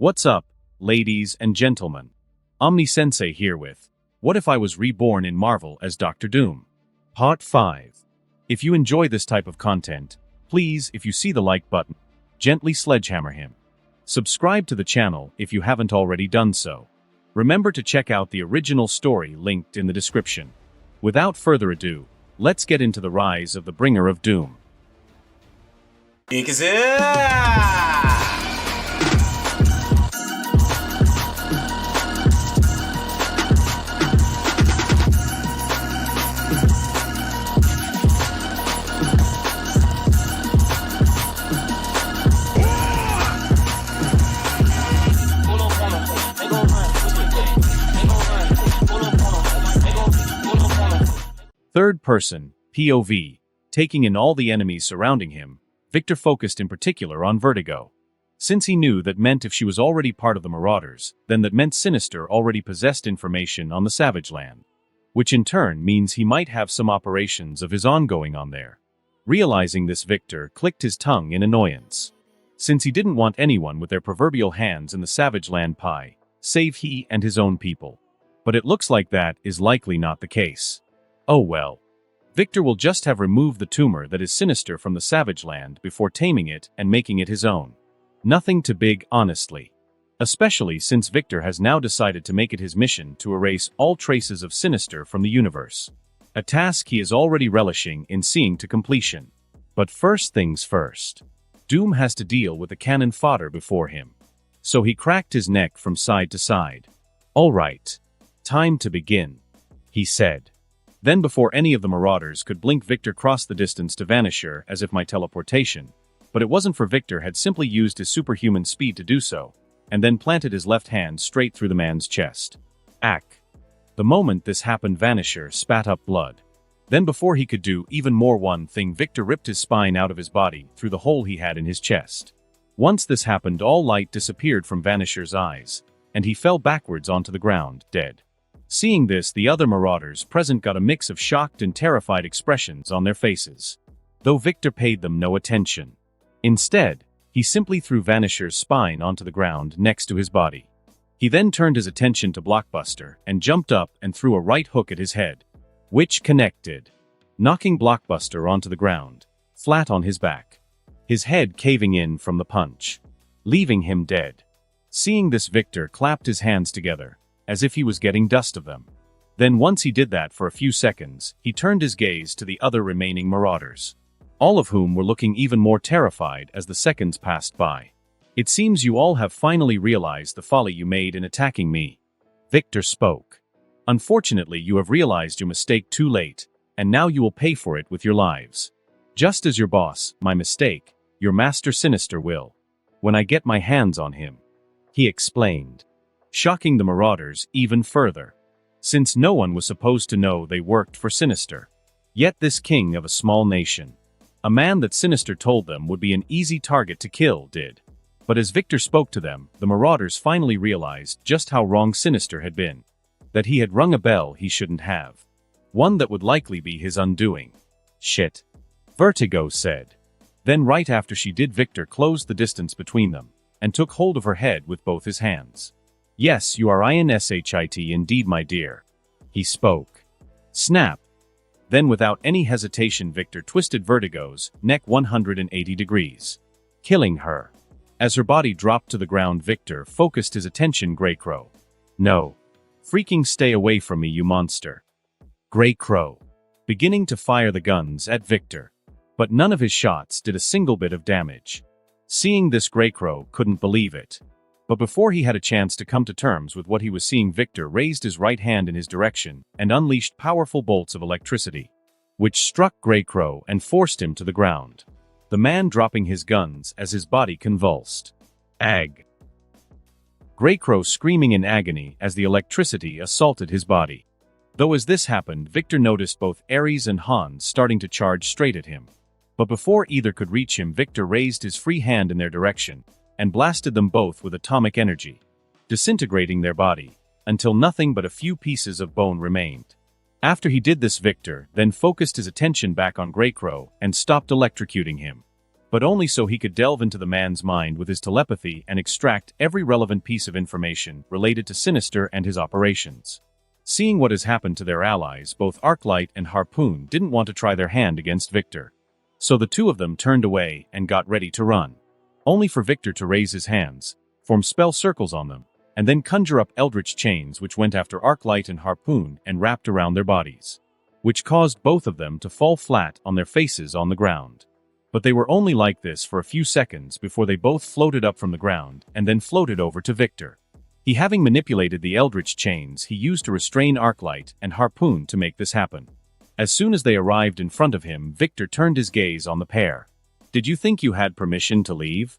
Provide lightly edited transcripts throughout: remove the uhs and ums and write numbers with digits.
What's up, ladies and gentlemen? Omni-sensei here with What If I Was Reborn in Marvel as Dr. Doom? Part 5. If you enjoy this type of content, please, if you see the like button, gently sledgehammer him. Subscribe to the channel if you haven't already done so. Remember to check out the original story linked in the description. Without further ado, let's get into the rise of the Bringer of Doom. Third person, POV, taking in all the enemies surrounding him, Victor focused in particular on Vertigo. Since he knew that meant if she was already part of the Marauders, then that meant Sinister already possessed information on the Savage Land. Which in turn means he might have some operations of his own going on there. Realizing this, Victor clicked his tongue in annoyance. Since he didn't want anyone with their proverbial hands in the Savage Land pie, save he and his own people. But it looks like that is likely not the case. Oh well. Victor will just have removed the tumor that is Sinister from the Savage Land before taming it and making it his own. Nothing too big, honestly. Especially since Victor has now decided to make it his mission to erase all traces of Sinister from the universe. A task he is already relishing in seeing to completion. But first things first. Doom has to deal with the cannon fodder before him. So he cracked his neck from side to side. All right. Time to begin, he said. Then before any of the Marauders could blink, Victor crossed the distance to Vanisher as if by teleportation. But it wasn't, for Victor had simply used his superhuman speed to do so, and then planted his left hand straight through the man's chest. Ack. The moment this happened, Vanisher spat up blood. Then before he could do even more, one thing, Victor ripped his spine out of his body through the hole he had in his chest. Once this happened, all light disappeared from Vanisher's eyes, and he fell backwards onto the ground, dead. Seeing this, the other Marauders present got a mix of shocked and terrified expressions on their faces. Though Victor paid them no attention. Instead, he simply threw Vanisher's spine onto the ground next to his body. He then turned his attention to Blockbuster and jumped up and threw a right hook at his head, which connected, knocking Blockbuster onto the ground, flat on his back, his head caving in from the punch, leaving him dead. Seeing this, Victor clapped his hands together, as if he was getting dust of them. Then once he did that for a few seconds, he turned his gaze to the other remaining Marauders, all of whom were looking even more terrified as the seconds passed by. It seems you all have finally realized the folly you made in attacking me, Victor spoke. Unfortunately, you have realized your mistake too late, and now you will pay for it with your lives. Just as your boss, my mistake, your master Sinister will. When I get my hands on him, he explained, shocking the Marauders even further, since no one was supposed to know they worked for Sinister. Yet this king of a small nation, a man that Sinister told them would be an easy target to kill, did. But as Victor spoke to them, the Marauders finally realized just how wrong Sinister had been. That he had rung a bell he shouldn't have. One that would likely be his undoing. Shit. Vertigo said. Then right after she did, Victor closed the distance between them, and took hold of her head with both his hands. Yes, you are INSHIT indeed, my dear, he spoke. Snap. Then without any hesitation, Victor twisted Vertigo's neck 180 degrees, killing her. As her body dropped to the ground, Victor focused his attention. Grey Crow. No. Freaking stay away from me, you monster. Grey Crow, beginning to fire the guns at Victor. But none of his shots did a single bit of damage. Seeing this, Grey Crow couldn't believe it. But before he had a chance to come to terms with what he was seeing, Victor raised his right hand in his direction and unleashed powerful bolts of electricity, which struck Grey Crow and forced him to the ground, the man dropping his guns as his body convulsed. Ag. Grey Crow screaming in agony as the electricity assaulted his body. Though as this happened, Victor noticed both Ares and Hans starting to charge straight at him. But before either could reach him, Victor raised his free hand in their direction and blasted them both with atomic energy, disintegrating their body, until nothing but a few pieces of bone remained. After he did this, Victor then focused his attention back on Grey Crow and stopped electrocuting him. but only so he could delve into the man's mind with his telepathy and extract every relevant piece of information related to Sinister and his operations. Seeing what has happened to their allies, both Arclight and Harpoon didn't want to try their hand against Victor. So the two of them turned away and got ready to run. Only for Victor to raise his hands, form spell circles on them, and then conjure up eldritch chains which went after Arclight and Harpoon and wrapped around their bodies, which caused both of them to fall flat on their faces on the ground. But they were only like this for a few seconds before they both floated up from the ground and then floated over to Victor. He having manipulated the eldritch chains he used to restrain Arclight and Harpoon to make this happen. As soon as they arrived in front of him, Victor turned his gaze on the pair. "Did you think you had permission to leave?"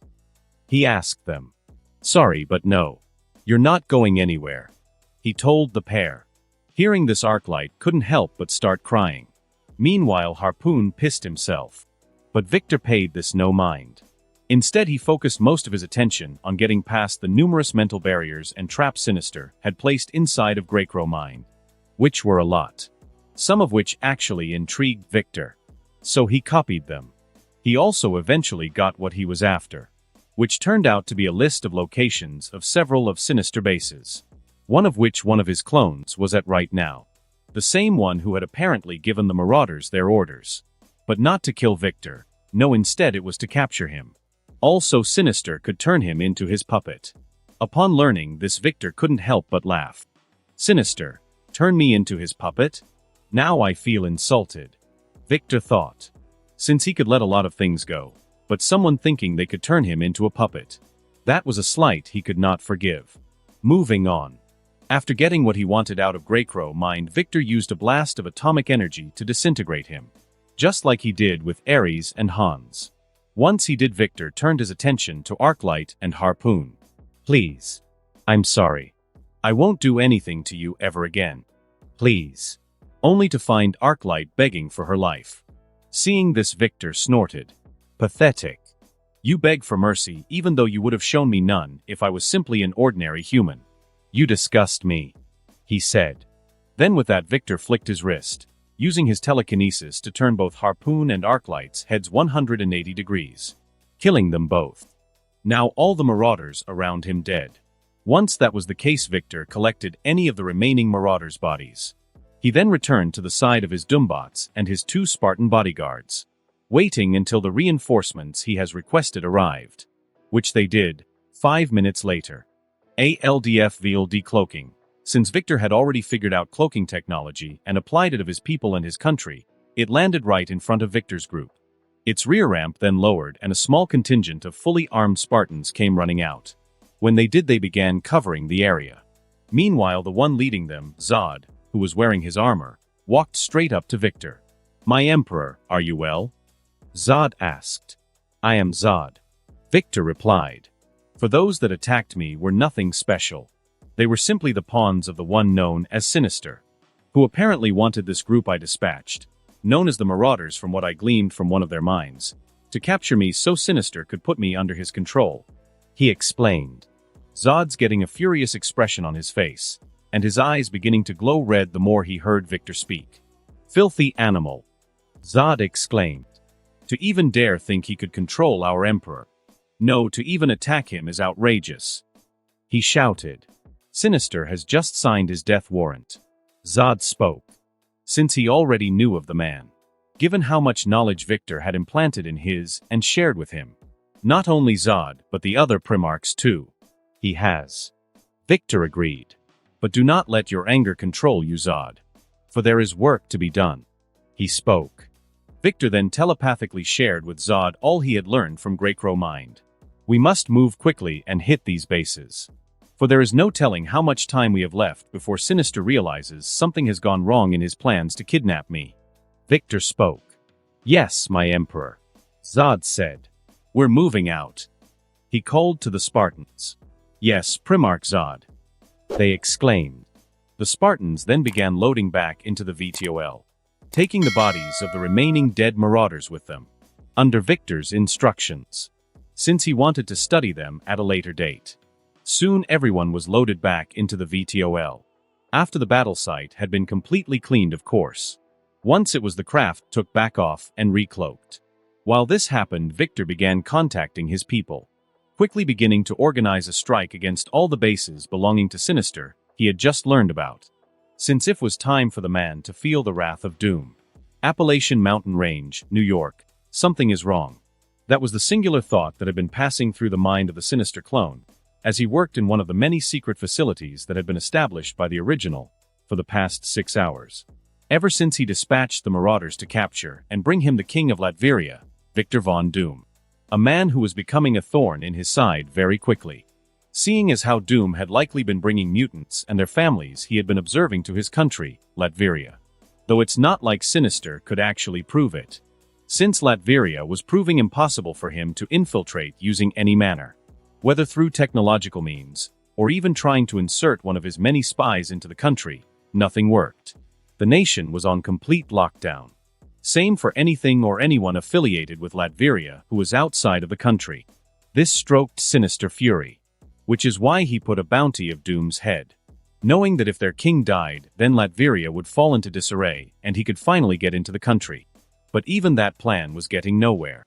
he asked them. "Sorry, but no. You're not going anywhere," he told the pair. Hearing this, Arclight couldn't help but start crying. Meanwhile, Harpoon pissed himself. But Victor paid this no mind. Instead, he focused most of his attention on getting past the numerous mental barriers and traps Sinister had placed inside of Greycrow Mind, which were a lot. Some of which actually intrigued Victor. So he copied them. He also eventually got what he was after, which turned out to be a list of locations of several of Sinister bases. One of which one of his clones was at right now. The same one who had apparently given the Marauders their orders. But not to kill Victor. No, instead it was to capture him. Also, Sinister could turn him into his puppet. Upon learning this, Victor couldn't help but laugh. "Sinister, turn me into his puppet? Now I feel insulted," Victor thought. Since he could let a lot of things go, but someone thinking they could turn him into a puppet, that was a slight he could not forgive. Moving on. After getting what he wanted out of Greycrow Mind, Victor used a blast of atomic energy to disintegrate him. Just like he did with Ares and Hans. Once he did, Victor turned his attention to Arclight and Harpoon. "Please. I'm sorry. I won't do anything to you ever again. Please." Only to find Arclight begging for her life. Seeing this, Victor snorted. "Pathetic. You beg for mercy even though you would have shown me none if I was simply an ordinary human. You disgust me," he said. Then with that, Victor flicked his wrist, using his telekinesis to turn both Harpoon and Arclight's heads 180 degrees, killing them both. Now all the Marauders around him dead. Once that was the case, Victor collected any of the remaining Marauders' bodies. He then returned to the side of his Doombots and his 2 Spartan bodyguards, waiting until the reinforcements he has requested arrived, which they did 5 minutes later. ALDF veal decloaking. Since Victor had already figured out cloaking technology and applied it of his people and his country, it landed right in front of Victor's group. Its rear ramp then lowered and a small contingent of fully armed Spartans came running out. When they did, they began covering the area. Meanwhile, the one leading them, Zod, who was wearing his armor, walked straight up to Victor. "My Emperor, are you well?" Zod asked. "I am Zod," Victor replied. "For those that attacked me were nothing special. They were simply the pawns of the one known as Sinister, who apparently wanted this group I dispatched, known as the Marauders from what I gleaned from one of their minds, to capture me so Sinister could put me under his control," he explained. Zod's getting a furious expression on his face, and his eyes beginning to glow red the more he heard Victor speak. "Filthy animal," Zod exclaimed. "To even dare think he could control our Emperor. No, to even attack him is outrageous," he shouted. "Sinister has just signed his death warrant," Zod spoke, since he already knew of the man, given how much knowledge Victor had implanted in his and shared with him. Not only Zod, but the other Primarchs too. "He has," Victor agreed. "But do not let your anger control you, Zod. For there is work to be done," he spoke. Victor then telepathically shared with Zod all he had learned from Greycrow Mind. "We must move quickly and hit these bases. For there is no telling how much time we have left before Sinister realizes something has gone wrong in his plans to kidnap me," Victor spoke. "Yes, my Emperor," Zod said. "We're moving out," he called to the Spartans. "Yes, Primarch Zod," they exclaimed. The Spartans then began loading back into the VTOL, taking the bodies of the remaining dead Marauders with them, under Victor's instructions, since he wanted to study them at a later date. Soon everyone was loaded back into the VTOL. After the battle site had been completely cleaned, of course. Once it was, the craft took back off and recloaked. While this happened, Victor began contacting his people, quickly beginning to organize a strike against all the bases belonging to Sinister he had just learned about. Since it was time for the man to feel the wrath of doom. Appalachian Mountain Range, New York. Something is wrong. That was the singular thought that had been passing through the mind of the Sinister clone, as he worked in one of the many secret facilities that had been established by the original for the past 6 hours. Ever since he dispatched the Marauders to capture and bring him the King of Latveria, Victor von Doom. A man who was becoming a thorn in his side very quickly. Seeing as how Doom had likely been bringing mutants and their families he had been observing to his country, Latveria. Though it's not like Sinister could actually prove it. Since Latveria was proving impossible for him to infiltrate using any manner. Whether through technological means, or even trying to insert one of his many spies into the country, nothing worked. The nation was on complete lockdown. Same for anything or anyone affiliated with Latveria who was outside of the country. This stroked Sinister fury. Which is why he put a bounty of Doom's head. Knowing that if their king died, then Latveria would fall into disarray and he could finally get into the country. But even that plan was getting nowhere.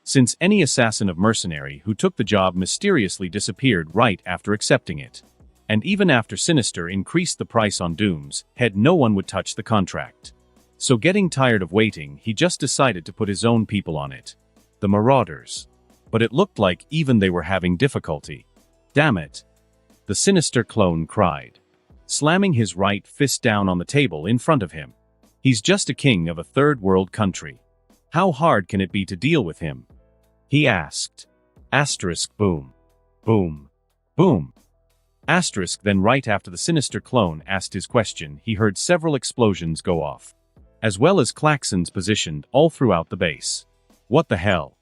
Since any assassin of mercenary who took the job mysteriously disappeared right after accepting it. And even after Sinister increased the price on Doom's head, no one would touch the contract. So getting tired of waiting, he just decided to put his own people on it. The Marauders. But it looked like even they were having difficulty. Damn it! The Sinister clone cried, slamming his right fist down on the table in front of him. He's just a king of a third world country. How hard can it be to deal with him? He asked. Asterisk boom. Boom. Boom. Asterisk then right after the Sinister clone asked his question, he heard several explosions go off. As well as klaxons positioned all throughout the base. What the hell?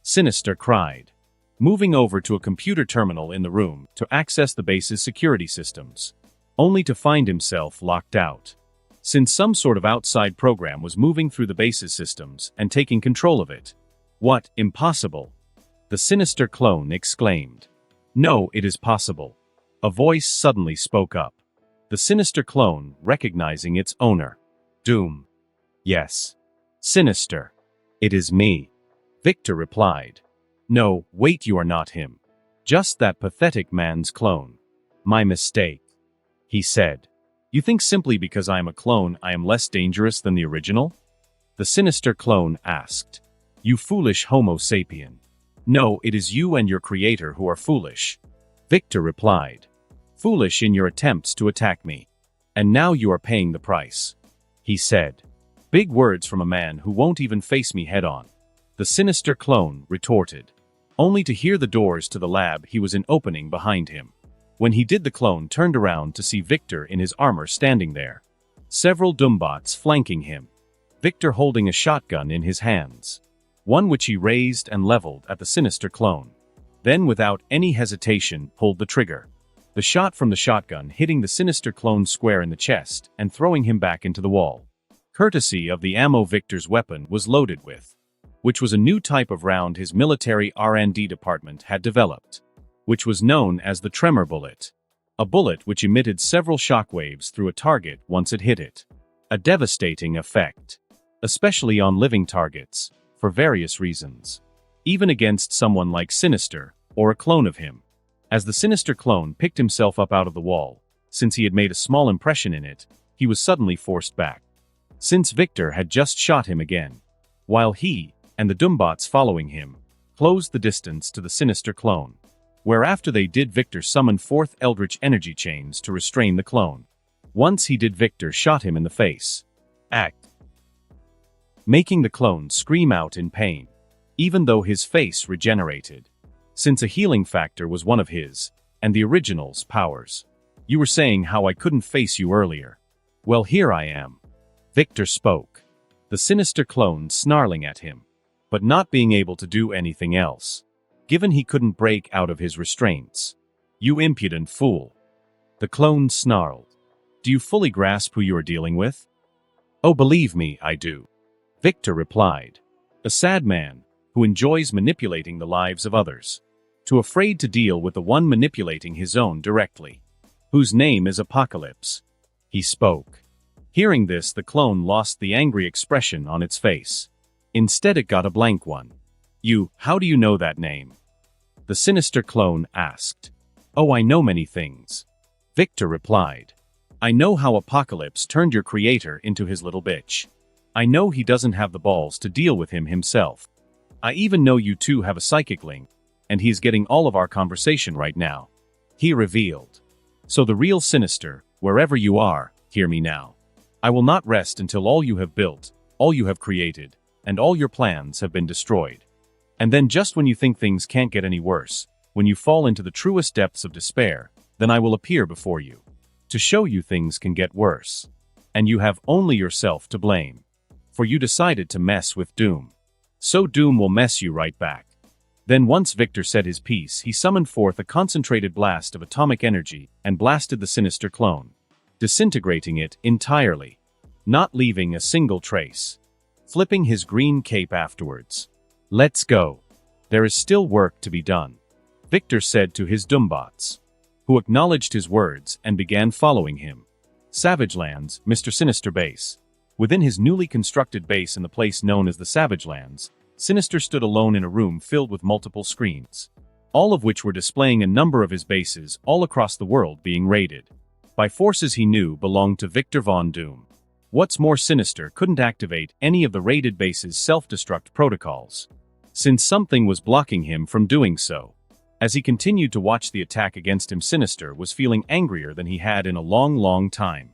Sinister cried. Moving over to a computer terminal in the room to access the base's security systems. Only to find himself locked out. Since some sort of outside program was moving through the base's systems and taking control of it. What, impossible? The Sinister clone exclaimed. No, it is possible. A voice suddenly spoke up. The Sinister clone, recognizing its owner. Doom. Yes. Sinister. It is me. Victor replied. No, wait, you are not him. Just that pathetic man's clone. My mistake. He said. You think simply because I am a clone I am less dangerous than the original? The Sinister clone asked. You foolish Homo sapien. No, it is you and your creator who are foolish. Victor replied. Foolish in your attempts to attack me. And now you are paying the price. He said. Big words from a man who won't even face me head on. The Sinister clone retorted. Only to hear the doors to the lab he was in opening behind him. When he did, the clone turned around to see Victor in his armor standing there. Several Doombots flanking him. Victor holding a shotgun in his hands. One which he raised and leveled at the Sinister clone. Then without any hesitation pulled the trigger. The shot from the shotgun hitting the Sinister clone square in the chest and throwing him back into the wall. Courtesy of the ammo Victor's weapon was loaded with. Which was a new type of round his military R&D department had developed, which was known as the tremor bullet. A bullet which emitted several shockwaves through a target once it hit it. A devastating effect, especially on living targets, for various reasons. Even against someone like Sinister, or a clone of him. As the Sinister clone picked himself up out of the wall, since he had made a small impression in it, he was suddenly forced back. Since Victor had just shot him again. While he, and the Doombots following him, closed the distance to the Sinister clone. Whereafter they did, Victor summon forth eldritch energy chains to restrain the clone. Once he did, Victor shot him in the face. Making the clone scream out in pain. Even though his face regenerated. Since a healing factor was one of his, and the original's powers. You were saying how I couldn't face you earlier. Well, here I am. Victor spoke. The Sinister clone snarling at him. But not being able to do anything else. Given he couldn't break out of his restraints. You impudent fool. The clone snarled. Do you fully grasp who you are dealing with? Oh, believe me, I do. Victor replied. A sad man, who enjoys manipulating the lives of others. Too afraid to deal with the one manipulating his own directly. Whose name is Apocalypse. He spoke. Hearing this, the clone lost the angry expression on its face. Instead it got a blank one. How do you know that name? The sinister clone asked. Oh, I know many things. Victor replied. I know how Apocalypse turned your creator into his little bitch. I know he doesn't have the balls to deal with him himself. I even know you two have a psychic link, and he's getting all of our conversation right now. He revealed. So the real Sinister, wherever you are, hear me now. I will not rest until all you have built, all you have created, and all your plans have been destroyed. And then just when you think things can't get any worse, when you fall into the truest depths of despair, then I will appear before you. To show you things can get worse. And you have only yourself to blame. For you decided to mess with Doom. So Doom will mess you right back. Then once Victor said his piece, he summoned forth a concentrated blast of atomic energy and blasted the sinister clone, disintegrating it entirely, not leaving a single trace, flipping his green cape afterwards. Let's go. There is still work to be done, Victor said to his Doombots, who acknowledged his words and began following him. Savage Lands, Mr. Sinister Base. Within his newly constructed base in the place known as the Savage Lands, Sinister stood alone in a room filled with multiple screens, all of which were displaying a number of his bases all across the world being raided by forces he knew belonged to Victor Von Doom. What's more, Sinister couldn't activate any of the raided bases' self-destruct protocols, since something was blocking him from doing so. As he continued to watch the attack against him, Sinister was feeling angrier than he had in a long time.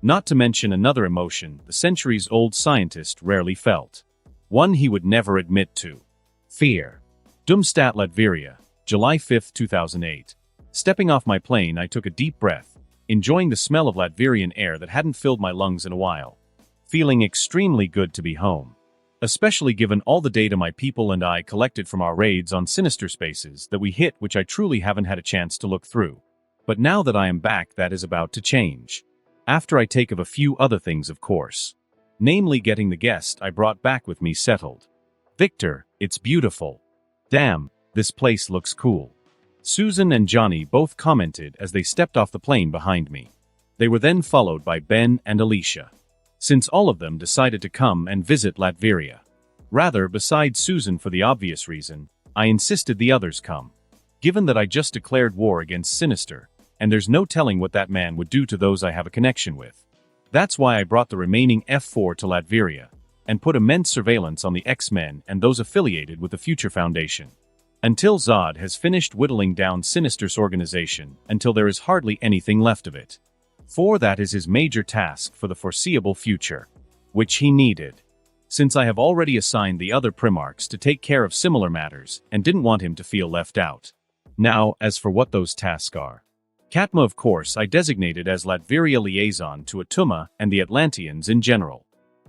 Not to mention another emotion the centuries-old scientist rarely felt. One he would never admit to. Fear. Doomstadt, Latveria, July 5, 2008. Stepping off my plane, I took a deep breath, enjoying the smell of Latverian air that hadn't filled my lungs in a while. Feeling extremely good to be home. Especially given all the data my people and I collected from our raids on sinister spaces that we hit, which I truly haven't had a chance to look through. But now that I am back, that is about to change. After I take of a few other things, of course. Namely getting the guest I brought back with me settled. Victor, it's beautiful. Damn, this place looks cool. Susan and Johnny both commented as they stepped off the plane behind me. They were then followed by Ben and Alicia, since all of them decided to come and visit Latveria. Rather, besides Susan for the obvious reason, I insisted the others come. Given that I just declared war against Sinister, and there's no telling what that man would do to those I have a connection with. That's why I brought the remaining F4 to Latveria, and put immense surveillance on the X-Men and those affiliated with the Future Foundation. Until Zod has finished whittling down Sinister's organization, until there is hardly anything left of it. For that is his major task for the foreseeable future, which he needed. Since I have already assigned the other Primarchs to take care of similar matters, and didn't want him to feel left out. Now, as for what those tasks are. Katma, of course, I designated as Latveria liaison to Atuma and the Atlanteans in general,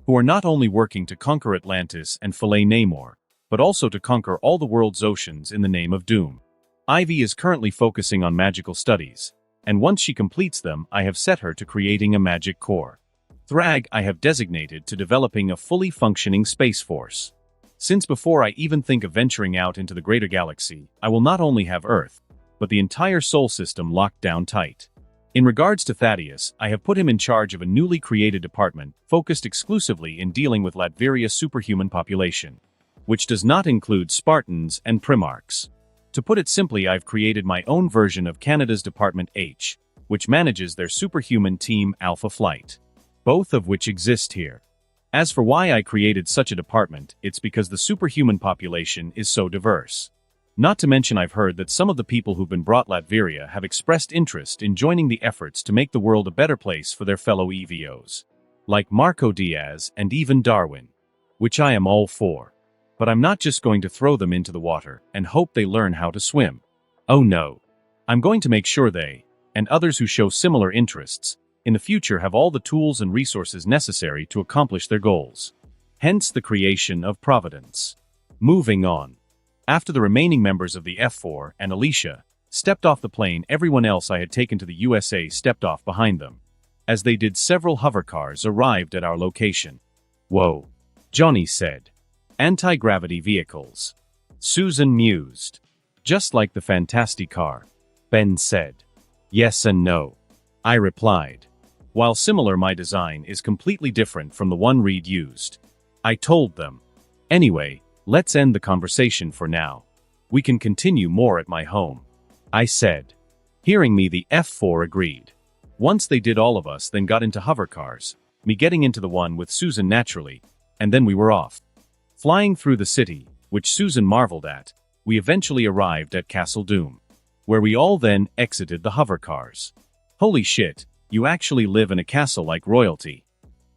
who are not only working to conquer Atlantis and fillet Namor, but also to conquer all the world's oceans in the name of Doom. Ivy is currently focusing on magical studies, and once she completes them, I have set her to creating a magic core. Thrag I have designated to developing a fully functioning space force. Since before I even think of venturing out into the greater galaxy, I will not only have Earth, but the entire Sol system locked down tight. In regards to Thaddeus, I have put him in charge of a newly created department focused exclusively in dealing with Latveria's superhuman population, which does not include Spartans and Primarchs. To put it simply, I've created my own version of Canada's Department H, which manages their superhuman team Alpha Flight, both of which exist here. As for why I created such a department, it's because the superhuman population is so diverse. Not to mention I've heard that some of the people who've been brought Latveria have expressed interest in joining the efforts to make the world a better place for their fellow EVOs, like Marco Diaz and even Darwin, which I am all for. But I'm not just going to throw them into the water and hope they learn how to swim. Oh no. I'm going to make sure they, and others who show similar interests, in the future have all the tools and resources necessary to accomplish their goals. Hence the creation of Providence. Moving on. After the remaining members of the F4 and Alicia stepped off the plane, everyone else I had taken to the USA stepped off behind them. As they did, several hovercars arrived at our location. Whoa. Johnny said. Anti-gravity vehicles. Susan mused. Just like the Fantastic car. Ben said. Yes and no. I replied. While similar, my design is completely different from the one Reed used. I told them. Anyway, let's end the conversation for now. We can continue more at my home, I said. Hearing me, the F4 agreed. Once they did, all of us then got into hover cars, me getting into the one with Susan naturally, and then we were off. Flying through the city, which Susan marveled at, we eventually arrived at Castle Doom, where we all then exited the hover cars. Holy shit, you actually live in a castle like royalty,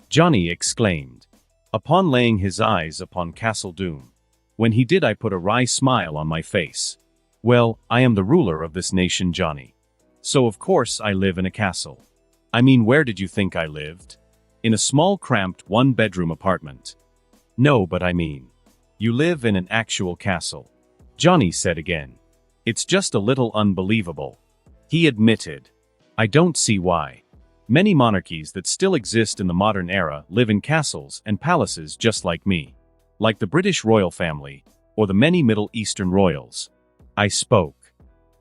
Johnny exclaimed, upon laying his eyes upon Castle Doom. When he did, I put a wry smile on my face. Well, I am the ruler of this nation, Johnny. So of course I live in a castle. I mean, where did you think I lived? In a small cramped one-bedroom apartment. No, but I mean, you live in an actual castle, Johnny said again. It's just a little unbelievable, he admitted. I don't see why. Many monarchies that still exist in the modern era live in castles and palaces just like me. Like the British royal family, or the many Middle Eastern royals. I spoke.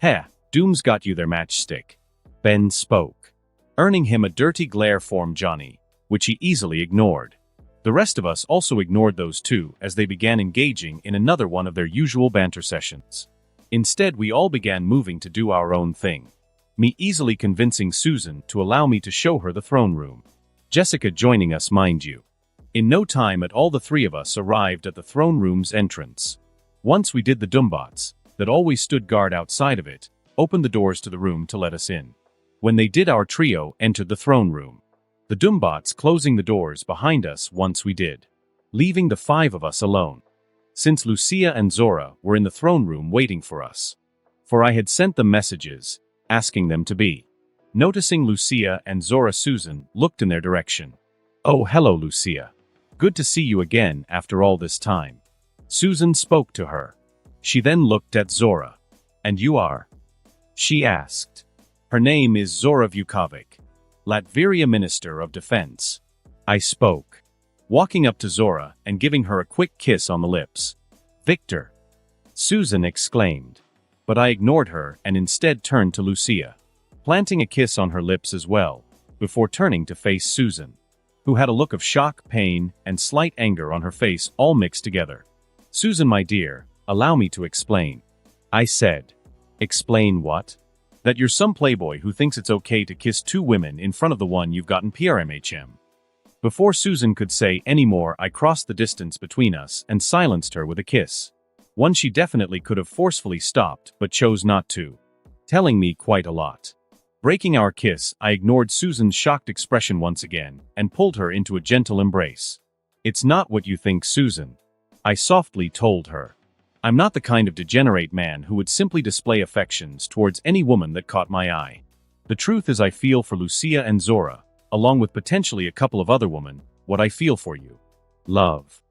Heh, Doom's got you their matchstick. Ben spoke, earning him a dirty glare from Johnny, which he easily ignored. The rest of us also ignored those two as they began engaging in another one of their usual banter sessions. Instead, we all began moving to do our own thing. Me easily convincing Susan to allow me to show her the throne room. Jessica joining us, mind you. In no time at all, the three of us arrived at the throne room's entrance. Once we did, the Doombots, that always stood guard outside of it, opened the doors to the room to let us in. When they did, our trio entered the throne room. The Doombots closing the doors behind us once we did, leaving the five of us alone. Since Lucia and Zora were in the throne room waiting for us. For I had sent them messages, asking them to be. Noticing Lucia and Zora, Susan looked in their direction. Oh, hello, Lucia. Good to see you again after all this time. Susan spoke to her. She then looked at Zora. And you are? She asked. Her name is Zora Vukovic, Latveria Minister of Defense. I spoke, walking up to Zora and giving her a quick kiss on the lips. Victor, Susan exclaimed. But I ignored her and instead turned to Lucia, planting a kiss on her lips as well, before turning to face Susan, who had a look of shock, pain, and slight anger on her face all mixed together. Susan, my dear, allow me to explain, I said. Explain what? That you're some playboy who thinks it's okay to kiss two women in front of the one you've gotten PRMHM. Before Susan could say any more, I crossed the distance between us and silenced her with a kiss. One she definitely could have forcefully stopped but chose not to, telling me quite a lot. Breaking our kiss, I ignored Susan's shocked expression once again and pulled her into a gentle embrace. It's not what you think, Susan, I softly told her. I'm not the kind of degenerate man who would simply display affections towards any woman that caught my eye. The truth is, I feel for Lucia and Zora, along with potentially a couple of other women, what I feel for you. Love,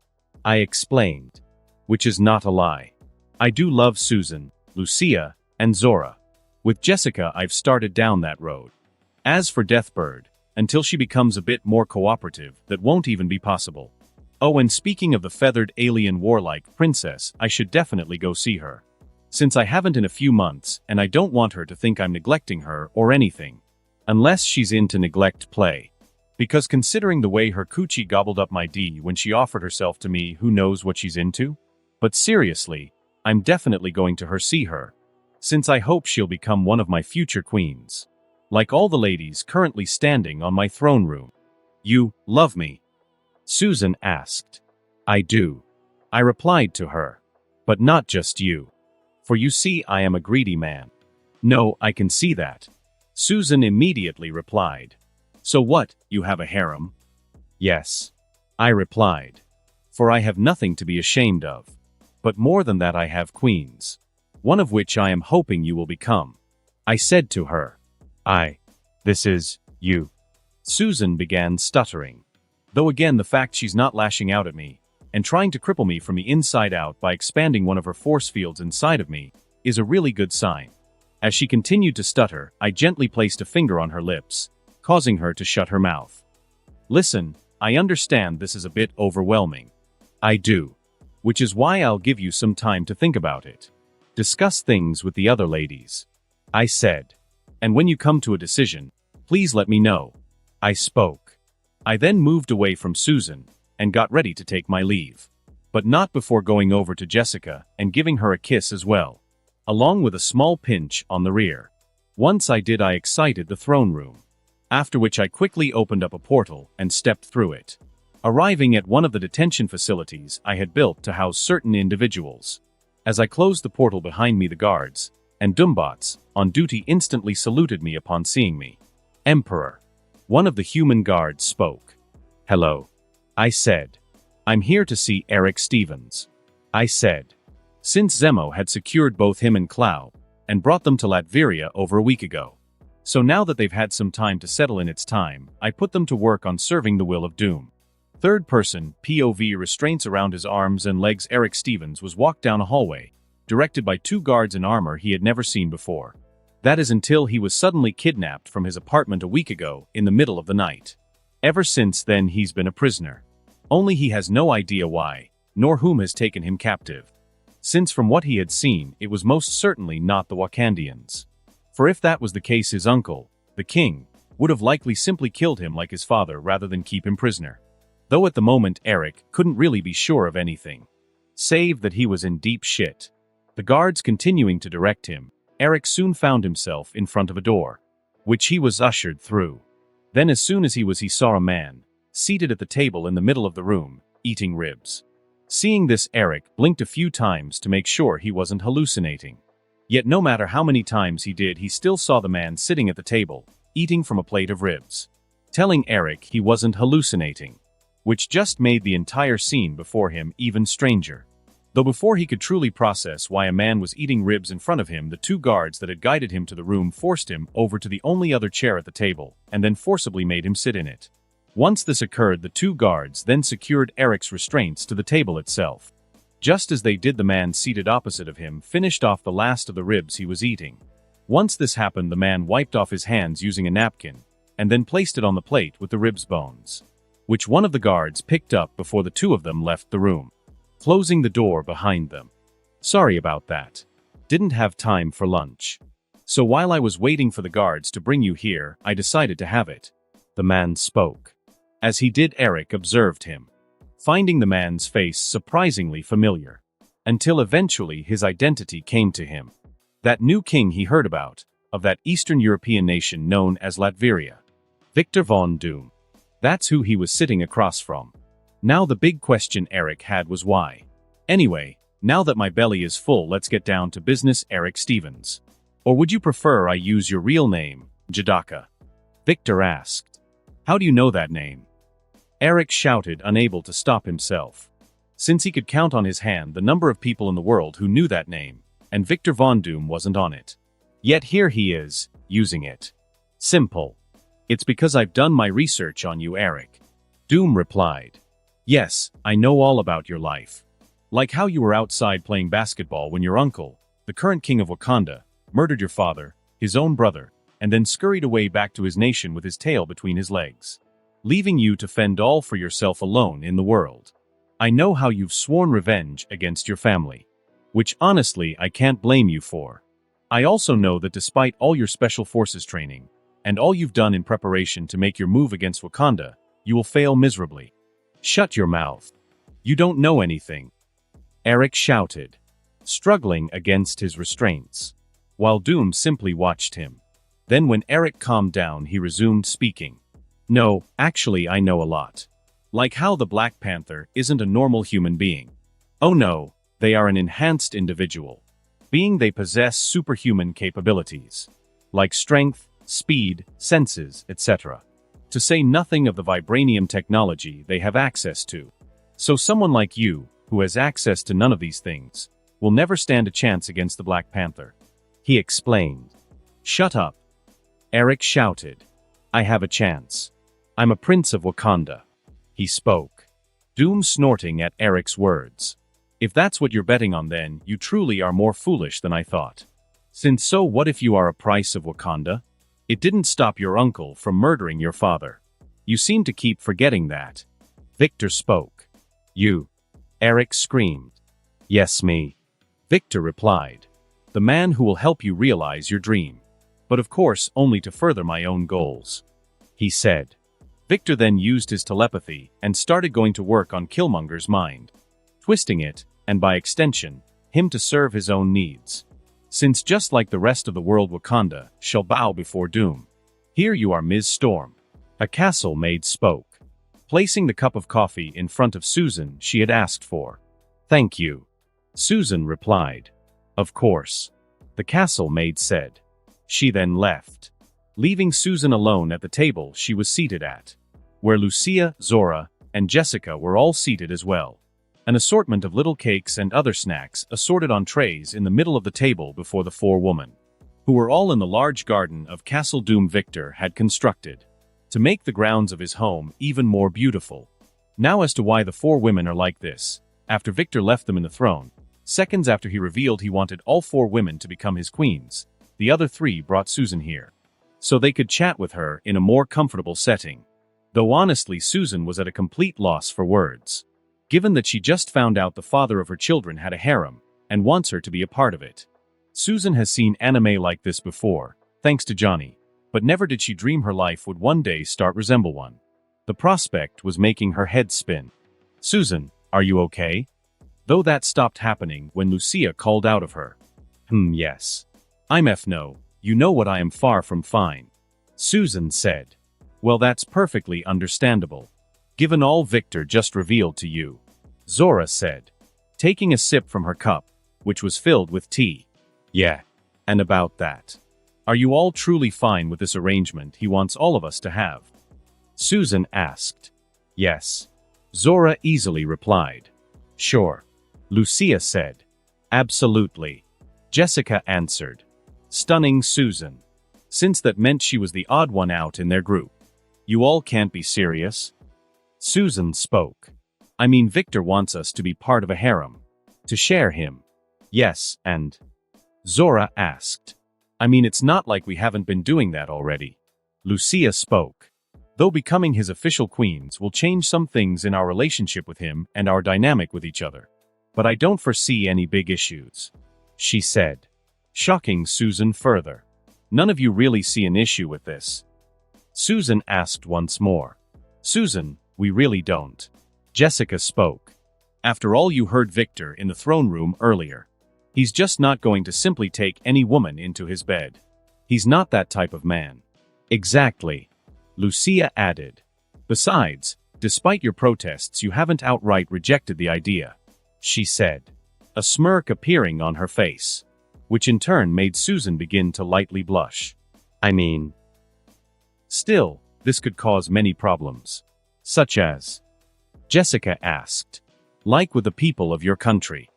I explained. Which is not a lie. I do love Susan, Lucia, and Zora. With Jessica, I've started down that road. As for Deathbird, until she becomes a bit more cooperative, that won't even be possible. Oh, and speaking of the feathered alien warlike princess, I should definitely go see her. Since I haven't in a few months, and I don't want her to think I'm neglecting her or anything. Unless she's into neglect play. Because considering the way her coochie gobbled up my D when she offered herself to me, who knows what she's into? But seriously, I'm definitely going to see her. Since I hope she'll become one of my future queens. Like all the ladies currently standing on my throne room. You love me? Susan asked. I do. I replied to her. But not just you. For you see, I am a greedy man. No, I can see that. Susan immediately replied. So what, you have a harem? Yes. I replied. For I have nothing to be ashamed of. But more than that, I have queens. One of which I am hoping you will become. I said to her. This is, you. Susan began stuttering. Though again, the fact she's not lashing out at me, and trying to cripple me from the inside out by expanding one of her force fields inside of me, is a really good sign. As she continued to stutter, I gently placed a finger on her lips, causing her to shut her mouth. Listen, I understand this is a bit overwhelming. I do. Which is why I'll give you some time to think about it. Discuss things with the other ladies. I said. And when you come to a decision, please let me know. I spoke. I then moved away from Susan, and got ready to take my leave. But not before going over to Jessica and giving her a kiss as well, along with a small pinch on the rear. Once I excited the throne room. After which I quickly opened up a portal and stepped through it, arriving at one of the detention facilities I had built to house certain individuals. As I closed the portal behind me, the guards and Doombots on duty instantly saluted me upon seeing me. Emperor. One of the human guards spoke. Hello. I said. I'm here to see Eric Stevens. I said. Since Zemo had secured both him and Clow, and brought them to Latveria over a week ago. So now that they've had some time to settle in, it's time I put them to work on serving the will of Doom. Third person, POV restraints around his arms and legs. Eric Stevens was walked down a hallway, directed by two guards in armor he had never seen before. That is until he was suddenly kidnapped from his apartment a week ago in the middle of the night. Ever since then he's been a prisoner. Only he has no idea why, nor whom has taken him captive. Since from what he had seen, it was most certainly not the Wakandians. For if that was the case, his uncle, the king, would have likely simply killed him like his father rather than keep him prisoner. Though at the moment Eric couldn't really be sure of anything, save that he was in deep shit. The guards continuing to direct him, Eric soon found himself in front of a door, which he was ushered through. Then as soon as he saw a man, seated at the table in the middle of the room, eating ribs. Seeing this, Eric blinked a few times to make sure he wasn't hallucinating. Yet no matter how many times he did, he still saw the man sitting at the table, eating from a plate of ribs, telling Eric he wasn't hallucinating, which just made the entire scene before him even stranger. Though before he could truly process why a man was eating ribs in front of him, the two guards that had guided him to the room forced him over to the only other chair at the table, and then forcibly made him sit in it. Once this occurred, the two guards then secured Eric's restraints to the table itself. Just as they did, the man seated opposite of him finished off the last of the ribs he was eating. Once this happened, the man wiped off his hands using a napkin, and then placed it on the plate with the ribs bones, which one of the guards picked up before the two of them left the room, closing the door behind them. Sorry about that. Didn't have time for lunch. So while I was waiting for the guards to bring you here, I decided to have it. The man spoke. As he did, Eric observed him, finding the man's face surprisingly familiar, until eventually his identity came to him. That new king he heard about, of that Eastern European nation known as Latveria. Victor von Doom. That's who he was sitting across from. Now the big question Eric had was why. Anyway, now that my belly is full, let's get down to business, Eric Stevens. Or would you prefer I use your real name, Jadaka? Victor asked. How do you know that name? Eric shouted, unable to stop himself. Since he could count on his hand the number of people in the world who knew that name, and Victor von Doom wasn't on it. Yet here he is, using it. Simple. It's because I've done my research on you, Eric. Doom replied. Yes, I know all about your life. Like how you were outside playing basketball when your uncle, the current king of Wakanda, murdered your father, his own brother, and then scurried away back to his nation with his tail between his legs, leaving you to fend all for yourself alone in the world. I know how you've sworn revenge against your family, which honestly I can't blame you for. I also know that despite all your special forces training, and all you've done in preparation to make your move against Wakanda, you will fail miserably. Shut your mouth. You don't know anything. Eric shouted, struggling against his restraints, while Doom simply watched him. Then when Eric calmed down, he resumed speaking. No, actually I know a lot. Like how the Black Panther isn't a normal human being. Oh no, they are an enhanced individual. Being they possess superhuman capabilities, like strength, speed, senses, etc. To say nothing of the vibranium technology they have access to. So someone like you, who has access to none of these things, will never stand a chance against the Black Panther. He explained. Shut up. Eric shouted. I have a chance. I'm a prince of Wakanda. He spoke. Doom snorting at Eric's words. If that's what you're betting on, then you truly are more foolish than I thought. Since so, what if you are a prince of Wakanda? It didn't stop your uncle from murdering your father. You seem to keep forgetting that. Victor spoke. You. Eric screamed. Yes, me. Victor replied. The man who will help you realize your dream. But of course, only to further my own goals. He said. Victor then used his telepathy and started going to work on Killmonger's mind. twisting it, and by extension, him to serve his own needs. Since just like the rest of the world, Wakanda shall bow before doom. Here you are, Ms. Storm. A castle maid spoke, placing the cup of coffee in front of Susan she had asked for. Thank you. Susan replied. Of course. The castle maid said. She then left, leaving Susan alone at the table she was seated at, where Lucia, Zora, and Jessica were all seated as well. An assortment of little cakes and other snacks assorted on trays in the middle of the table before the four women, who were all in the large garden of Castle Doom Victor had constructed, to make the grounds of his home even more beautiful. Now as to why the four women are like this, after Victor left them in the throne, seconds after he revealed he wanted all four women to become his queens, the other three brought Susan here, so they could chat with her in a more comfortable setting. Though honestly, Susan was at a complete loss for words, given that she just found out the father of her children had a harem, and wants her to be a part of it. Susan has seen anime like this before, thanks to Johnny, but never did she dream her life would one day start resemble one. The prospect was making her head spin. Susan, are you okay? Though that stopped happening when Lucia called out of her. Yes. I'm no, you know what, I am far from fine. Susan said. Well, that's perfectly understandable, given all Victor just revealed to you. Zora said, taking a sip from her cup, which was filled with tea. Yeah. And about that. Are you all truly fine with this arrangement he wants all of us to have? Susan asked. Yes. Zora easily replied. Sure. Lucia said. Absolutely. Jessica answered, stunning Susan, since that meant she was the odd one out in their group. You all can't be serious. Susan spoke. I mean, Victor wants us to be part of a harem, to share him. Yes, and Zora asked. I mean, it's not like we haven't been doing that already. Lucia spoke. Though becoming his official queens will change some things in our relationship with him and our dynamic with each other, but I don't foresee any big issues, she said, shocking Susan further. None of you really see an issue with this? Susan asked once more. Susan, we really don't. Jessica spoke. After all, you heard Victor in the throne room earlier. He's just not going to simply take any woman into his bed. He's not that type of man. Exactly. Lucia added. Besides, despite your protests, you haven't outright rejected the idea, she said, a smirk appearing on her face, which in turn made Susan begin to lightly blush. I mean, still, this could cause many problems. Such as? Jessica asked. Like with the people of your country.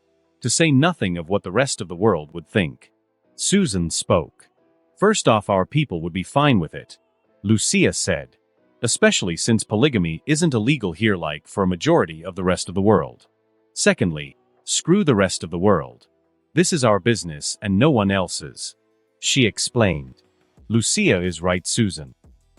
To say nothing of what the rest of the world would think. Susan spoke. First off, our people would be fine with it, Lucia said. Especially since polygamy isn't illegal here like for a majority of the rest of the world. Secondly, screw the rest of the world. This is our business and no one else's, she explained. Lucia is right, Susan.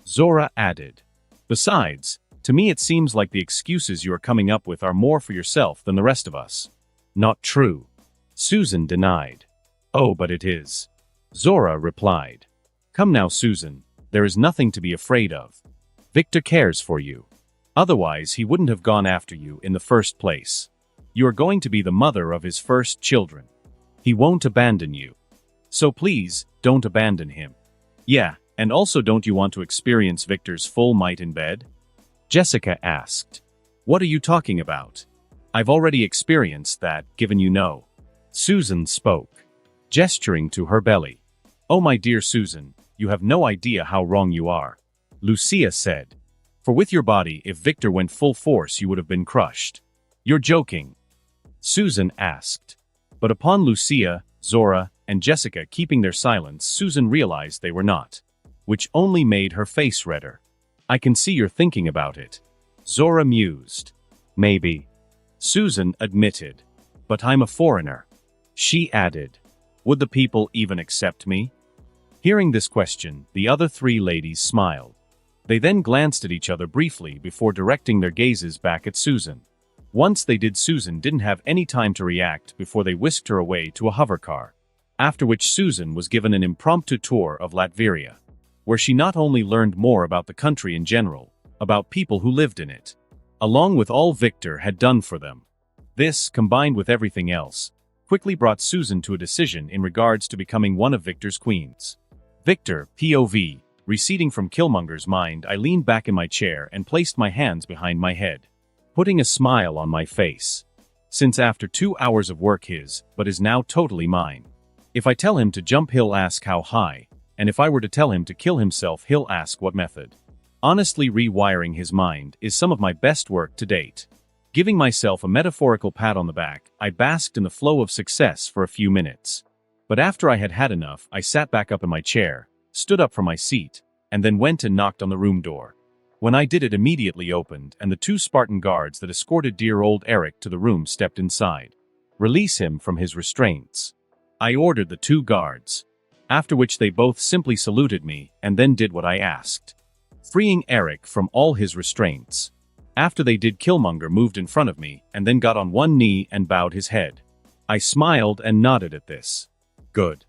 Zora added. Besides, to me it seems like the excuses you are coming up with are more for yourself than the rest of us. Not true, Susan denied. Oh, but it is, Zora replied. Come now, Susan, there is nothing to be afraid of. Victor cares for you. Otherwise, he wouldn't have gone after you in the first place. You are going to be the mother of his first children. He won't abandon you. So please, don't abandon him. Yeah, and also, don't you want to experience Victor's full might in bed? Jessica asked. What are you talking about? I've already experienced that, given you know. Susan spoke, gesturing to her belly. Oh, my dear Susan, you have no idea how wrong you are, Lucia said. For with your body, if Victor went full force, you would have been crushed. You're joking, Susan asked. But upon Lucia, Zora, and Jessica keeping their silence, Susan realized they were not, which only made her face redder. I can see you're thinking about it, Zora mused. Maybe, Susan admitted. But I'm a foreigner, she added. Would the people even accept me? Hearing this question, the other three ladies smiled. They then glanced at each other briefly before directing their gazes back at Susan. Once they did, Susan didn't have any time to react before they whisked her away to a hovercar, after which Susan was given an impromptu tour of Latveria, where she not only learned more about the country in general, about people who lived in it, along with all Victor had done for them, This, combined with everything else, quickly brought Susan to a decision in regards to becoming one of Victor's queens. Victor, POV, receding from Killmonger's mind, I leaned back in my chair and placed my hands behind my head, putting a smile on my face. Since after 2 hours of work but is now totally mine. If I tell him to jump, he'll ask how high, and if I were to tell him to kill himself, he'll ask what method. Honestly, rewiring his mind is some of my best work to date. Giving myself a metaphorical pat on the back, I basked in the flow of success for a few minutes. But after I had had enough, I sat back up in my chair, stood up from my seat, and then went and knocked on the room door. When I did, it immediately opened, and the 2 Spartan guards that escorted dear old Eric to the room stepped inside. Release him from his restraints, I ordered the 2 guards. After which they both simply saluted me, and then did what I asked, freeing Eric from all his restraints. After they did, Killmonger moved in front of me, and then got on one knee and bowed his head. I smiled and nodded at this. Good.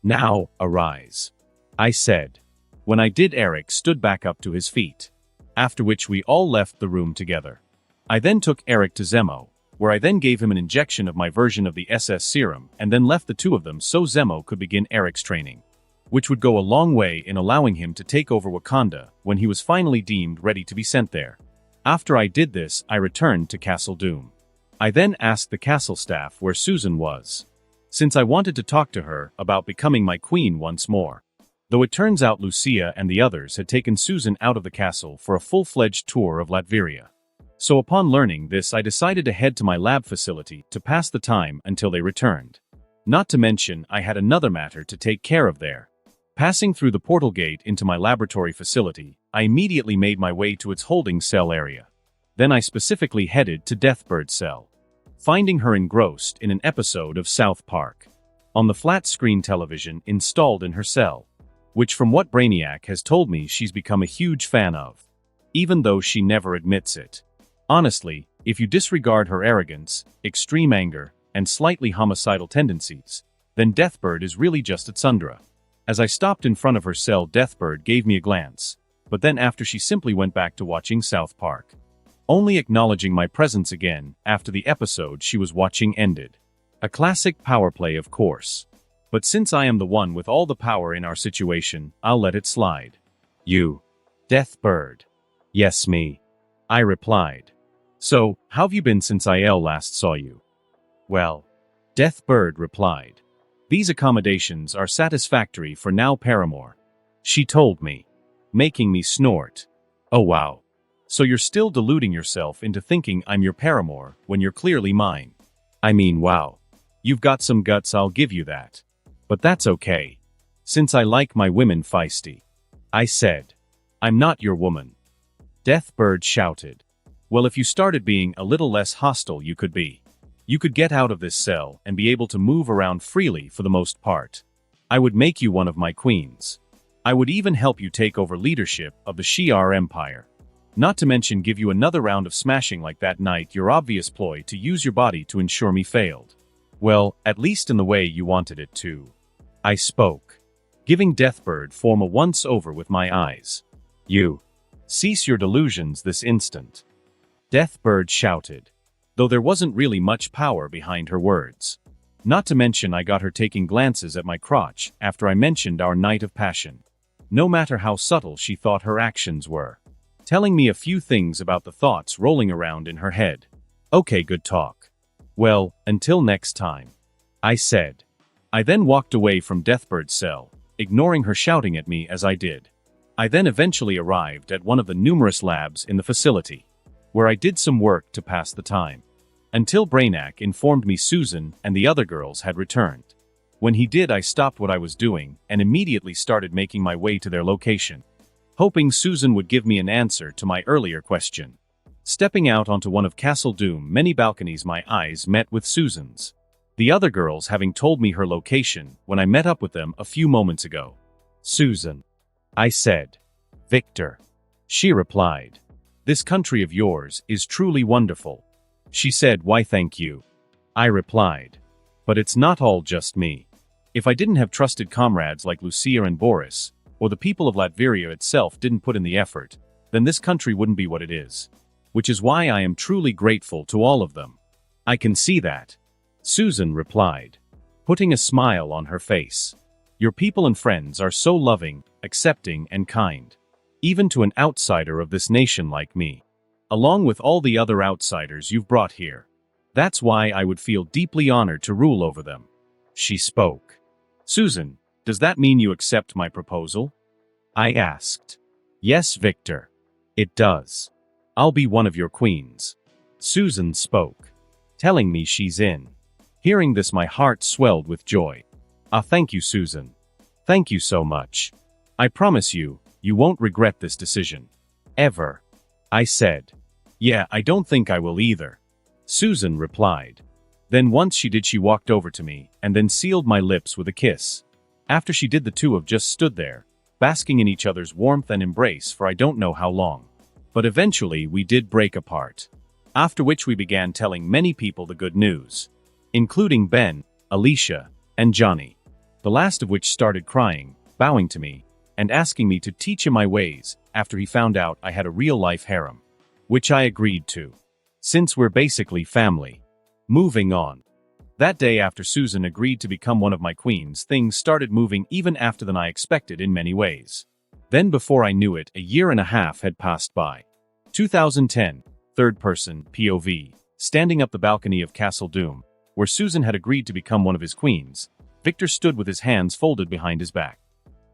Now, arise, I said. When I did, Eric stood back up to his feet. After which we all left the room together. I then took Eric to Zemo, where I then gave him an injection of my version of the SS serum, and then left the 2 of them so Zemo could begin Eric's training, which would go a long way in allowing him to take over Wakanda when he was finally deemed ready to be sent there. After I did this, I returned to Castle Doom. I then asked the castle staff where Susan was, since I wanted to talk to her about becoming my queen once more. Though it turns out Lucia and the others had taken Susan out of the castle for a full-fledged tour of Latveria. So upon learning this, I decided to head to my lab facility to pass the time until they returned. Not to mention, I had another matter to take care of there. Passing through the portal gate into my laboratory facility, I immediately made my way to its holding cell area. Then I specifically headed to Deathbird's cell, finding her engrossed in an episode of South Park on the flat-screen television installed in her cell, which from what Brainiac has told me she's become a huge fan of, even though she never admits it. Honestly, if you disregard her arrogance, extreme anger, and slightly homicidal tendencies, then Deathbird is really just a tsundere. As I stopped in front of her cell, Deathbird gave me a glance, but then after she simply went back to watching South Park, only acknowledging my presence again after the episode she was watching ended. A classic power play, of course. But since I am the one with all the power in our situation, I'll let it slide. You. Deathbird. Yes, me. I replied. So, how've you been since I last saw you? Well. Deathbird replied. These accommodations are satisfactory for now, Paramore. She told me, making me snort. Oh wow. So you're still deluding yourself into thinking I'm your paramour when you're clearly mine. I mean, wow. You've got some guts, I'll give you that. But that's okay, since I like my women feisty. I said. I'm not your woman. Deathbird shouted. Well, if you started being a little less hostile, you could be. You could get out of this cell and be able to move around freely for the most part. I would make you one of my queens. I would even help you take over leadership of the Shi'ar Empire. Not to mention give you another round of smashing like that night, your obvious ploy to use your body to ensure me failed. Well, at least in the way you wanted it to. I spoke, giving Deathbird form a once-over with my eyes. You. Cease your delusions this instant. Deathbird shouted, though there wasn't really much power behind her words. Not to mention I got her taking glances at my crotch after I mentioned our night of passion. No matter how subtle she thought her actions were. Telling me a few things about the thoughts rolling around in her head. Okay, good talk. Well, until next time. I said. I then walked away from Deathbird's cell, ignoring her shouting at me as I did. I then eventually arrived at one of the numerous labs in the facility, where I did some work to pass the time. Until Brainiac informed me Susan and the other girls had returned. When he did, I stopped what I was doing and immediately started making my way to their location, hoping Susan would give me an answer to my earlier question. Stepping out onto one of Castle Doom many balconies, my eyes met with Susan's. The other girls having told me her location when I met up with them a few moments ago. Susan. I said. Victor. She replied. This country of yours is truly wonderful. She said, why thank you. I replied. But it's not all just me. If I didn't have trusted comrades like Lucia and Boris, or the people of Latveria itself didn't put in the effort, then this country wouldn't be what it is. Which is why I am truly grateful to all of them. I can see that, Susan replied, putting a smile on her face. Your people and friends are so loving, accepting, and kind. Even to an outsider of this nation like me. Along with all the other outsiders you've brought here. That's why I would feel deeply honored to rule over them. She spoke. Susan, does that mean you accept my proposal? I asked. Yes, Victor. It does. I'll be one of your queens. Susan spoke, telling me she's in. Hearing this, my heart swelled with joy. Thank you, Susan. Thank you so much. I promise you, you won't regret this decision. Ever. I said. Yeah, I don't think I will either. Susan replied. Then once she did, she walked over to me, and then sealed my lips with a kiss. After she did, the two of just stood there, basking in each other's warmth and embrace for I don't know how long. But eventually we did break apart. After which we began telling many people the good news. Including Ben, Alicia, and Johnny. The last of which started crying, bowing to me, and asking me to teach him my ways after he found out I had a real-life harem. Which I agreed to. Since we're basically family. Moving on. That day after Susan agreed to become one of my queens, things started moving even after than I expected in many ways. Then before I knew it, a year and a half had passed by. 2010, third person, POV, standing up the balcony of Castle Doom, where Susan had agreed to become one of his queens, Victor stood with his hands folded behind his back,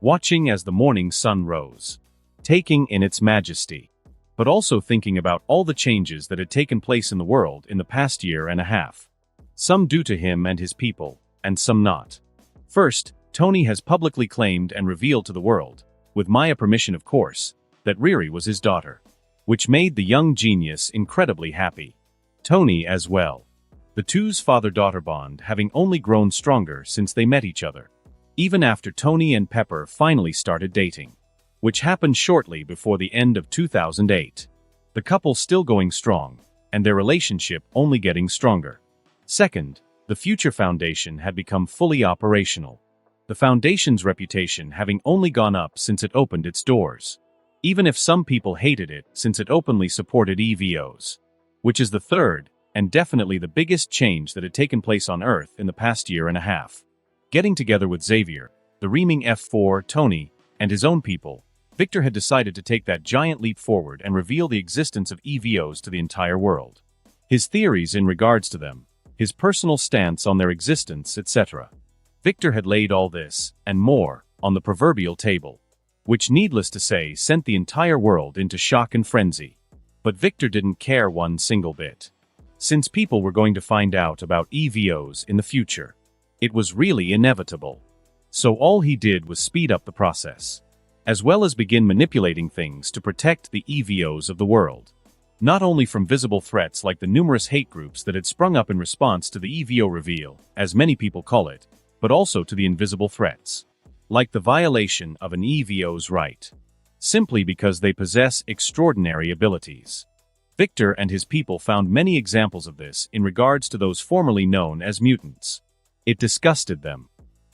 watching as the morning sun rose, taking in its majesty, but also thinking about all the changes that had taken place in the world in the past year and a half. Some due to him and his people, and some not. First, Tony has publicly claimed and revealed to the world, with Maya permission of course, that Riri was his daughter, which made the young genius incredibly happy. Tony as well. The two's father-daughter bond having only grown stronger since they met each other, even after Tony and Pepper finally started dating, which happened shortly before the end of 2008. The couple still going strong, and their relationship only getting stronger. Second, the Future Foundation had become fully operational. The foundation's reputation having only gone up since it opened its doors. Even if some people hated it since it openly supported EVOs. Which is the third, and definitely the biggest change that had taken place on Earth in the past year and a half. Getting together with Xavier, the reaming F4, Tony, and his own people, Victor had decided to take that giant leap forward and reveal the existence of EVOs to the entire world. His theories in regards to them, his personal stance on their existence, etc. Victor had laid all this, and more, on the proverbial table. Which needless to say sent the entire world into shock and frenzy. But Victor didn't care one single bit. Since people were going to find out about EVOs in the future. It was really inevitable. So all he did was speed up the process. As well as begin manipulating things to protect the EVOs of the world. Not only from visible threats like the numerous hate groups that had sprung up in response to the EVO reveal, as many people call it, but also to the invisible threats. Like the violation of an EVO's right. Simply because they possess extraordinary abilities. Victor and his people found many examples of this in regards to those formerly known as mutants. It disgusted them.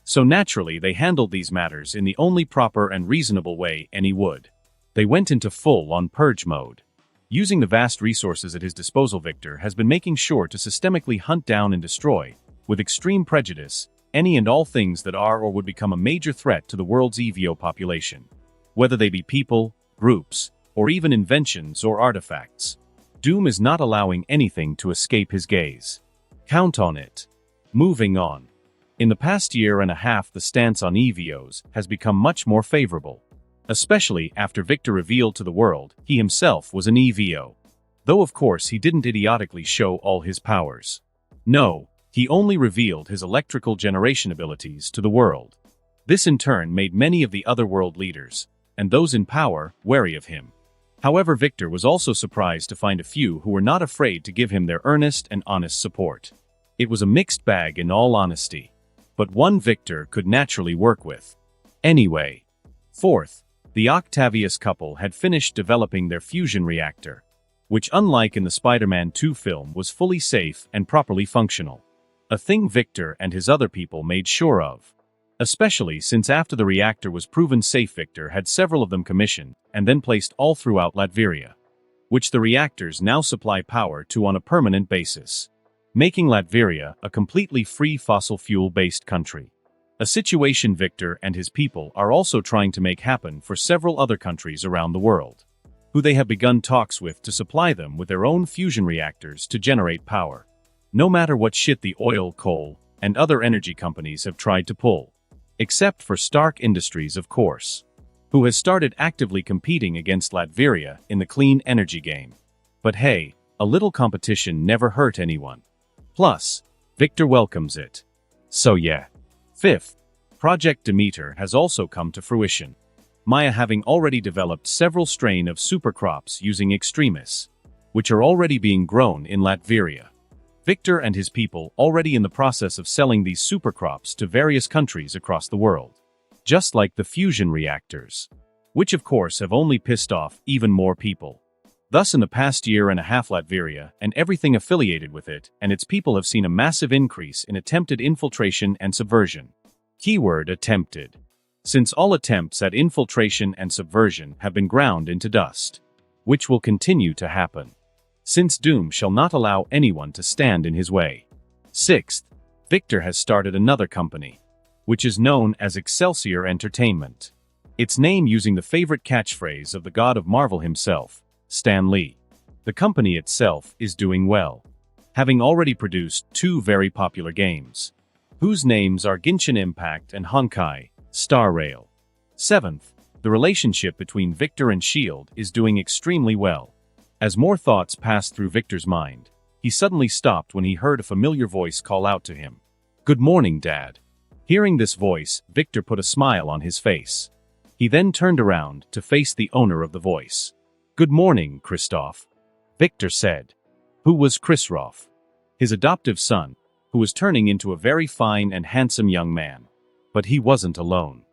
So naturally they handled these matters in the only proper and reasonable way any would. They went into full-on purge mode. Using the vast resources at his disposal, Victor has been making sure to systemically hunt down and destroy, with extreme prejudice, any and all things that are or would become a major threat to the world's EVO population. Whether they be people, groups, or even inventions or artifacts. Doom is not allowing anything to escape his gaze. Count on it. Moving on. In the past year and a half, the stance on EVOs has become much more favorable. Especially after Victor revealed to the world he himself was an EVO. Though of course he didn't idiotically show all his powers. No, he only revealed his electrical generation abilities to the world. This in turn made many of the other world leaders, and those in power, wary of him. However, Victor was also surprised to find a few who were not afraid to give him their earnest and honest support. It was a mixed bag in all honesty. But one Victor could naturally work with. Anyway. Fourth, the Octavius couple had finished developing their fusion reactor, which unlike in the Spider-Man 2 film was fully safe and properly functional. A thing Victor and his other people made sure of. Especially since after the reactor was proven safe, Victor had several of them commissioned and then placed all throughout Latveria, which the reactors now supply power to on a permanent basis. making Latveria a completely free fossil fuel-based country. A situation Victor and his people are also trying to make happen for several other countries around the world, who they have begun talks with to supply them with their own fusion reactors to generate power. No matter what shit the oil, coal, and other energy companies have tried to pull. Except for Stark Industries, of course, who has started actively competing against Latveria in the clean energy game. But hey, a little competition never hurt anyone. Plus, Victor welcomes it. So yeah. Fifth, Project Demeter has also come to fruition. Maya having already developed several strain of supercrops using extremis, which are already being grown in Latveria. Victor and his people already in the process of selling these supercrops to various countries across the world. Just like the fusion reactors, which of course have only pissed off even more people. Thus in the past year and a half Latveria and everything affiliated with it and its people have seen a massive increase in attempted infiltration and subversion. Keyword attempted. Since all attempts at infiltration and subversion have been ground into dust. Which will continue to happen. Since Doom shall not allow anyone to stand in his way. Sixth, Victor has started another company, which is known as Excelsior Entertainment. Its name using the favorite catchphrase of the god of Marvel himself, Stan Lee. The company itself is doing well, having already produced 2 very popular games, whose names are Genshin Impact and Honkai Star Rail. Seventh, the relationship between Victor and S.H.I.E.L.D. is doing extremely well. As more thoughts passed through Victor's mind, he suddenly stopped when he heard a familiar voice call out to him. "Good morning, Dad." Hearing this voice, Victor put a smile on his face. He then turned around to face the owner of the voice. "Good morning, Christoph," Victor said. Who was Christoph? His adoptive son, who was turning into a very fine and handsome young man. But he wasn't alone.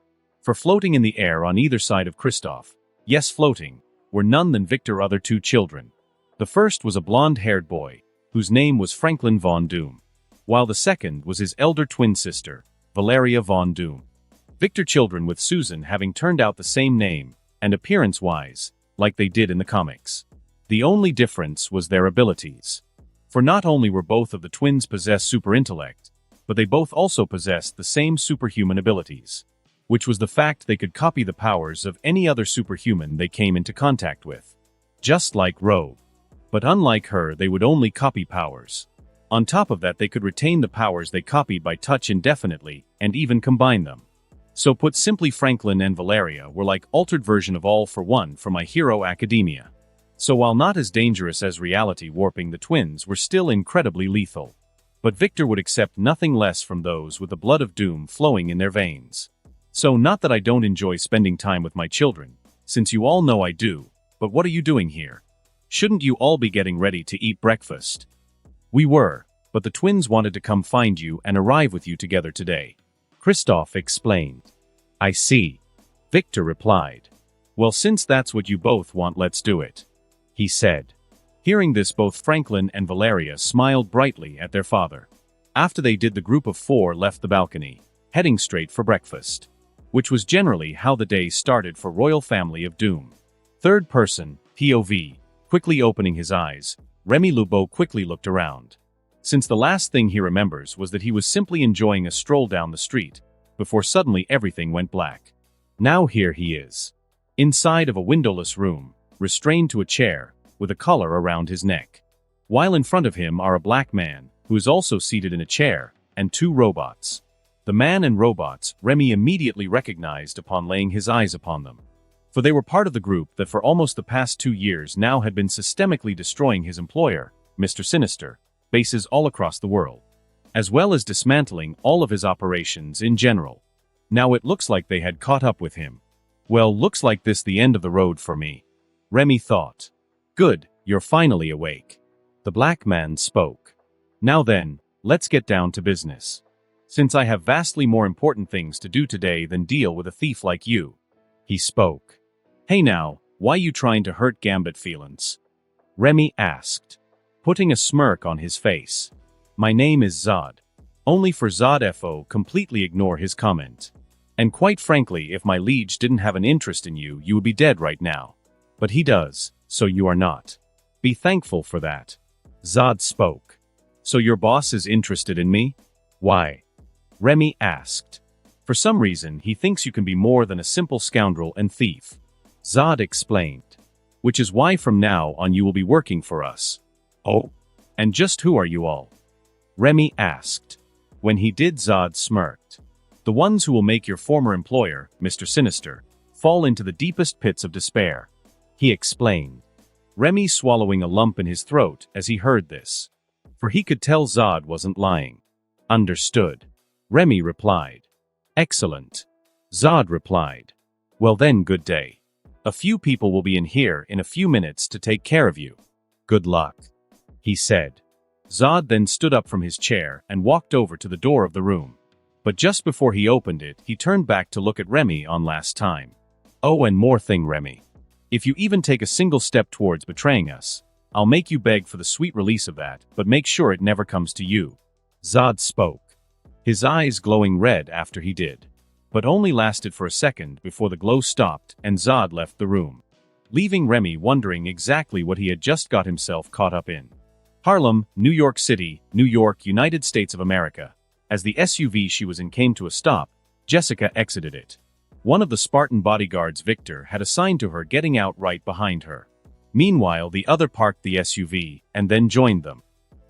For floating in the air on either side of Christoph, yes floating, were none than Victor's other 2 children. The first was a blonde-haired boy, whose name was Franklin von Doom, while the second was his elder twin sister, Valeria von Doom. Victor children with Susan having turned out the same name, and appearance-wise, like they did in the comics. The only difference was their abilities. For not only were both of the twins possess super intellect, but they both also possessed the same superhuman abilities, which was the fact they could copy the powers of any other superhuman they came into contact with. Just like Rogue. But unlike her, they would only copy powers. On top of that, they could retain the powers they copied by touch indefinitely, and even combine them. So put simply, Franklin and Valeria were like altered version of All for One from My Hero Academia. So while not as dangerous as reality warping, the twins were still incredibly lethal. But Victor would accept nothing less from those with the blood of Doom flowing in their veins. So not that I don't enjoy spending time with my children, since you all know I do, but what are you doing here? Shouldn't you all be getting ready to eat breakfast? We were, but the twins wanted to come find you and arrive with you together today. Christoph explained. I see. Victor replied. Well, since that's what you both want, let's do it. He said. Hearing this, both Franklin and Valeria smiled brightly at their father. After they did, the group of 4 left the balcony, heading straight for breakfast. Which was generally how the day started for Royal Family of Doom. Third person, POV, quickly opening his eyes, Remy Lubeau quickly looked around. Since the last thing he remembers was that he was simply enjoying a stroll down the street, before suddenly everything went black. Now here he is. Inside of a windowless room, restrained to a chair, with a collar around his neck. While in front of him are a black man, who is also seated in a chair, and 2 robots. The man and robots Remy immediately recognized upon laying his eyes upon them. For they were part of the group that for almost the past 2 years now had been systemically destroying his employer, Mr. Sinister, bases all across the world, as well as dismantling all of his operations in general. Now it looks like they had caught up with him. Well, looks like this the end of the road for me, Remy thought. Good, you're finally awake. The black man spoke. Now then, let's get down to business. Since I have vastly more important things to do today than deal with a thief like you. He spoke. Hey now, why you trying to hurt Gambit feelings? Remy asked, putting a smirk on his face. My name is Zod. Only for Zod FO completely ignore his comment. And quite frankly, if my liege didn't have an interest in you, you would be dead right now. But he does, so you are not. Be thankful for that. Zod spoke. So your boss is interested in me? Why? Remy asked. For some reason, he thinks you can be more than a simple scoundrel and thief. Zod explained. Which is why from now on you will be working for us. Oh? And just who are you all? Remy asked. When he did, Zod smirked. The ones who will make your former employer, Mr. Sinister, fall into the deepest pits of despair. He explained. Remy swallowing a lump in his throat as he heard this. For he could tell Zod wasn't lying. Understood. Remy replied. Excellent. Zod replied. Well then, good day. A few people will be in here in a few minutes to take care of you. Good luck, he said. Zod then stood up from his chair and walked over to the door of the room. But just before he opened it, he turned back to look at Remy on last time. Oh, and more thing, Remy. If you even take a single step towards betraying us, I'll make you beg for the sweet release of that, but make sure it never comes to you. Zod spoke. His eyes glowing red after he did. But only lasted for a second before the glow stopped and Zod left the room, leaving Remy wondering exactly what he had just got himself caught up in. Harlem, New York City, New York, United States of America. As the SUV she was in came to a stop, Jessica exited it. One of the Spartan bodyguards Victor had assigned to her getting out right behind her. Meanwhile, the other parked the SUV and then joined them.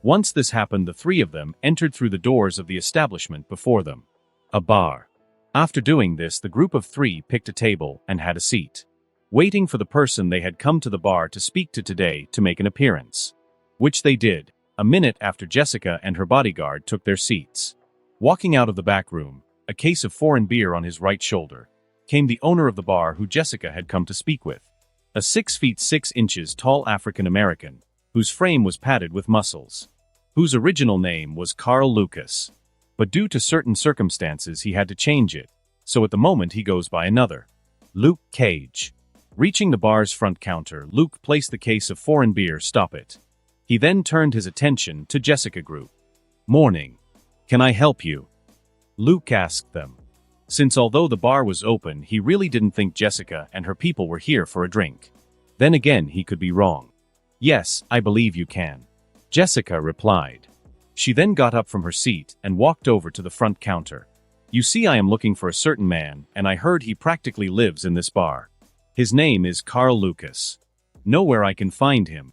Once this happened, the three of them entered through the doors of the establishment before them. A bar. After doing this, the group of three picked a table and had a seat, waiting for the person they had come to the bar to speak to today to make an appearance. Which they did, a minute after Jessica and her bodyguard took their seats. Walking out of the back room, a case of foreign beer on his right shoulder, came the owner of the bar who Jessica had come to speak with. A 6 feet 6 inches tall African-American, whose frame was padded with muscles, whose original name was Carl Lucas. But due to certain circumstances he had to change it, so at the moment he goes by another. Luke Cage. Reaching the bar's front counter, Luke placed the case of foreign beer. Stop it. He then turned his attention to Jessica Group. Morning. Can I help you? Luke asked them. Since although the bar was open, he really didn't think Jessica and her people were here for a drink. Then again, he could be wrong. Yes, I believe you can. Jessica replied. She then got up from her seat and walked over to the front counter. You see, I am looking for a certain man, and I heard he practically lives in this bar. His name is Carl Lucas. Know where I can find him?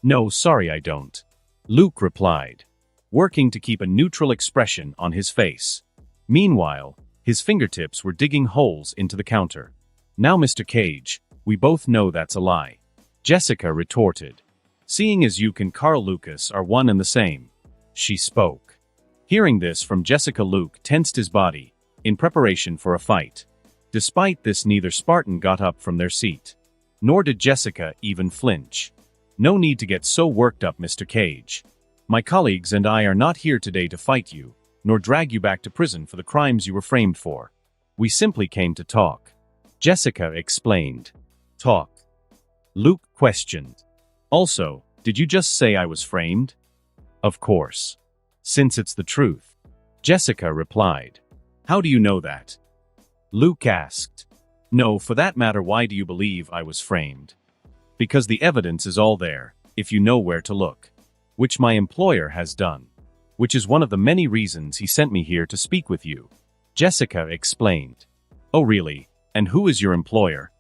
No, sorry, I don't. Luke replied, working to keep a neutral expression on his face. Meanwhile, his fingertips were digging holes into the counter. Now, Mr. Cage, we both know that's a lie. Jessica retorted. Seeing as you and Carl Lucas are one and the same. She spoke. Hearing this from Jessica, Luke tensed his body, in preparation for a fight. Despite this, neither Spartan got up from their seat. Nor did Jessica even flinch. No need to get so worked up, Mr. Cage. My colleagues and I are not here today to fight you, nor drag you back to prison for the crimes you were framed for. We simply came to talk. Jessica explained. Talk? Luke questioned. Also, did you just say I was framed? Of course. Since it's the truth. Jessica replied. How do you know that? Luke asked. No, for that matter, why do you believe I was framed? Because the evidence is all there, if you know where to look. Which my employer has done. Which is one of the many reasons he sent me here to speak with you. Jessica explained. Oh really? And who is your employer?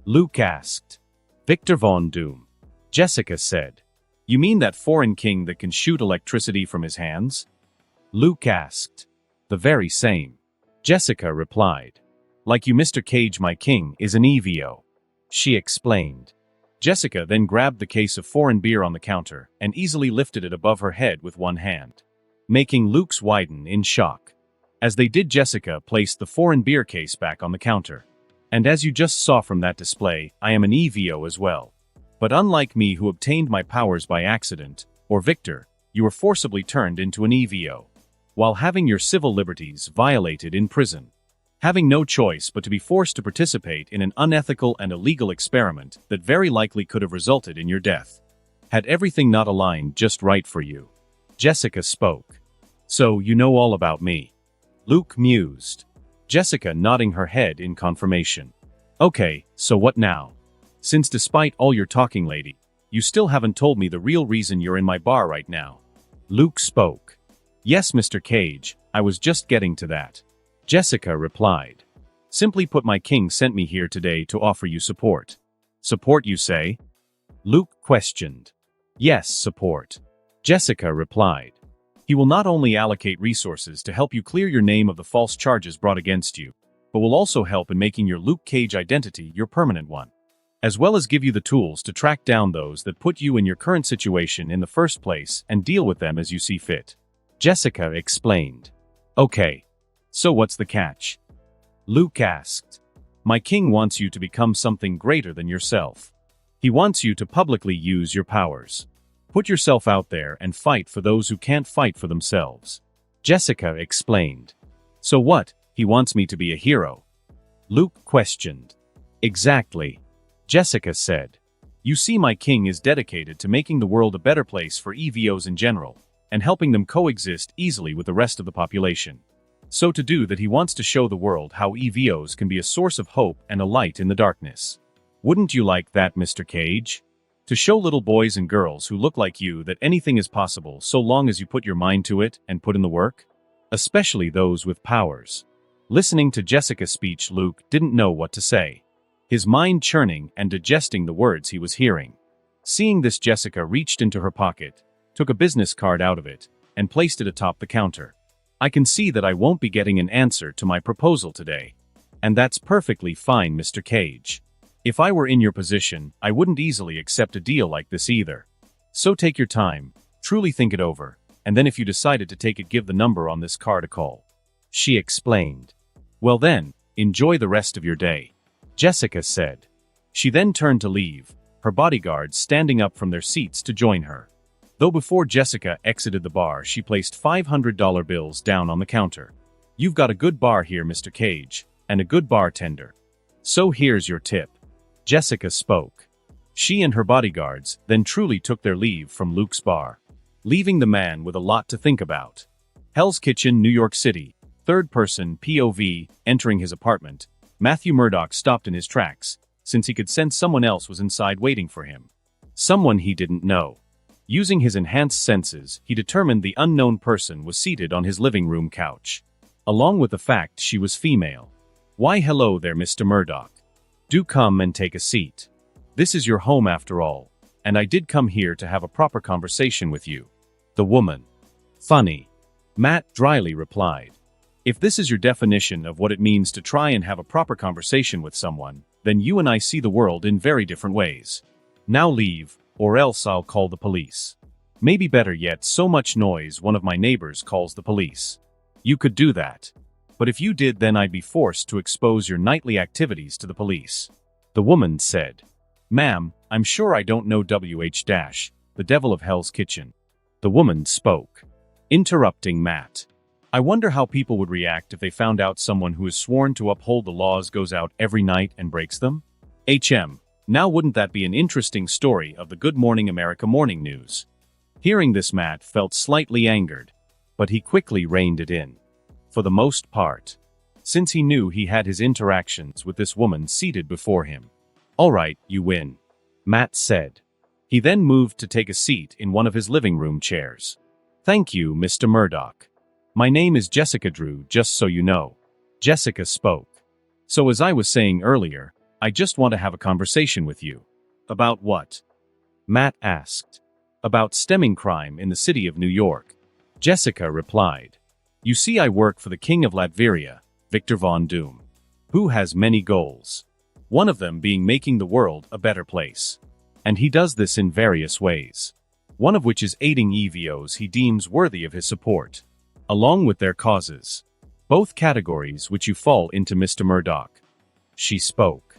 Luke asked. Victor Von Doom. Jessica said. You mean that foreign king that can shoot electricity from his hands? Luke asked. The very same. Jessica replied. Like you, Mr. Cage, my king is an EVO. She explained. Jessica then grabbed the case of foreign beer on the counter and easily lifted it above her head with one hand, making Luke's widen in shock. As they did, Jessica placed the foreign beer case back on the counter. And as you just saw from that display, I am an EVO as well. But unlike me, who obtained my powers by accident, or Victor, you were forcibly turned into an EVO, while having your civil liberties violated in prison. Having no choice but to be forced to participate in an unethical and illegal experiment that very likely could have resulted in your death. Had everything not aligned just right for you. Jessica spoke. So, you know all about me. Luke mused. Jessica nodding her head in confirmation. Okay, so what now? Since despite all your talking, lady, you still haven't told me the real reason you're in my bar right now. Luke spoke. Yes, Mr. Cage, I was just getting to that. Jessica replied. Simply put, my king sent me here today to offer you support. Support, you say? Luke questioned. Yes, support. Jessica replied. He will not only allocate resources to help you clear your name of the false charges brought against you, but will also help in making your Luke Cage identity your permanent one, as well as give you the tools to track down those that put you in your current situation in the first place and deal with them as you see fit. Jessica explained. Okay. So what's the catch? Luke asked. My king wants you to become something greater than yourself. He wants you to publicly use your powers. Put yourself out there and fight for those who can't fight for themselves. Jessica explained. So what, he wants me to be a hero? Luke questioned. Exactly. Jessica said. You see, my king is dedicated to making the world a better place for EVOs in general, and helping them coexist easily with the rest of the population. So to do that, he wants to show the world how EVOs can be a source of hope and a light in the darkness. Wouldn't you like that, Mr. Cage? To show little boys and girls who look like you that anything is possible so long as you put your mind to it and put in the work? Especially those with powers. Listening to Jessica's speech, Luke didn't know what to say. His mind churning and digesting the words he was hearing. Seeing this, Jessica reached into her pocket, took a business card out of it, and placed it atop the counter. I can see that I won't be getting an answer to my proposal today. And that's perfectly fine, Mr. Cage. If I were in your position, I wouldn't easily accept a deal like this either. So take your time, truly think it over, and then if you decided to take it, give the number on this card a call. She explained. Well then, enjoy the rest of your day, Jessica said. She then turned to leave, her bodyguards standing up from their seats to join her. Though before Jessica exited the bar, she placed $500 bills down on the counter. You've got a good bar here, Mr. Cage, and a good bartender. So here's your tip. Jessica spoke. She and her bodyguards then truly took their leave from Luke's bar, leaving the man with a lot to think about. Hell's Kitchen, New York City. Third person POV, entering his apartment. Matthew Murdoch stopped in his tracks, since he could sense someone else was inside waiting for him. Someone he didn't know. Using his enhanced senses, he determined the unknown person was seated on his living room couch, along with the fact she was female. Why, hello there, Mr. Murdoch. Do come and take a seat. This is your home after all, and I did come here to have a proper conversation with you. The woman. Funny. Matt dryly replied. If this is your definition of what it means to try and have a proper conversation with someone, then you and I see the world in very different ways. Now leave, or else I'll call the police. Maybe better yet, so much noise one of my neighbors calls the police. You could do that. But if you did, then I'd be forced to expose your nightly activities to the police. The woman said. Ma'am, I'm sure I don't know the devil of Hell's Kitchen. The woman spoke. Interrupting Matt. I wonder how people would react if they found out someone who is sworn to uphold the laws goes out every night and breaks them? Now wouldn't that be an interesting story of the Good Morning America morning news? Hearing this, Matt felt slightly angered, but he quickly reined it in. For the most part, since he knew he had his interactions with this woman seated before him. All right, you win, Matt said. He then moved to take a seat in one of his living room chairs. Thank you, Mr. Murdoch. My name is Jessica Drew, just so you know. Jessica spoke. So as I was saying earlier, I just want to have a conversation with you. About what? Matt asked. About stemming crime in the city of New York. Jessica replied. You see, I work for the King of Latveria, Victor Von Doom, who has many goals. One of them being making the world a better place. And he does this in various ways. One of which is aiding EVOs he deems worthy of his support, along with their causes. Both categories which you fall into, Mr. Murdoch. She spoke.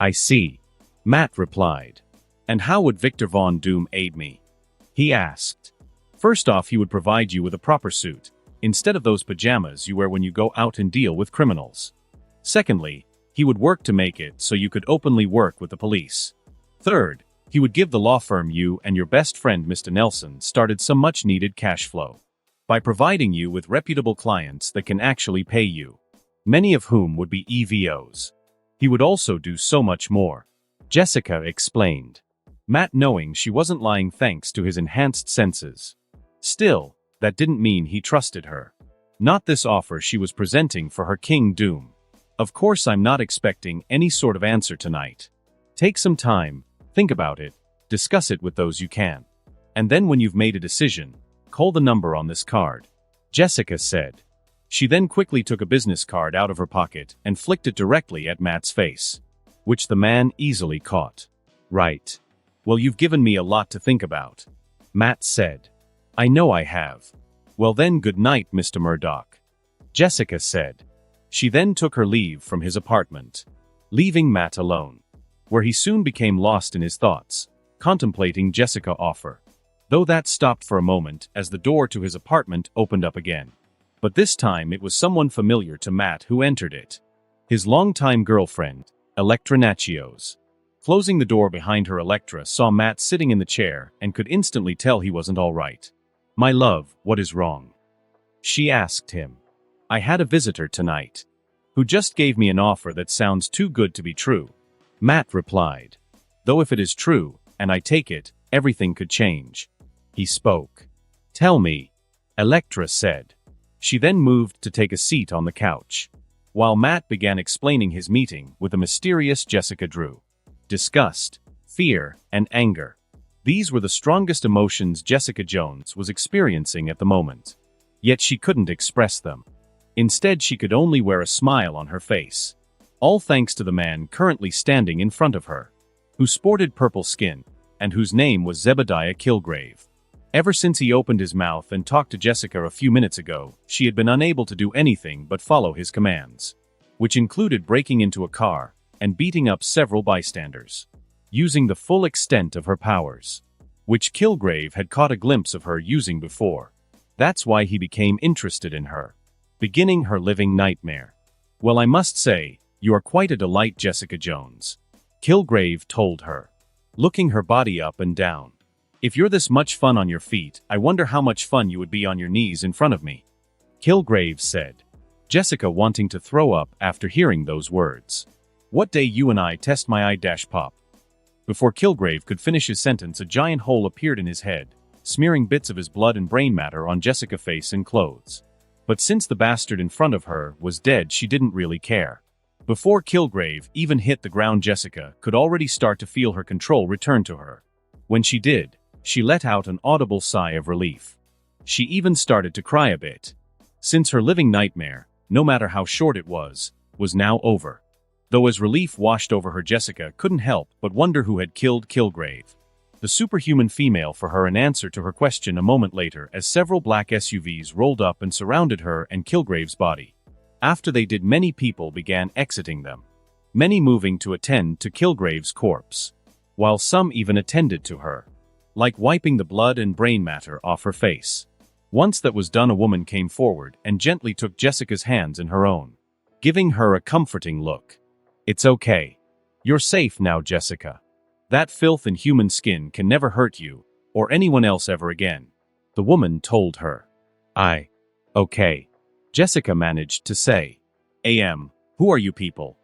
I see. Matt replied. And how would Victor Von Doom aid me? He asked. First off, he would provide you with a proper suit, instead of those pajamas you wear when you go out and deal with criminals. Secondly, he would work to make it so you could openly work with the police. Third, he would give the law firm you and your best friend Mr. Nelson started some much-needed cash flow, by providing you with reputable clients that can actually pay you, many of whom would be EVOs. He would also do so much more. Jessica explained. Matt, knowing she wasn't lying thanks to his enhanced senses, Still, that didn't mean he trusted her. Not this offer she was presenting for her King Doom. Of course I'm not expecting any sort of answer tonight. Take some time, think about it, discuss it with those you can. And then when you've made a decision, call the number on this card, Jessica said. She then quickly took a business card out of her pocket and flicked it directly at Matt's face, which the man easily caught. Right. Well, you've given me a lot to think about, Matt said. I know I have. Well then, good night, Mr. Murdoch, Jessica said. She then took her leave from his apartment, leaving Matt alone, where he soon became lost in his thoughts, contemplating Jessica's offer. Though that stopped for a moment as the door to his apartment opened up again. But this time it was someone familiar to Matt who entered it. His longtime girlfriend, Electra Nachios. Closing the door behind her, Electra saw Matt sitting in the chair and could instantly tell he wasn't all right. My love, what is wrong? She asked him. I had a visitor tonight, who just gave me an offer that sounds too good to be true, Matt replied. Though if it is true, and I take it, everything could change. He spoke. Tell me, Electra said. She then moved to take a seat on the couch, while Matt began explaining his meeting with the mysterious Jessica Drew. Disgust, fear, and anger. These were the strongest emotions Jessica Jones was experiencing at the moment. Yet she couldn't express them. Instead, she could only wear a smile on her face. All thanks to the man currently standing in front of her, who sported purple skin, and whose name was Zebediah Kilgrave. Ever since he opened his mouth and talked to Jessica a few minutes ago, she had been unable to do anything but follow his commands, which included breaking into a car and beating up several bystanders, using the full extent of her powers, which Kilgrave had caught a glimpse of her using before. That's why he became interested in her, beginning her living nightmare. Well, I must say, you are quite a delight, Jessica Jones, Kilgrave told her, looking her body up and down. If you're this much fun on your feet, I wonder how much fun you would be on your knees in front of me, Kilgrave said, Jessica wanting to throw up after hearing those words. What day you and I test my eye-pop. Before Kilgrave could finish his sentence, a giant hole appeared in his head, smearing bits of his blood and brain matter on Jessica's face and clothes. But since the bastard in front of her was dead, she didn't really care. Before Kilgrave even hit the ground, Jessica could already start to feel her control return to her. When she did, she let out an audible sigh of relief. She even started to cry a bit, since her living nightmare, no matter how short it was now over. Though as relief washed over her, Jessica couldn't help but wonder who had killed Kilgrave, the superhuman female, for her an answer to her question a moment later as several black SUVs rolled up and surrounded her and Kilgrave's body. After they did, many people began exiting them, many moving to attend to Kilgrave's corpse, while some even attended to her, like wiping the blood and brain matter off her face. Once that was done, a woman came forward and gently took Jessica's hands in her own, giving her a comforting look. It's okay. You're safe now, Jessica. That filth in human skin can never hurt you, or anyone else ever again, the woman told her. Okay. Jessica managed to say. Who are you people?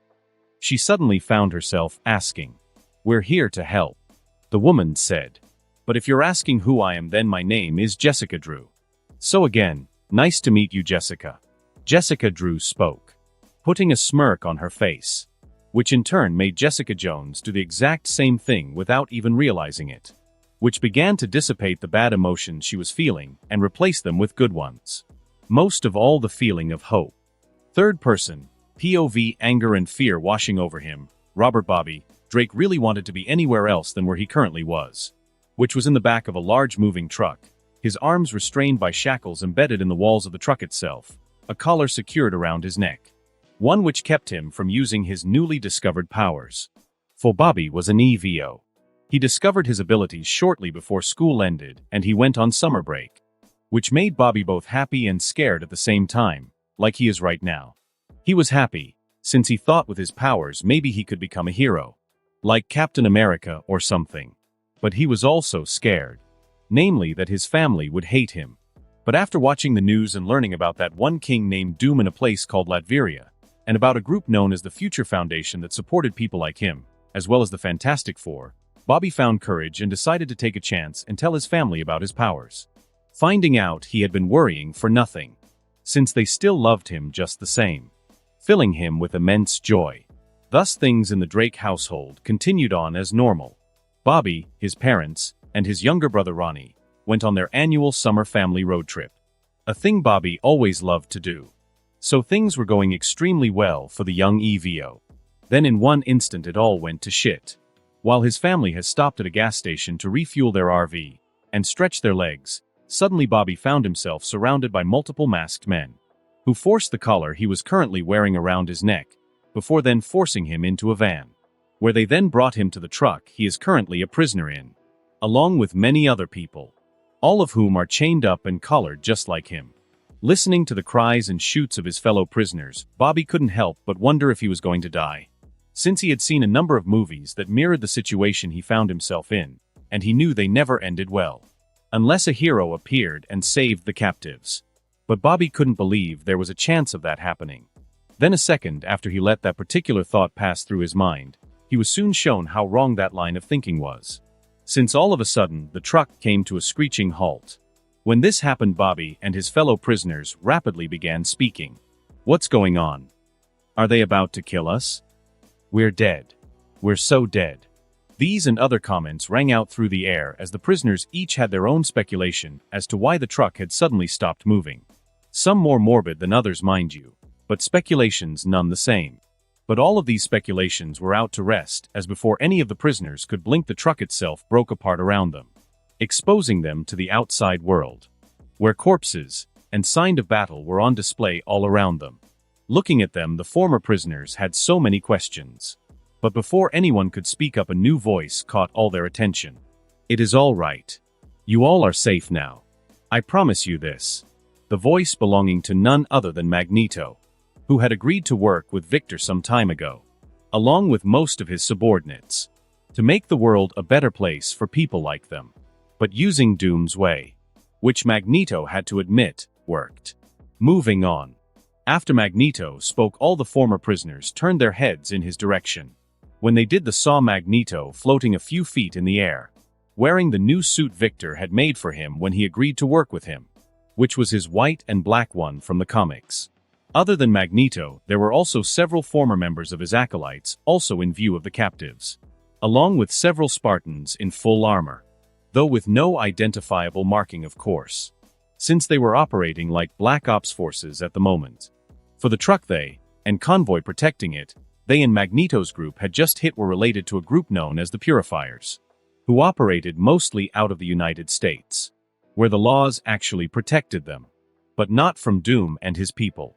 She suddenly found herself asking. We're here to help, the woman said. But if you're asking who I am, then my name is Jessica Drew. So again, nice to meet you, Jessica. Jessica Drew spoke, putting a smirk on her face, which in turn made Jessica Jones do the exact same thing without even realizing it, which began to dissipate the bad emotions she was feeling and replace them with good ones. Most of all, the feeling of hope. Third person, POV, anger and fear washing over him. Robert Bobby Drake really wanted to be anywhere else than where he currently was, which was in the back of a large moving truck, his arms restrained by shackles embedded in the walls of the truck itself, a collar secured around his neck, one which kept him from using his newly discovered powers. For Bobby was an EVO. He discovered his abilities shortly before school ended and he went on summer break, which made Bobby both happy and scared at the same time, like he is right now. He was happy, since he thought with his powers maybe he could become a hero, like Captain America or something. But he was also scared, namely that his family would hate him. But after watching the news and learning about that one king named Doom in a place called Latveria, and about a group known as the Future Foundation that supported people like him, as well as the Fantastic Four, Bobby found courage and decided to take a chance and tell his family about his powers. finding out he had been worrying for nothing, since they still loved him just the same, filling him with immense joy. Thus things in the Drake household continued on as normal. Bobby, his parents, and his younger brother Ronnie went on their annual summer family road trip, a thing Bobby always loved to do. So things were going extremely well for the young EVO. Then in one instant it all went to shit. While his family has stopped at a gas station to refuel their RV and stretch their legs, suddenly Bobby found himself surrounded by multiple masked men, who forced the collar he was currently wearing around his neck, before then forcing him into a van, where they then brought him to the truck he is currently a prisoner in, along with many other people, all of whom are chained up and collared just like him. Listening to the cries and shoots of his fellow prisoners, Bobby couldn't help but wonder if he was going to die, since he had seen a number of movies that mirrored the situation he found himself in, and he knew they never ended well, unless a hero appeared and saved the captives. But Bobby couldn't believe there was a chance of that happening. Then a second after he let that particular thought pass through his mind, he was soon shown how wrong that line of thinking was, since all of a sudden the truck came to a screeching halt. When this happened, Bobby and his fellow prisoners rapidly began speaking. "What's going on? Are they about to kill us? We're dead. We're so dead." These and other comments rang out through the air as the prisoners each had their own speculation as to why the truck had suddenly stopped moving. Some more morbid than others, mind you, but speculations none the same. But all of these speculations were out to rest as before any of the prisoners could blink the truck itself broke apart around them, exposing them to the outside world, where corpses and signs of battle were on display all around them. Looking at them, the former prisoners had so many questions. But before anyone could speak up, a new voice caught all their attention. "It is all right. You all are safe now. I promise you this." The voice belonging to none other than Magneto, who had agreed to work with Victor some time ago, along with most of his subordinates, to make the world a better place for people like them, but using Doom's way, which Magneto had to admit worked. Moving on. After Magneto spoke, all the former prisoners turned their heads in his direction. When they did, they saw Magneto floating a few feet in the air, wearing the new suit Victor had made for him when he agreed to work with him, which was his white and black one from the comics. Other than Magneto, there were also several former members of his acolytes also in view of the captives, along with several Spartans in full armor, though with no identifiable marking, of course, since they were operating like Black Ops forces at the moment. For the truck and convoy protecting it, they and Magneto's group had just hit were related to a group known as the Purifiers, who operated mostly out of the United States, where the laws actually protected them, but not from Doom and his people,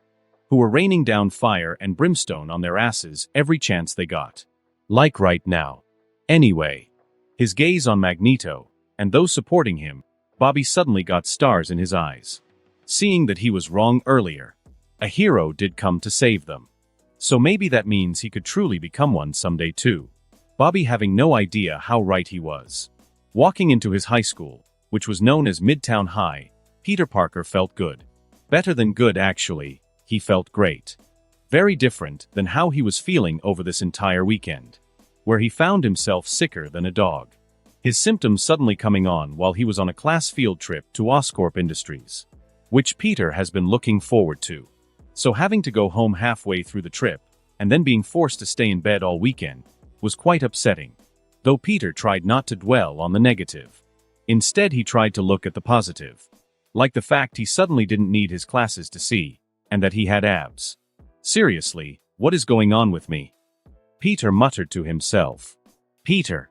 who were raining down fire and brimstone on their asses every chance they got. Like right now. Anyway, his gaze on Magneto, and those supporting him, Bobby suddenly got stars in his eyes. Seeing that he was wrong earlier, a hero did come to save them. So maybe that means he could truly become one someday too. Bobby having no idea how right he was. Walking into his high school, which was known as Midtown High, Peter Parker felt good. Better than good, actually. He felt great. Very different than how he was feeling over this entire weekend, where he found himself sicker than a dog. His symptoms suddenly coming on while he was on a class field trip to Oscorp Industries, which Peter has been looking forward to. So having to go home halfway through the trip, and then being forced to stay in bed all weekend, was quite upsetting. Though Peter tried not to dwell on the negative. Instead, he tried to look at the positive. Like the fact he suddenly didn't need his classes to see, and that he had abs. Seriously, what is going on with me? Peter muttered to himself. Peter.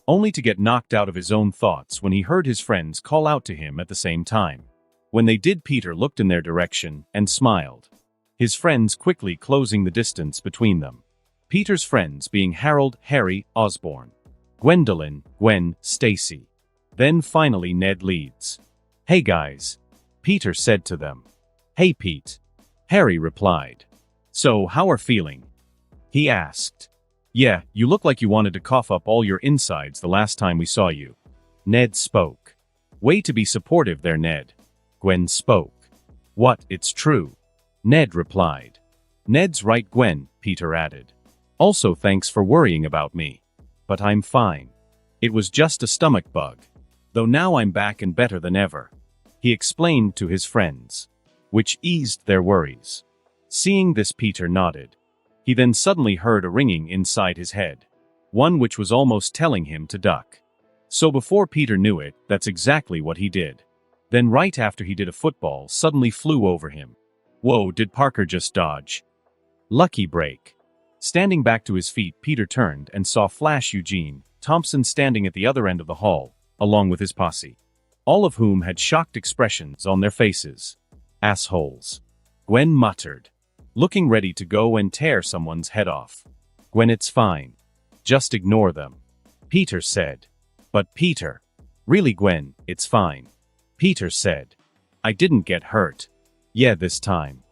Only to get knocked out of his own thoughts when he heard his friends call out to him at the same time. When they did, Peter looked in their direction and smiled. His friends quickly closing the distance between them. Peter's friends being Harold, Harry, Osborn, Gwendolyn, Gwen, Stacy. Then finally Ned Leeds. "Hey guys," Peter said to them. "Hey Pete," Harry replied. "So, how are feeling?" he asked. "Yeah, you look like you wanted to cough up all your insides the last time we saw you," Ned spoke. "Way to be supportive there, Ned," Gwen spoke. "What, it's true," Ned replied. "Ned's right, Gwen," Peter added. "Also thanks for worrying about me. But I'm fine. It was just a stomach bug. Though now I'm back and better than ever." he explained to his friends, which eased their worries. Seeing this, Peter nodded. He then suddenly heard a ringing inside his head, one which was almost telling him to duck. So before Peter knew it, that's exactly what he did. Then right after he did, a football suddenly flew over him. Whoa, did Parker just dodge? Lucky break. Standing back to his feet, Peter turned and saw Flash Eugene Thompson standing at the other end of the hall, along with his posse, all of whom had shocked expressions on their faces. Assholes. Gwen muttered, looking ready to go and tear someone's head off. Gwen, it's fine. Just ignore them, Peter said. But Peter. Really, Gwen, it's fine, Peter said. I didn't get hurt. Yeah, this time,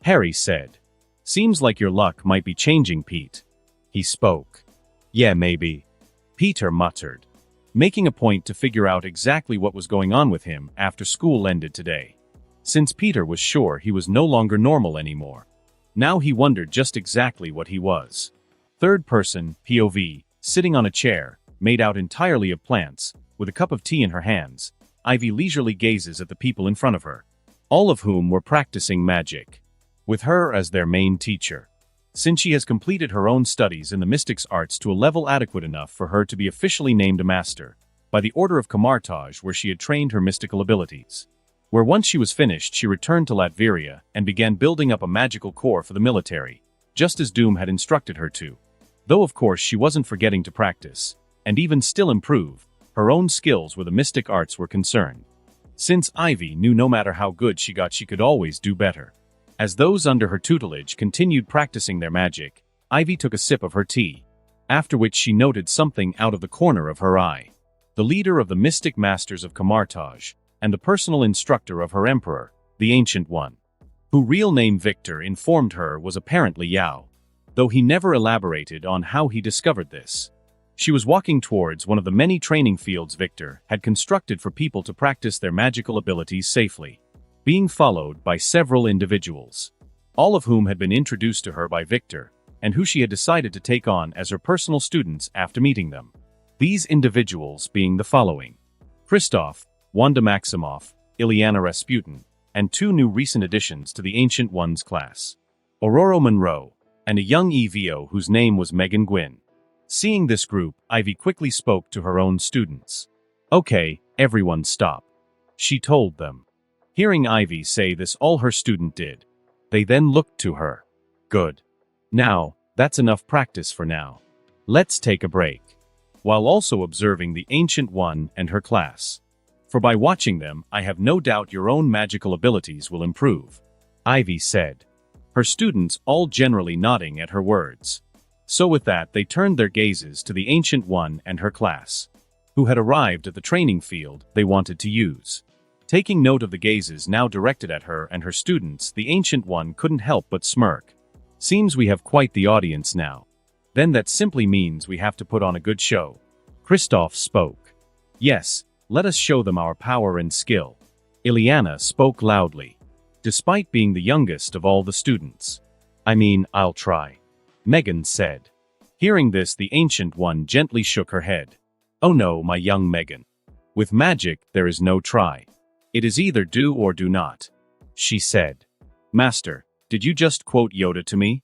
Harry said. Seems like your luck might be changing, Pete. He spoke. Yeah, maybe, Peter muttered, making a point to figure out exactly what was going on with him after school ended today. Since Peter was sure he was no longer normal anymore, now he wondered just exactly what he was. Third person, POV, sitting on a chair, made out entirely of plants, with a cup of tea in her hands, Ivy leisurely gazes at the people in front of her, all of whom were practicing magic, with her as their main teacher. Since she has completed her own studies in the mystics arts to a level adequate enough for her to be officially named a master, by the order of Camartage, where she had trained her mystical abilities. Where once she was finished, she returned to Latveria and began building up a magical core for the military, just as Doom had instructed her to. Though of course she wasn't forgetting to practice, and even still improve, her own skills where the mystic arts were concerned. Since Ivy knew no matter how good she got, she could always do better. As those under her tutelage continued practicing their magic, Ivy took a sip of her tea, after which she noted something out of the corner of her eye. The leader of the mystic masters of Camartage, and the personal instructor of her emperor, the Ancient One, who real name Victor informed her was apparently Yao, though he never elaborated on how he discovered this. She was walking towards one of the many training fields Victor had constructed for people to practice their magical abilities safely, being followed by several individuals, all of whom had been introduced to her by Victor, and who she had decided to take on as her personal students after meeting them. These individuals being the following: Christoph, Wanda Maximoff, Ileana Rasputin, and two new recent additions to the Ancient Ones class, Aurora Monroe, and a young EVO whose name was Megan Gwynn. Seeing this group, Ivy quickly spoke to her own students. Okay, everyone stop, she told them. Hearing Ivy say this, all her student did. They then looked to her. Good. Now, that's enough practice for now. Let's take a break. While also observing the Ancient One and her class. For by watching them, I have no doubt your own magical abilities will improve, Ivy said. Her students all generally nodding at her words. So with that, they turned their gazes to the Ancient One and her class, who had arrived at the training field they wanted to use. Taking note of the gazes now directed at her and her students, the Ancient One couldn't help but smirk. Seems we have quite the audience now. Then that simply means we have to put on a good show. Christoph spoke. Yes, let us show them our power and skill. Ileana spoke loudly, despite being the youngest of all the students. I mean, I'll try, Megan said. Hearing this, the Ancient One gently shook her head. Oh no, my young Megan. With magic, there is no try. It is either do or do not, she said. Master, did you just quote Yoda to me?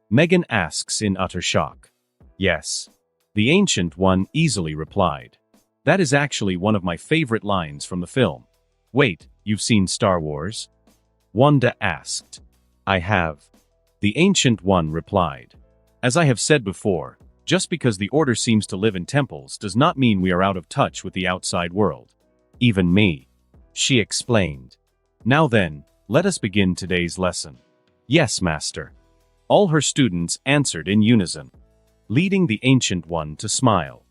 Megan asks in utter shock. Yes, the Ancient One easily replied. That is actually one of my favorite lines from the film. Wait, you've seen Star Wars? Wanda asked. I have, the Ancient One replied. As I have said before, just because the Order seems to live in temples does not mean we are out of touch with the outside world. Even me, she explained. Now then, let us begin today's lesson. Yes, Master. All her students answered in unison, leading the Ancient One to smile.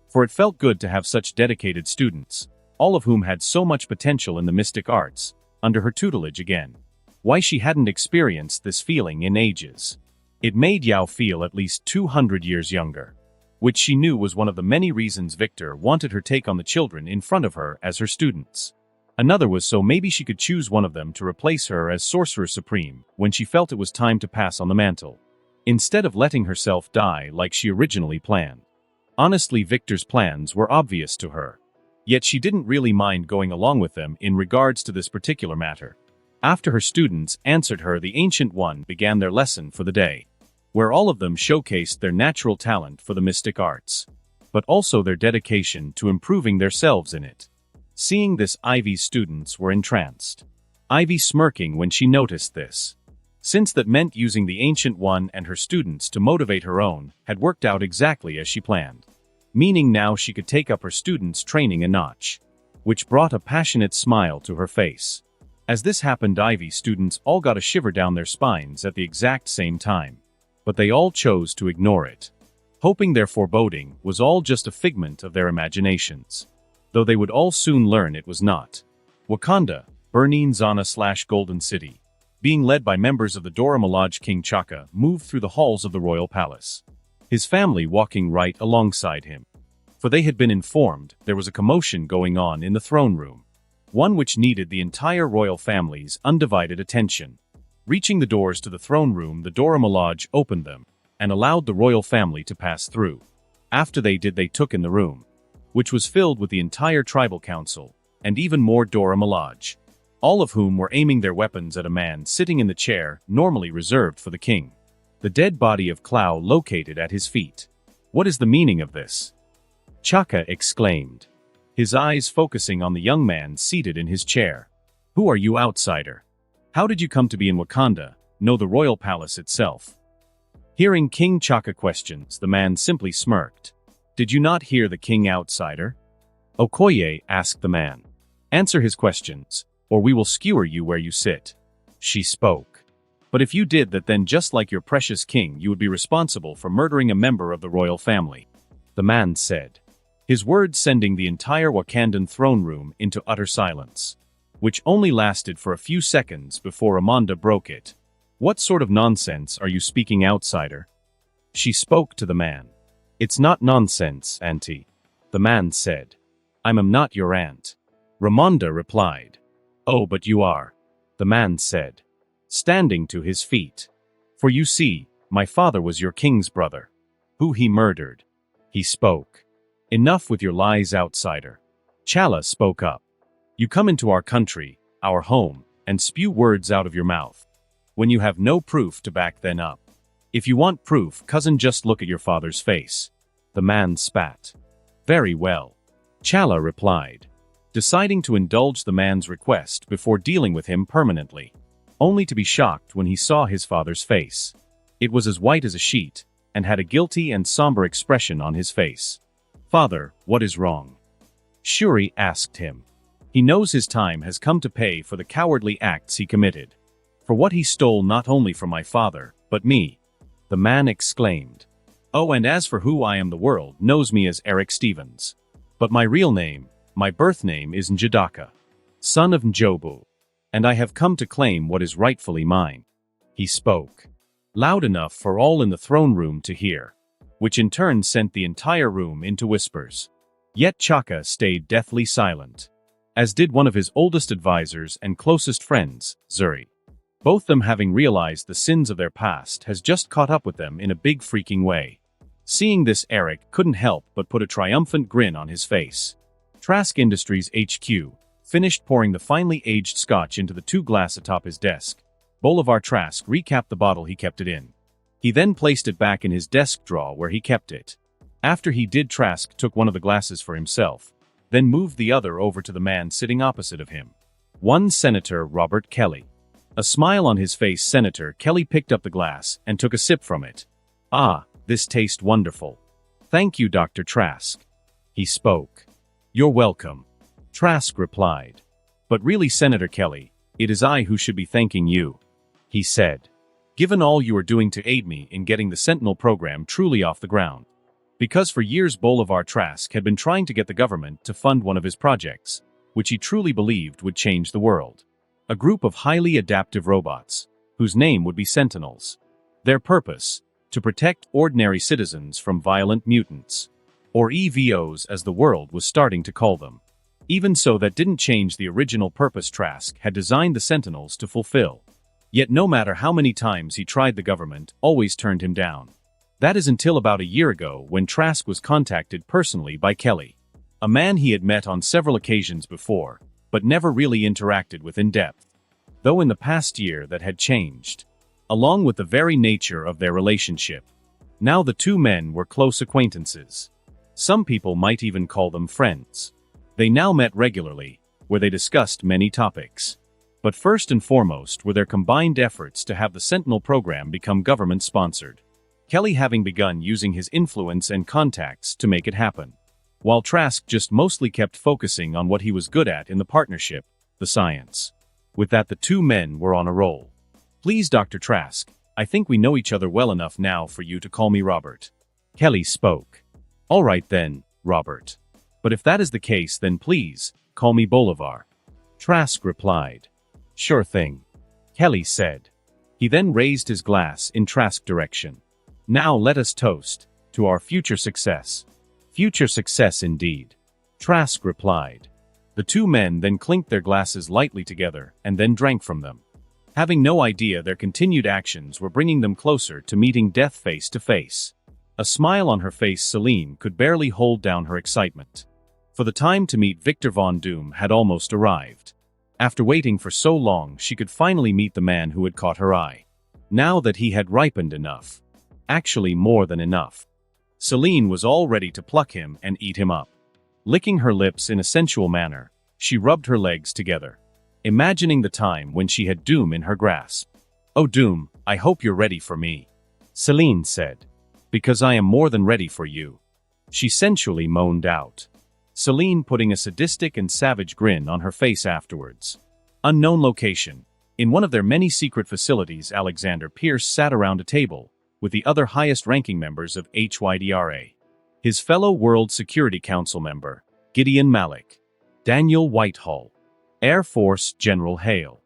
For it felt good to have such dedicated students, all of whom had so much potential in the mystic arts, under her tutelage again. Why she hadn't experienced this feeling in ages. It made Yao feel at least 200 years younger, which she knew was one of the many reasons Victor wanted her take on the children in front of her as her students. Another was so maybe she could choose one of them to replace her as Sorcerer Supreme when she felt it was time to pass on the mantle, instead of letting herself die like she originally planned. Honestly, Victor's plans were obvious to her. Yet she didn't really mind going along with them in regards to this particular matter. After her students answered her, the Ancient One began their lesson for the day, where all of them showcased their natural talent for the mystic arts, but also their dedication to improving themselves in it. Seeing this, Ivy's students were entranced, Ivy smirking when she noticed this, since that meant using the Ancient One and her students to motivate her own had worked out exactly as she planned, meaning now she could take up her students' training a notch, which brought a passionate smile to her face. As this happened, Ivy's students all got a shiver down their spines at the exact same time, but they all chose to ignore it, hoping their foreboding was all just a figment of their imaginations, though they would all soon learn it was not. Wakanda, Burning Zana/Golden City, being led by members of the Dora Milaje, King Chaka moved through the halls of the royal palace, his family walking right alongside him. For they had been informed there was a commotion going on in the throne room, one which needed the entire royal family's undivided attention. Reaching the doors to the throne room, the Dora Milaje opened them and allowed the royal family to pass through. After they did, they took in the room, which was filled with the entire tribal council and even more Dora Milaje, all of whom were aiming their weapons at a man sitting in the chair normally reserved for the king, the dead body of Clow located at his feet. "What is the meaning of this?" Chaka exclaimed, his eyes focusing on the young man seated in his chair. "Who are you, outsider? How did you come to be in Wakanda, know the royal palace itself?" Hearing King Chaka questions, the man simply smirked. "Did you not hear the king, outsider?" Okoye asked the man. "Answer his questions, or we will skewer you where you sit." She spoke. "But if you did that, then just like your precious king, you would be responsible for murdering a member of the royal family," the man said, his words sending the entire Wakandan throne room into utter silence, which only lasted for a few seconds before Amanda broke it. "What sort of nonsense are you speaking, outsider?" She spoke to the man. "It's not nonsense, auntie," the man said. "I am not your aunt," Ramonda replied. "Oh, but you are," the man said, standing to his feet. "For you see, my father was your king's brother, who he murdered." He spoke. "Enough with your lies, outsider." Chala spoke up. "You come into our country, our home, and spew words out of your mouth, when you have no proof to back them up. If you want proof, cousin, just look at your father's face." The man spat. "Very well," Chala replied, deciding to indulge the man's request before dealing with him permanently, only to be shocked when he saw his father's face. It was as white as a sheet, and had a guilty and somber expression on his face. "Father, what is wrong?" Shuri asked him. He knows his time has come to pay for the cowardly acts he committed, for what he stole not only from my father, but me, the man exclaimed. "Oh, and as for who I am, the world knows me as Eric Stevens. But my real name, my birth name, is Njidaka, son of Njobu, and I have come to claim what is rightfully mine." He spoke, loud enough for all in the throne room to hear, which in turn sent the entire room into whispers. Yet Chaka stayed deathly silent, as did one of his oldest advisors and closest friends, Zuri. Both them, having realized the sins of their past, has just caught up with them in a big freaking way. Seeing this, Eric couldn't help but put a triumphant grin on his face. Trask Industries HQ finished pouring the finely aged scotch into the 2 glass atop his desk. Bolivar Trask recapped the bottle he kept it in. He then placed it back in his desk drawer where he kept it. After he did, Trask took one of the glasses for himself, then moved the other over to the man sitting opposite of him. One Senator Robert Kelly. A smile on his face, Senator Kelly picked up the glass and took a sip from it. "Ah, this tastes wonderful. Thank you, Dr. Trask." He spoke. "You're welcome," Trask replied. "But really, Senator Kelly, it is I who should be thanking you," he said, "given all you are doing to aid me in getting the Sentinel program truly off the ground." Because for years Bolivar Trask had been trying to get the government to fund one of his projects, which he truly believed would change the world. A group of highly adaptive robots, whose name would be Sentinels. Their purpose, to protect ordinary citizens from violent mutants, or EVOs as the world was starting to call them. Even so, that didn't change the original purpose Trask had designed the Sentinels to fulfill. Yet no matter how many times he tried, the government always turned him down. That is until about a year ago when Trask was contacted personally by Kelly. A man he had met on several occasions before, but never really interacted with in depth. Though in the past year that had changed, along with the very nature of their relationship. Now the two men were close acquaintances. Some people might even call them friends. They now met regularly, where they discussed many topics. But first and foremost were their combined efforts to have the Sentinel program become government-sponsored. Kelly having begun using his influence and contacts to make it happen, while Trask just mostly kept focusing on what he was good at in the partnership, the science. With that, the two men were on a roll. "Please, Dr. Trask, I think we know each other well enough now for you to call me Robert." Kelly spoke. "All right then, Robert. But if that is the case, then please, call me Bolivar." Trask replied. "Sure thing," Kelly said. He then raised his glass in Trask's direction. "Now let us toast to our future success." "Future success indeed," Trask replied. The two men then clinked their glasses lightly together and then drank from them. Having no idea their continued actions were bringing them closer to meeting death face to face. A smile on her face, Celine could barely hold down her excitement. For the time to meet Victor Von Doom had almost arrived. After waiting for so long, she could finally meet the man who had caught her eye. Now that he had ripened enough. Actually more than enough. Celine was all ready to pluck him and eat him up. Licking her lips in a sensual manner, she rubbed her legs together, imagining the time when she had Doom in her grasp. "Oh Doom, I hope you're ready for me," Celine said. "Because I am more than ready for you," she sensually moaned out. Celine putting a sadistic and savage grin on her face afterwards. Unknown location. In one of their many secret facilities, Alexander Pierce sat around a table with the other highest-ranking members of HYDRA. His fellow World Security Council member, Gideon Malik, Daniel Whitehall, Air Force General Hale.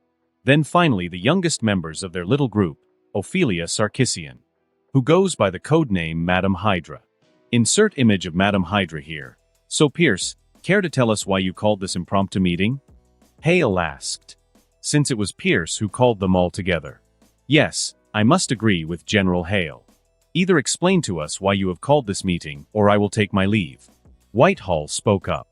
Then finally the youngest members of their little group, Ophelia Sarkissian, who goes by the codename Madam Hydra. Insert image of Madam Hydra here. "So Pierce, care to tell us why you called this impromptu meeting?" Hale asked, since it was Pierce who called them all together. "Yes, I must agree with General Hale. Either explain to us why you have called this meeting, or I will take my leave." Whitehall spoke up.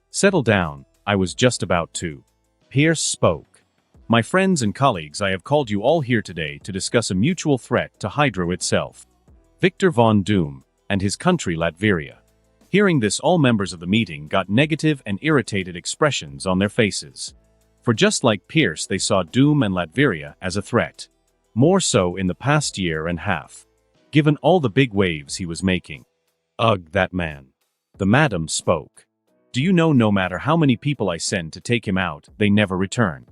"Settle down, I was just about to." Pierce spoke. "My friends and colleagues, I have called you all here today to discuss a mutual threat to Hydra itself. Victor Von Doom, and his country Latveria." Hearing this, all members of the meeting got negative and irritated expressions on their faces. For just like Pierce, they saw Doom and Latveria as a threat. More so in the past year and a half. Given all the big waves he was making. "Ugh, that man." The madam spoke. "Do you know, no matter how many people I send to take him out, they never return.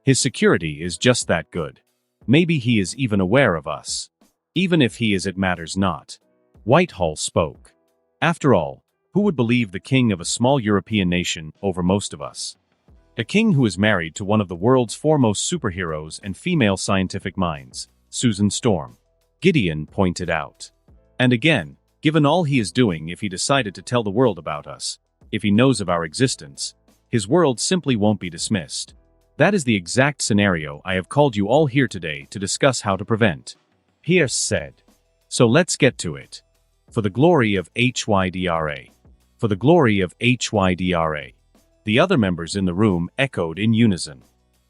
His security is just that good. Maybe he is even aware of us. Even if he is, it matters not." Whitehall spoke. "After all, who would believe the king of a small European nation over most of us? A king who is married to one of the world's foremost superheroes and female scientific minds, Susan Storm," Gideon pointed out. "And again, given all he is doing, if he decided to tell the world about us, if he knows of our existence, his world simply won't be dismissed. That is the exact scenario I have called you all here today to discuss how to prevent," Pierce said. "So let's get to it. For the glory of HYDRA. For the glory of HYDRA." The other members in the room echoed in unison.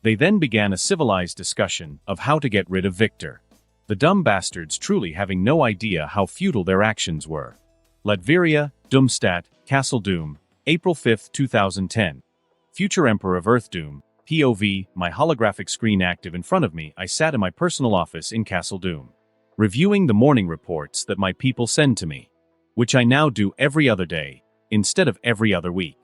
They then began a civilized discussion of how to get rid of Victor. The dumb bastards truly having no idea how futile their actions were. Latveria, Doomstat, Castle Doom, April 5, 2010. Future Emperor of Earth Doom, POV, my holographic screen active in front of me. I sat in my personal office in Castle Doom, reviewing the morning reports that my people send to me, which I now do every other day, instead of every other week.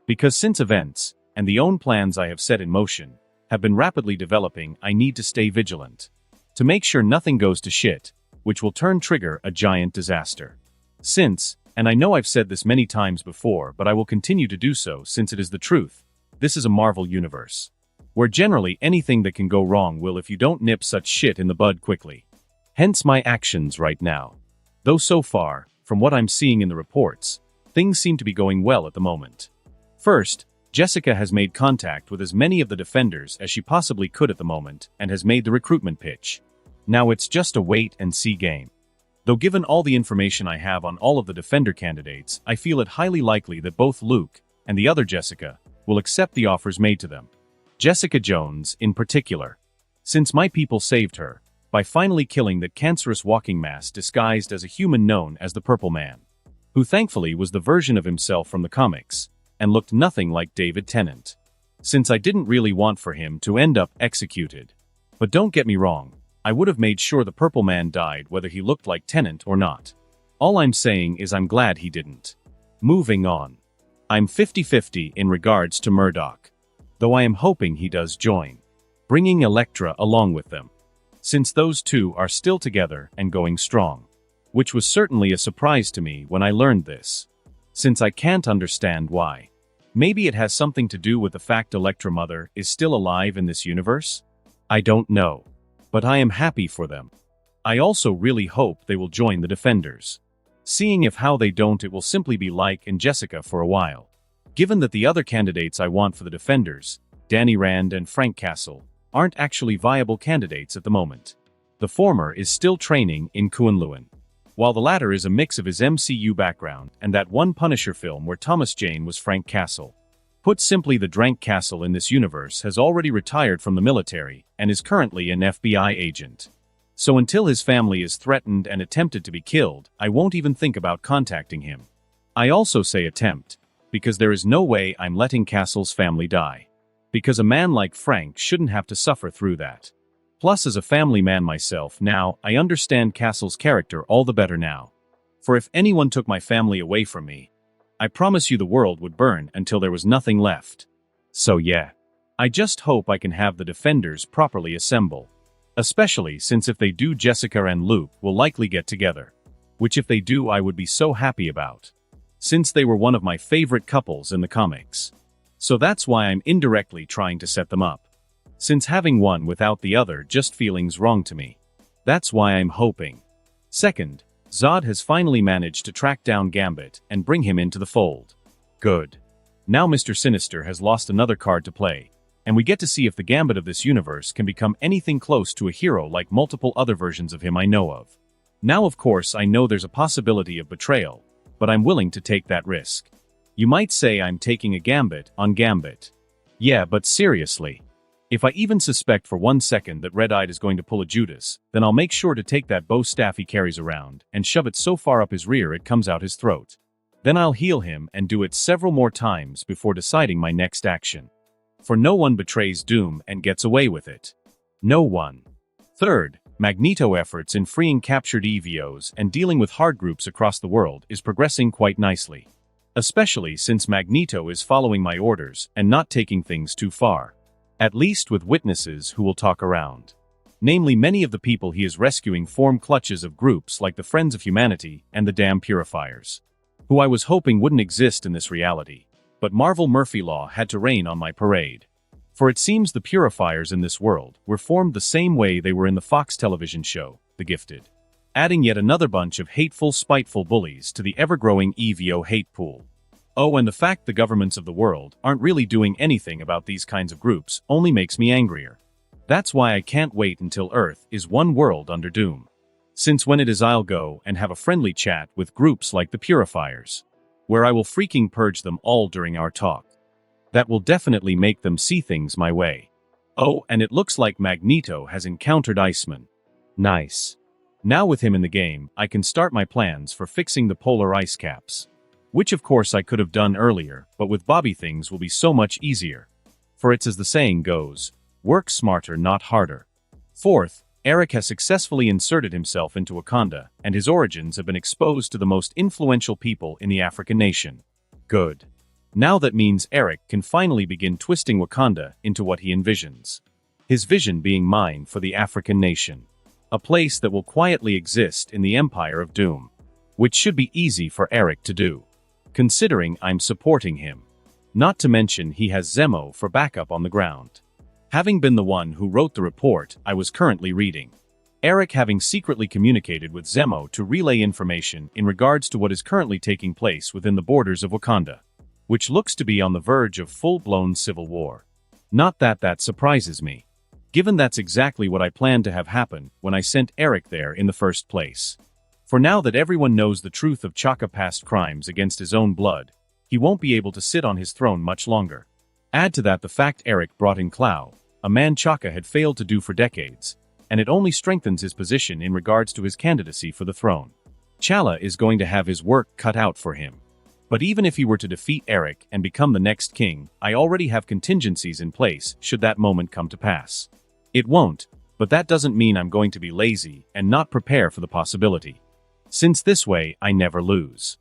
Because since events, and the own plans I have set in motion, have been rapidly developing, I need to stay vigilant. To make sure nothing goes to shit, which will trigger a giant disaster. Since, and I know I've said this many times before, but I will continue to do so since it is the truth, this is a Marvel universe. Where generally anything that can go wrong will if you don't nip such shit in the bud quickly. Hence my actions right now. Though so far, from what I'm seeing in the reports, things seem to be going well at the moment. First, Jessica has made contact with as many of the defenders as she possibly could at the moment and has made the recruitment pitch. Now it's just a wait-and-see game. Though given all the information I have on all of the Defender candidates, I feel it highly likely that both Luke and the other Jessica will accept the offers made to them. Jessica Jones, in particular. Since my people saved her by finally killing that cancerous walking mass disguised as a human known as the Purple Man, who thankfully was the version of himself from the comics, and looked nothing like David Tennant. Since I didn't really want for him to end up executed. But don't get me wrong, I would have made sure the Purple Man died whether he looked like Tennant or not. All I'm saying is I'm glad he didn't. Moving on. I'm 50-50 in regards to Murdoch, though I am hoping he does join, bringing Elektra along with them, since those two are still together and going strong, which was certainly a surprise to me when I learned this, since I can't understand why. Maybe it has something to do with the fact Elektra Mother is still alive in this universe? I don't know. But I am happy for them. I also really hope they will join the Defenders. Seeing if how they don't, it will simply be like in Jessica for a while. Given that the other candidates I want for the Defenders, Danny Rand and Frank Castle, aren't actually viable candidates at the moment. The former is still training in Kunlun, while the latter is a mix of his MCU background and that one Punisher film where Thomas Jane was Frank Castle. Put simply, the Drank Castle in this universe has already retired from the military and is currently an FBI agent. So until his family is threatened and attempted to be killed, I won't even think about contacting him. I also say attempt, because there is no way I'm letting Castle's family die. Because a man like Frank shouldn't have to suffer through that. Plus, as a family man myself now, I understand Castle's character all the better now. For if anyone took my family away from me, I promise you the world would burn until there was nothing left. So yeah. I just hope I can have the Defenders properly assemble. Especially since if they do, Jessica and Luke will likely get together. Which if they do, I would be so happy about. Since they were one of my favorite couples in the comics. So that's why I'm indirectly trying to set them up. Since having one without the other just feelings wrong to me. That's why I'm hoping. Second, Zod has finally managed to track down Gambit and bring him into the fold. Good. Now Mr. Sinister has lost another card to play, and we get to see if the Gambit of this universe can become anything close to a hero like multiple other versions of him I know of. Now of course I know there's a possibility of betrayal, but I'm willing to take that risk. You might say I'm taking a Gambit on Gambit. Yeah, but seriously. If I even suspect for 1 second that Red-Eyed is going to pull a Judas, then I'll make sure to take that bow staff he carries around and shove it so far up his rear it comes out his throat. Then I'll heal him and do it several more times before deciding my next action. For no one betrays Doom and gets away with it. No one. Third, Magneto efforts in freeing captured EVOs and dealing with hard groups across the world is progressing quite nicely. Especially since Magneto is following my orders and not taking things too far. At least with witnesses who will talk around. Namely, many of the people he is rescuing form clutches of groups like the Friends of Humanity and the Damn Purifiers. Who I was hoping wouldn't exist in this reality. But Marvel Murphy Law had to rain on my parade. For it seems the Purifiers in this world were formed the same way they were in the Fox television show, The Gifted. Adding yet another bunch of hateful, spiteful bullies to the ever-growing EVO hate pool. Oh, and the fact the governments of the world aren't really doing anything about these kinds of groups only makes me angrier. That's why I can't wait until Earth is one world under Doom. Since when it is, I'll go and have a friendly chat with groups like the Purifiers, where I will freaking purge them all during our talk. That will definitely make them see things my way. Oh, and it looks like Magneto has encountered Iceman. Nice. Now with him in the game, I can start my plans for fixing the polar ice caps. Which of course I could have done earlier, but with Bobby things will be so much easier. For it's as the saying goes, work smarter not harder. Fourth, Eric has successfully inserted himself into Wakanda, and his origins have been exposed to the most influential people in the African nation. Good. Now that means Eric can finally begin twisting Wakanda into what he envisions. His vision being mine for the African nation. A place that will quietly exist in the Empire of Doom. Which should be easy for Eric to do. Considering I'm supporting him. Not to mention he has Zemo for backup on the ground. Having been the one who wrote the report I was currently reading. Eric having secretly communicated with Zemo to relay information in regards to what is currently taking place within the borders of Wakanda. Which looks to be on the verge of full-blown civil war. Not that that surprises me. Given that's exactly what I planned to have happen when I sent Eric there in the first place. For now that everyone knows the truth of Chaka's past crimes against his own blood, he won't be able to sit on his throne much longer. Add to that the fact Eric brought in Clow, a man Chaka had failed to do for decades, and it only strengthens his position in regards to his candidacy for the throne. Chala is going to have his work cut out for him. But even if he were to defeat Eric and become the next king, I already have contingencies in place should that moment come to pass. It won't, but that doesn't mean I'm going to be lazy and not prepare for the possibility. Since this way, I never lose.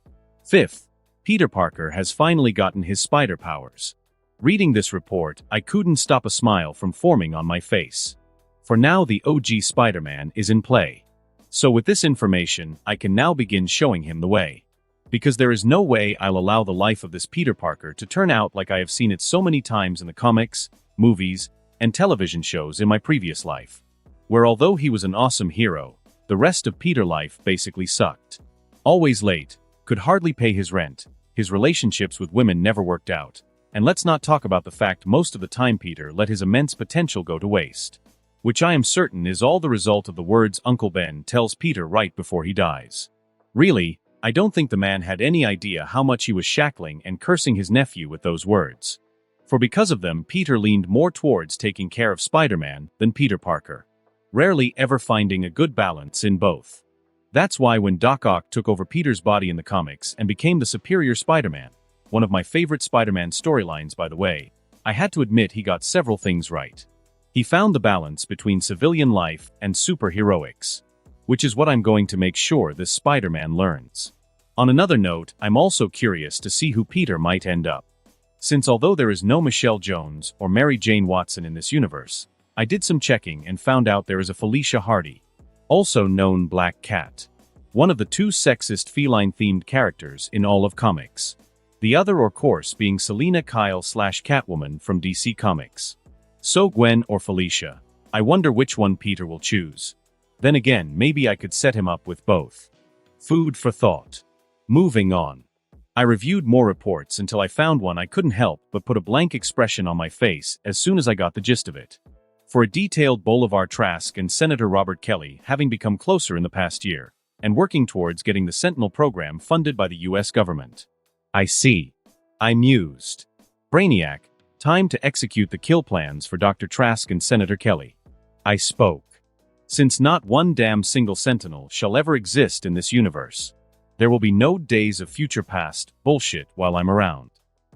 5th, Peter Parker has finally gotten his spider powers. Reading this report, I couldn't stop a smile from forming on my face. For now the OG Spider-Man is in play. So with this information, I can now begin showing him the way. Because there is no way I'll allow the life of this Peter Parker to turn out like I have seen it so many times in the comics, movies, and television shows in my previous life. Where although he was an awesome hero, the rest of Peter life basically sucked. Always late, could hardly pay his rent, his relationships with women never worked out, and let's not talk about the fact most of the time Peter let his immense potential go to waste. Which I am certain is all the result of the words Uncle Ben tells Peter right before he dies. Really, I don't think the man had any idea how much he was shackling and cursing his nephew with those words. For because of them, Peter leaned more towards taking care of Spider-Man than Peter Parker, rarely ever finding a good balance in both. That's why when Doc Ock took over Peter's body in the comics and became the superior Spider-Man, one of my favorite Spider-Man storylines by the way, I had to admit he got several things right. He found the balance between civilian life and superheroics, which is what I'm going to make sure this Spider-Man learns. On another note, I'm also curious to see who Peter might end up. Since although there is no Michelle Jones or Mary Jane Watson in this universe, I did some checking and found out there is a Felicia Hardy, also known Black Cat, one of the 2 sexist feline-themed characters in all of comics. The other of course being Selina Kyle/Catwoman from DC Comics. So Gwen or Felicia, I wonder which one Peter will choose. Then again, maybe I could set him up with both. Food for thought. Moving on. I reviewed more reports until I found one I couldn't help but put a blank expression on my face as soon as I got the gist of it. For a detailed Bolivar Trask and Senator Robert Kelly having become closer in the past year, and working towards getting the Sentinel program funded by the US government. I see. I mused. Brainiac, time to execute the kill plans for Dr. Trask and Senator Kelly. I spoke. Since not one damn single Sentinel shall ever exist in this universe, there will be no days of future past bullshit while I'm around.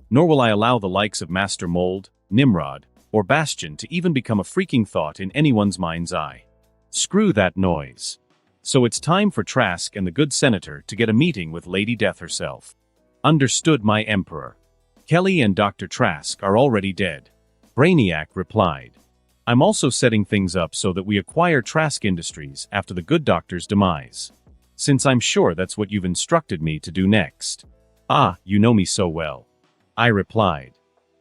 Nor will I allow the likes of Master Mold, Nimrod, or Bastion to even become a freaking thought in anyone's mind's eye. Screw that noise. So it's time for Trask and the good senator to get a meeting with Lady Death herself. Understood, my emperor. Kelly and Dr. Trask are already dead. Brainiac replied. I'm also setting things up so that we acquire Trask Industries after the good doctor's demise. Since I'm sure that's what you've instructed me to do next. Ah, you know me so well. I replied.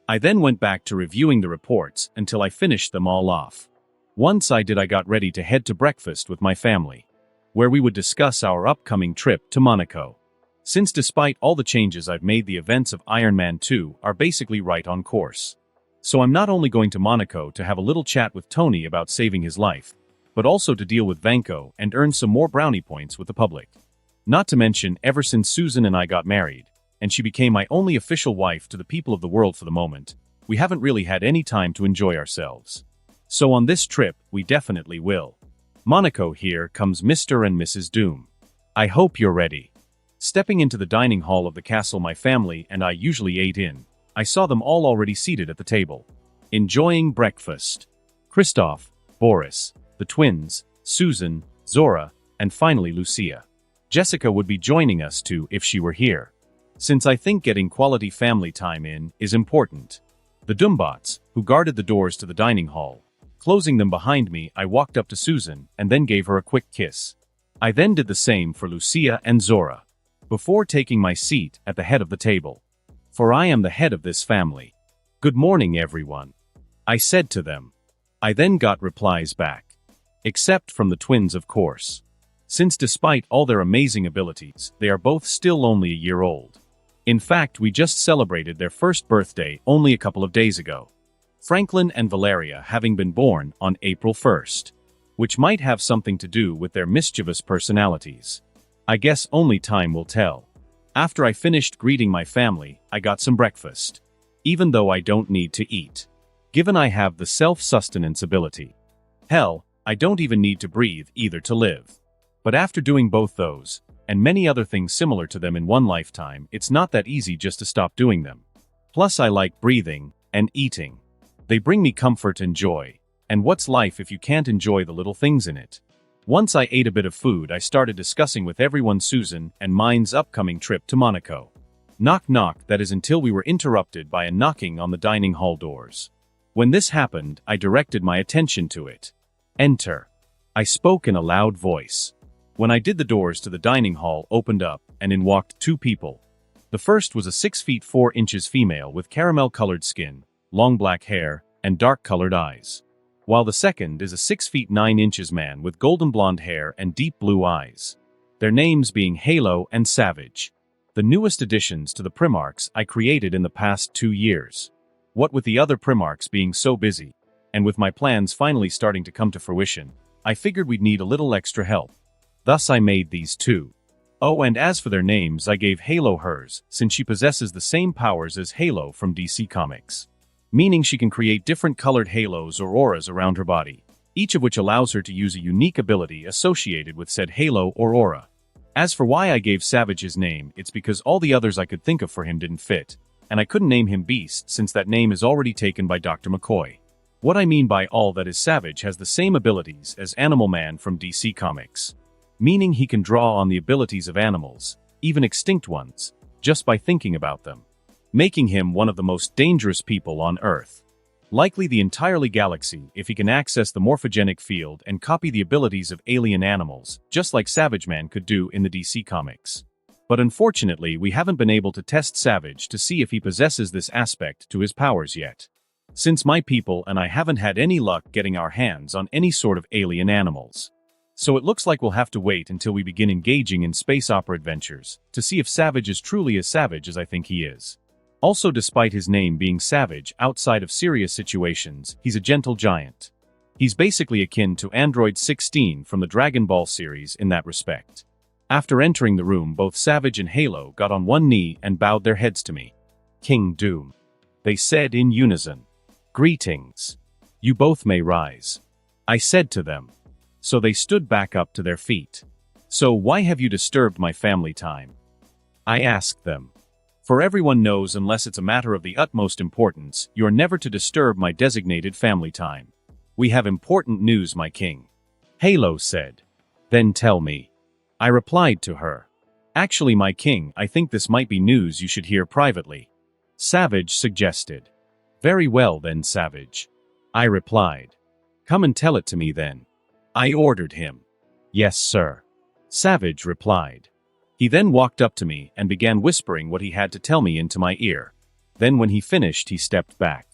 I then went back to reviewing the reports until I finished them all off. Once I got ready to head to breakfast with my family, where we would discuss our upcoming trip to Monaco. Since despite all the changes I've made, the events of Iron Man 2 are basically right on course. So I'm not only going to Monaco to have a little chat with Tony about saving his life, but also to deal with Vanko and earn some more brownie points with the public. Not to mention, ever since Susan and I got married, and she became my only official wife to the people of the world for the moment, we haven't really had any time to enjoy ourselves. So on this trip, we definitely will. Monaco, here comes Mr. and Mrs. Doom. I hope you're ready. Stepping into the dining hall of the castle my family and I usually ate in, I saw them all already seated at the table, enjoying breakfast. Christoph, Boris, the twins, Susan, Zora, and finally Lucia. Jessica would be joining us too if she were here, since I think getting quality family time in is important. The Doombots, who guarded the doors to the dining hall, closing them behind me, I walked up to Susan and then gave her a quick kiss. I then did the same for Lucia and Zora, before taking my seat at the head of the table. For I am the head of this family. Good morning, everyone, I said to them. I then got replies back. Except from the twins, of course. Since despite all their amazing abilities, they are both still only a year old. In fact, we just celebrated their first birthday only a couple of days ago. Franklin and Valeria having been born on April 1st, which might have something to do with their mischievous personalities. I guess only time will tell. After I finished greeting my family, I got some breakfast. Even though I don't need to eat. Given I have the self-sustenance ability. Hell, I don't even need to breathe either to live. But after doing both those, and many other things similar to them in one lifetime, it's not that easy just to stop doing them. Plus I like breathing and eating. They bring me comfort and joy. And what's life if you can't enjoy the little things in it? Once I ate a bit of food, I started discussing with everyone Susan and mine's upcoming trip to Monaco. Knock knock, that is until we were interrupted by a knocking on the dining hall doors. When this happened, I directed my attention to it. Enter. I spoke in a loud voice. When I did, the doors to the dining hall opened up, and in walked two people. The first was a 6 feet 4 inches female with caramel-colored skin, long black hair, and dark-colored eyes. While the second is a 6 feet 9 inches man with golden blonde hair and deep blue eyes. Their names being Halo and Savage. The newest additions to the Primarchs I created in the past 2 years. What with the other Primarchs being so busy, and with my plans finally starting to come to fruition, I figured we'd need a little extra help. Thus I made these two. Oh, and as for their names, I gave Halo hers, since she possesses the same powers as Halo from DC Comics. Meaning she can create different colored halos or auras around her body, each of which allows her to use a unique ability associated with said halo or aura. As for why I gave Savage his name, it's because all the others I could think of for him didn't fit, and I couldn't name him Beast since that name is already taken by Dr. McCoy. What I mean by all that is Savage has the same abilities as Animal Man from DC Comics. Meaning he can draw on the abilities of animals, even extinct ones, just by thinking about them. Making him one of the most dangerous people on Earth. Likely the entirely galaxy if he can access the morphogenic field and copy the abilities of alien animals, just like Savage Man could do in the DC Comics. But unfortunately we haven't been able to test Savage to see if he possesses this aspect to his powers yet. Since my people and I haven't had any luck getting our hands on any sort of alien animals. So it looks like we'll have to wait until we begin engaging in space opera adventures to see if Savage is truly as savage as I think he is. Also, despite his name being Savage, outside of serious situations, he's a gentle giant. He's basically akin to Android 16 from the Dragon Ball series in that respect. After entering the room, both Savage and Halo got on one knee and bowed their heads to me. King Doom. They said in unison. Greetings. You both may rise. I said to them. So they stood back up to their feet. So why have you disturbed my family time? I asked them. For everyone knows, unless it's a matter of the utmost importance, you're never to disturb my designated family time. We have important news, my king. Halo said. Then tell me. I replied to her. Actually, my king, I think this might be news you should hear privately. Savage suggested. Very well then, Savage. I replied. Come and tell it to me then. I ordered him. Yes, sir. Savage replied. He then walked up to me and began whispering what he had to tell me into my ear. Then when he finished, he stepped back.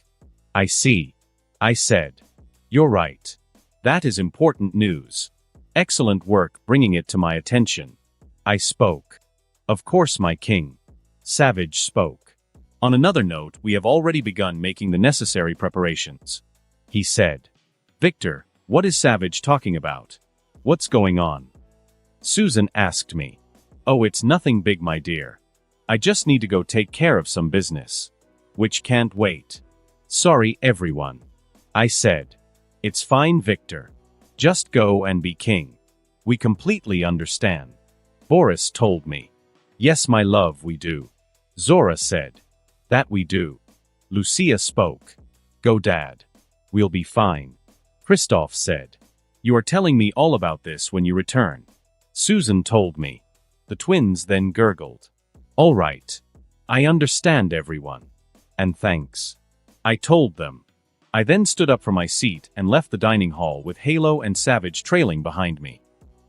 I see. I said. You're right. That is important news. Excellent work bringing it to my attention. I spoke. Of course, my king. Savage spoke. On another note, we have already begun making the necessary preparations. He said. Victor, what is Savage talking about? What's going on? Susan asked me. Oh, it's nothing big, my dear. I just need to go take care of some business. Which can't wait. Sorry, everyone. I said. It's fine, Victor. Just go and be king. We completely understand. Boris told me. Yes, my love, we do. Zora said. That we do. Lucia spoke. Go, Dad. We'll be fine. Christoph said. You are telling me all about this when you return. Susan told me. The twins then gurgled. All right. I understand, everyone. And thanks. I told them. I then stood up from my seat and left the dining hall with Halo and Savage trailing behind me.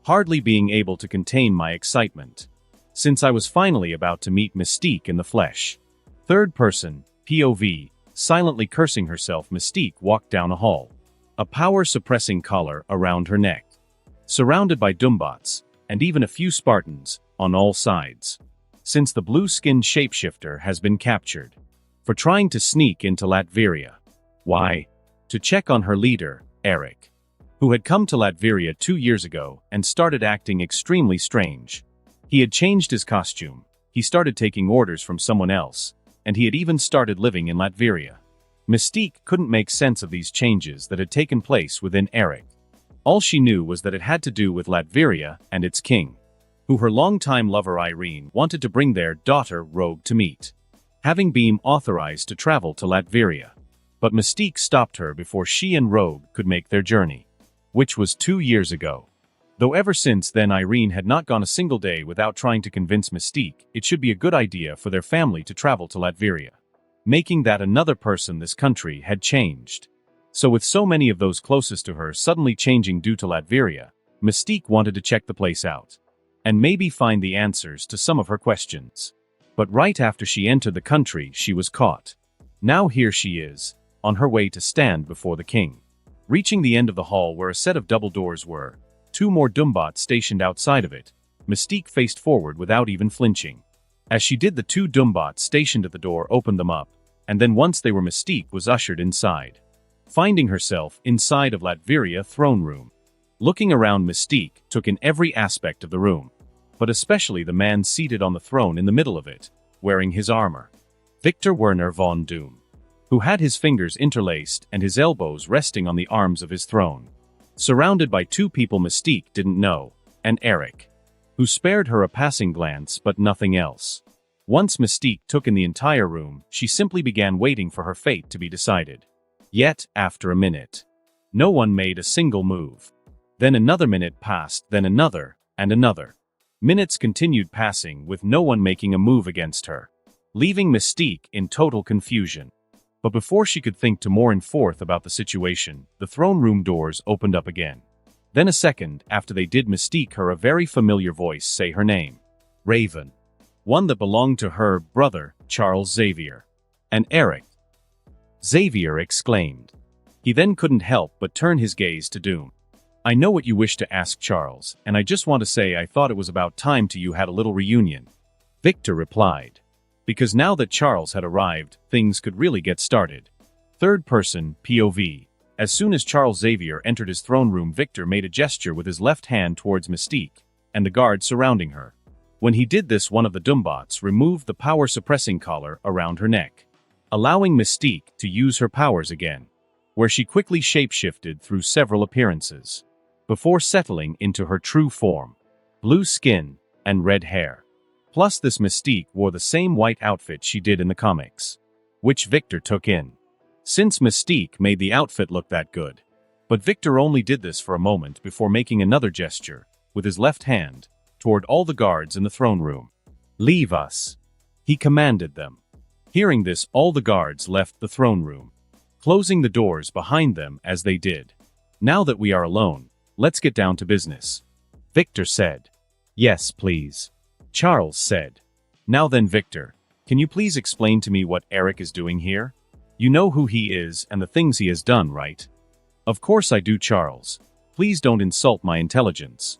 Hardly being able to contain my excitement. Since I was finally about to meet Mystique in the flesh. Third person, POV, silently cursing herself, Mystique walked down a hall. A power-suppressing collar around her neck. Surrounded by Doombots, and even a few Spartans, on all sides. Since the blue-skinned shapeshifter has been captured. For trying to sneak into Latveria. Why? To check on her leader, Eric. Who had come to Latveria 2 years ago and started acting extremely strange. He had changed his costume, he started taking orders from someone else, and he had even started living in Latveria. Mystique couldn't make sense of these changes that had taken place within Eric. All she knew was that it had to do with Latveria and its king, who her longtime lover Irene wanted to bring their daughter Rogue to meet, having been authorized to travel to Latveria. But Mystique stopped her before she and Rogue could make their journey, which was 2 years ago. Though ever since then Irene had not gone a single day without trying to convince Mystique it should be a good idea for their family to travel to Latveria, making that another person this country had changed. So with so many of those closest to her suddenly changing due to Latveria, Mystique wanted to check the place out, and maybe find the answers to some of her questions. But right after she entered the country she was caught. Now here she is, on her way to stand before the king. Reaching the end of the hall where a set of double doors were, 2 more Dumbots stationed outside of it, Mystique faced forward without even flinching. As she did, the 2 Dumbots stationed at the door opened them up, and then once they were, Mystique was ushered inside, finding herself inside of Latveria throne room. Looking around, Mystique took in every aspect of the room, but especially the man seated on the throne in the middle of it, wearing his armor. Victor Werner von Doom, who had his fingers interlaced and his elbows resting on the arms of his throne, surrounded by 2 people Mystique didn't know, and Eric, who spared her a passing glance but nothing else. Once Mystique took in the entire room, she simply began waiting for her fate to be decided. Yet, after a minute, no one made a single move. Then another minute passed, then another, and another. Minutes continued passing with no one making a move against her, leaving Mystique in total confusion. But before she could think to more and forth about the situation, the throne room doors opened up again. Then a second after they did, Mystique heard a very familiar voice say her name. Raven. One that belonged to her brother, Charles Xavier. And Eric. Xavier exclaimed. He then couldn't help but turn his gaze to Doom. I know what you wish to ask, Charles, and I just want to say I thought it was about time you had a little reunion. Victor replied. Because now that Charles had arrived, things could really get started. Third person, POV. As soon as Charles Xavier entered his throne room, Victor made a gesture with his left hand towards Mystique and the guards surrounding her. When he did this, one of the Dumbots removed the power-suppressing collar around her neck, allowing Mystique to use her powers again, where she quickly shapeshifted through several appearances, before settling into her true form, blue skin and red hair. Plus this Mystique wore the same white outfit she did in the comics, which Victor took in, since Mystique made the outfit look that good. But Victor only did this for a moment before making another gesture, with his left hand, toward all the guards in the throne room. Leave us, he commanded them. Hearing this, all the guards left the throne room, closing the doors behind them as they did. Now that we are alone, let's get down to business, Victor said. Yes, please, Charles said. Now then, Victor, can you please explain to me what Eric is doing here? You know who he is and the things he has done, right? Of course I do, Charles. Please don't insult my intelligence,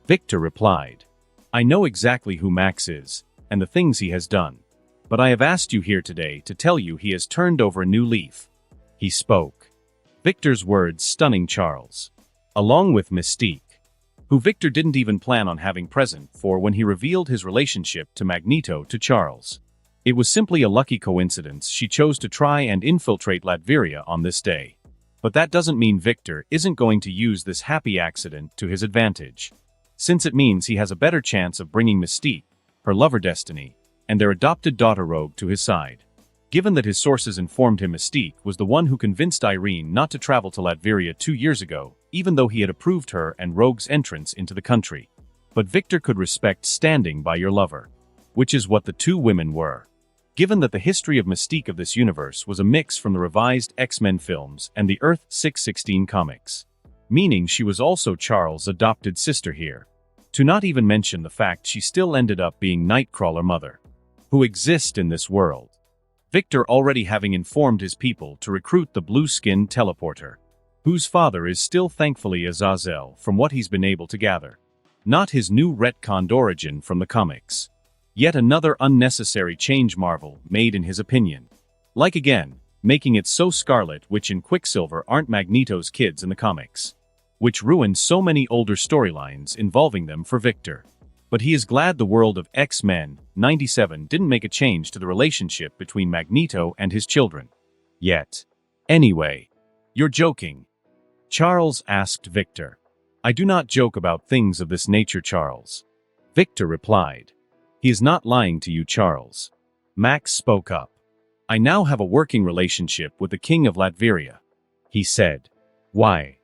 Victor replied. I know exactly who Max is and the things he has done, but I have asked you here today to tell you he has turned over a new leaf. He spoke. Victor's words stunning Charles, along with Mystique, who Victor didn't even plan on having present for when he revealed his relationship to Magneto to Charles. It was simply a lucky coincidence she chose to try and infiltrate Latveria on this day. But that doesn't mean Victor isn't going to use this happy accident to his advantage, since it means he has a better chance of bringing Mystique, her lover Destiny, and their adopted daughter Rogue to his side. Given that his sources informed him Mystique was the one who convinced Irene not to travel to Latveria 2 years ago, even though he had approved her and Rogue's entrance into the country. But Victor could respect standing by your lover, which is what the 2 women were. Given that the history of Mystique of this universe was a mix from the revised X-Men films and the Earth 616 comics, meaning she was also Charles' adopted sister here. To not even mention the fact she still ended up being Nightcrawler mother, who exist in this world. Victor already having informed his people to recruit the blue-skin teleporter, whose father is still thankfully Azazel from what he's been able to gather. Not his new retconned origin from the comics. Yet another unnecessary change Marvel made in his opinion. Like again, making it so Scarlet Witch and Quicksilver aren't Magneto's kids in the comics, which ruined so many older storylines involving them for Victor. But he is glad the world of X-Men 97 didn't make a change to the relationship between Magneto and his children. Yet. Anyway. You're joking. Charles asked Victor. I do not joke about things of this nature, Charles. Victor replied. He is not lying to you, Charles. Max spoke up. I now have a working relationship with the King of Latveria. He said. Why?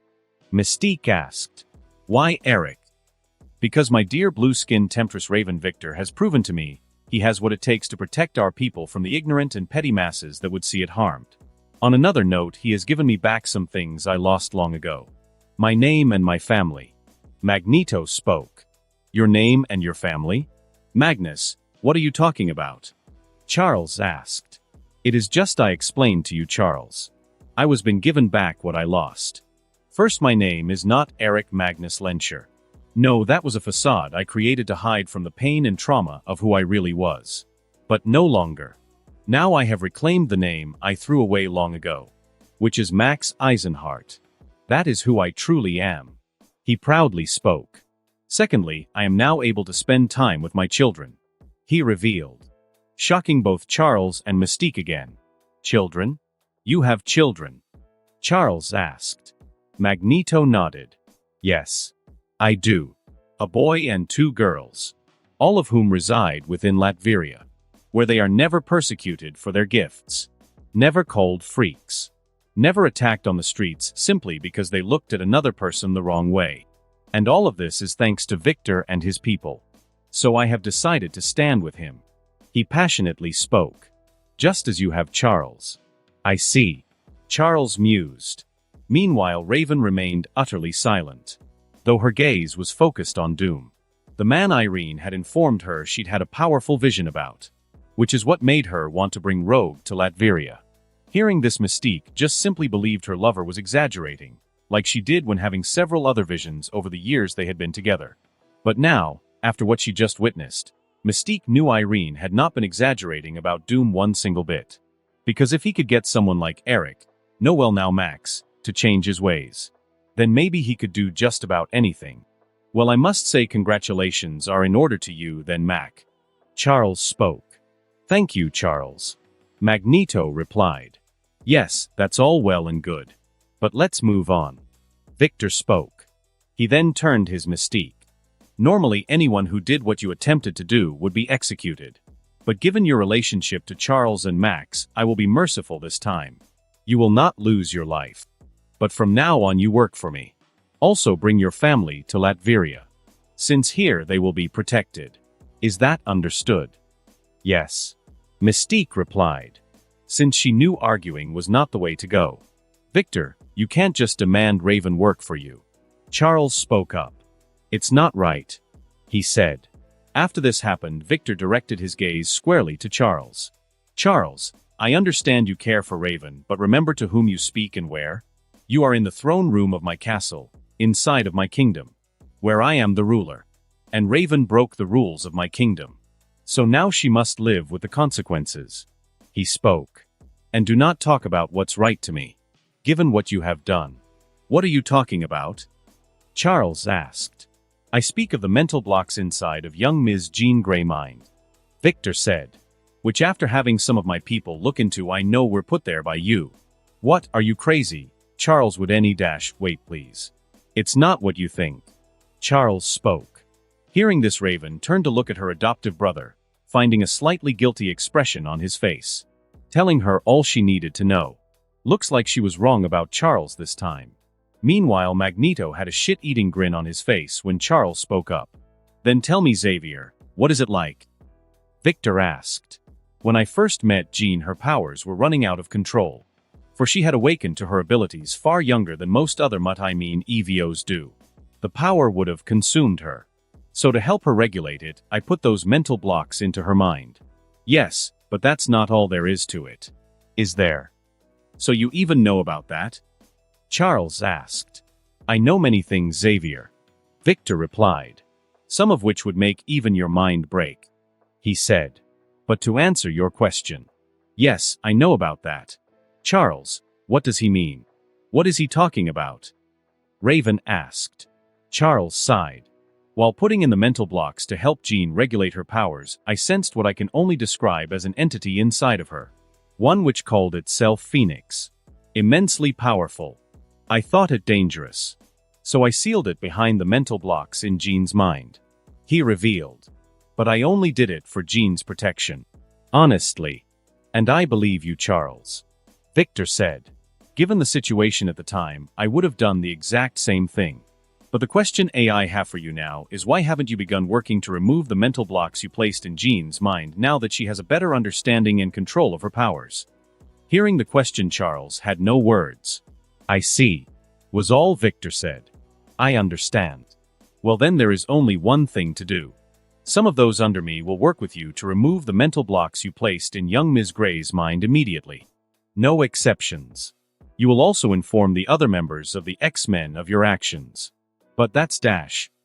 Mystique asked. Why, Eric? Because my dear blue-skinned temptress Raven Victor has proven to me he has what it takes to protect our people from the ignorant and petty masses that would see it harmed. On another note, he has given me back some things I lost long ago. My name and my family. Magneto spoke. Your name and your family? Magnus, what are you talking about? Charles asked. It is just I explained to you, Charles. I was been given back what I lost. First, my name is not Eric Magnus Lencher. No, that was a facade I created to hide from the pain and trauma of who I really was. But no longer. Now I have reclaimed the name I threw away long ago, which is Max Eisenhardt. That is who I truly am. He proudly spoke. Secondly, I am now able to spend time with my children. He revealed. Shocking both Charles and Mystique again. Children? You have children? Charles asked. Magneto nodded. Yes. I do. A boy and 2 girls. All of whom reside within Latveria, where they are never persecuted for their gifts. Never called freaks. Never attacked on the streets simply because they looked at another person the wrong way. And all of this is thanks to Victor and his people. So I have decided to stand with him. He passionately spoke. Just as you have, Charles. I see. Charles mused. Meanwhile, Raven remained utterly silent, though her gaze was focused on Doom. The man Irene had informed her she'd had a powerful vision about, which is what made her want to bring Rogue to Latveria. Hearing this, Mystique just simply believed her lover was exaggerating, like she did when having several other visions over the years they had been together. But now, after what she just witnessed, Mystique knew Irene had not been exaggerating about Doom one single bit. Because if he could get someone like Eric, Max, to change his ways, then maybe he could do just about anything. Well, I must say congratulations are in order to you then, Mac. Charles spoke. Thank you, Charles. Magneto replied. Yes, that's all well and good. But let's move on. Victor spoke. He then turned his Mystique. Normally, anyone who did what you attempted to do would be executed. But given your relationship to Charles and Max, I will be merciful this time. You will not lose your life. But from now on you work for me. Also bring your family to Latveria, since here they will be protected. Is that understood? Yes. Mystique replied, since she knew arguing was not the way to go. Victor, you can't just demand Raven work for you. Charles spoke up. It's not right, he said. After this happened, Victor directed his gaze squarely to Charles. Charles, I understand you care for Raven, but remember to whom you speak and where. You are in the throne room of my castle, inside of my kingdom, where I am the ruler. And Raven broke the rules of my kingdom. So now she must live with the consequences. He spoke. And do not talk about what's right to me, given what you have done. What are you talking about? Charles asked. I speak of the mental blocks inside of young Ms. Jean Grey mind. Victor said. Which after having some of my people look into I know were put there by you. What, are you crazy? Charles would wait please. It's not what you think. Charles spoke. Hearing this, Raven turned to look at her adoptive brother, finding a slightly guilty expression on his face, telling her all she needed to know. Looks like she was wrong about Charles this time. Meanwhile, Magneto had a shit-eating grin on his face when Charles spoke up. Then tell me, Xavier, what is it like? Victor asked. When I first met Jean, her powers were running out of control. For she had awakened to her abilities far younger than most other EVOs do. The power would have consumed her. So to help her regulate it, I put those mental blocks into her mind. Yes, but that's not all there is to it. Is there? So you even know about that? Charles asked. I know many things, Xavier. Victor replied. Some of which would make even your mind break. He said. But to answer your question. Yes, I know about that. Charles, what does he mean? What is he talking about? Raven asked. Charles sighed. While putting in the mental blocks to help Jean regulate her powers, I sensed what I can only describe as an entity inside of her. One which called itself Phoenix. Immensely powerful. I thought it dangerous. So I sealed it behind the mental blocks in Jean's mind. He revealed. But I only did it for Jean's protection. Honestly. And I believe you, Charles. Victor said. Given the situation at the time, I would have done the exact same thing. But the question I have for you now is, why haven't you begun working to remove the mental blocks you placed in Jean's mind now that she has a better understanding and control of her powers? Hearing the question, Charles had no words. I see. Was all Victor said. I understand. Well, then there is only one thing to do. Some of those under me will work with you to remove the mental blocks you placed in young Ms. Gray's mind immediately. No exceptions. You will also inform the other members of the X-Men of your actions. But that's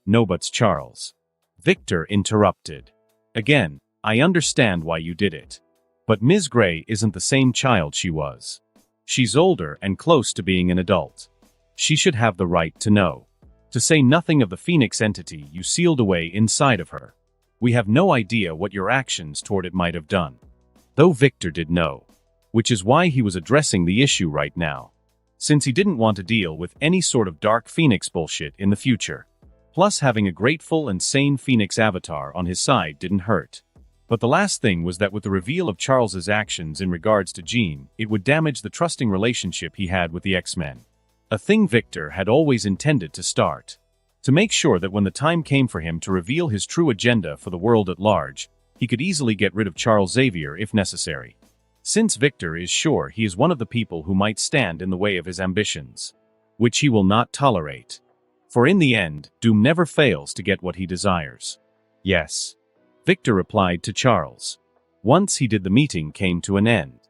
no buts, Charles. Victor interrupted. Again, I understand why you did it. But Ms. Gray isn't the same child she was. She's older and close to being an adult. She should have the right to know. To say nothing of the Phoenix entity you sealed away inside of her. We have no idea what your actions toward it might have done. Though Victor did know. Which is why he was addressing the issue right now. Since he didn't want to deal with any sort of dark Phoenix bullshit in the future. Plus, having a grateful and sane Phoenix avatar on his side didn't hurt. But the last thing was that with the reveal of Charles's actions in regards to Jean, it would damage the trusting relationship he had with the X-Men. A thing Victor had always intended to start. To make sure that when the time came for him to reveal his true agenda for the world at large, he could easily get rid of Charles Xavier if necessary. Since Victor is sure he is one of the people who might stand in the way of his ambitions. Which he will not tolerate. For in the end, Doom never fails to get what he desires. Yes. Victor replied to Charles. Once he did, the meeting came to an end.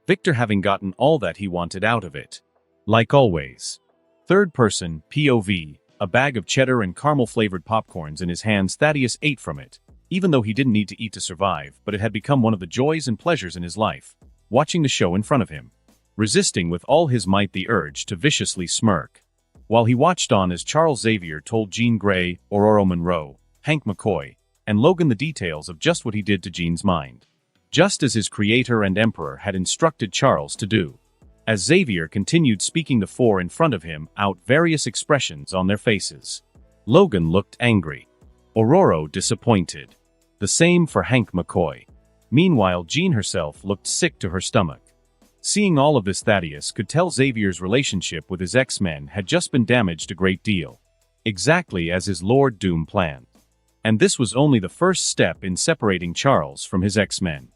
Victor having gotten all that he wanted out of it. Like always. Third person, POV, a bag of cheddar and caramel-flavored popcorns in his hands. Thaddeus ate from it. Even though he didn't need to eat to survive, but it had become one of the joys and pleasures in his life. Watching the show in front of him. Resisting with all his might the urge to viciously smirk. While he watched on as Charles Xavier told Jean Grey, Ororo Monroe, Hank McCoy, and Logan the details of just what he did to Jean's mind. Just as his creator and emperor had instructed Charles to do. As Xavier continued speaking, the four in front of him out various expressions on their faces. Logan looked angry. Ororo disappointed. The same for Hank McCoy. Meanwhile, Jean herself looked sick to her stomach. Seeing all of this, Thaddeus could tell Xavier's relationship with his X-Men had just been damaged a great deal. Exactly as his Lord Doom planned. And this was only the first step in separating Charles from his X-Men.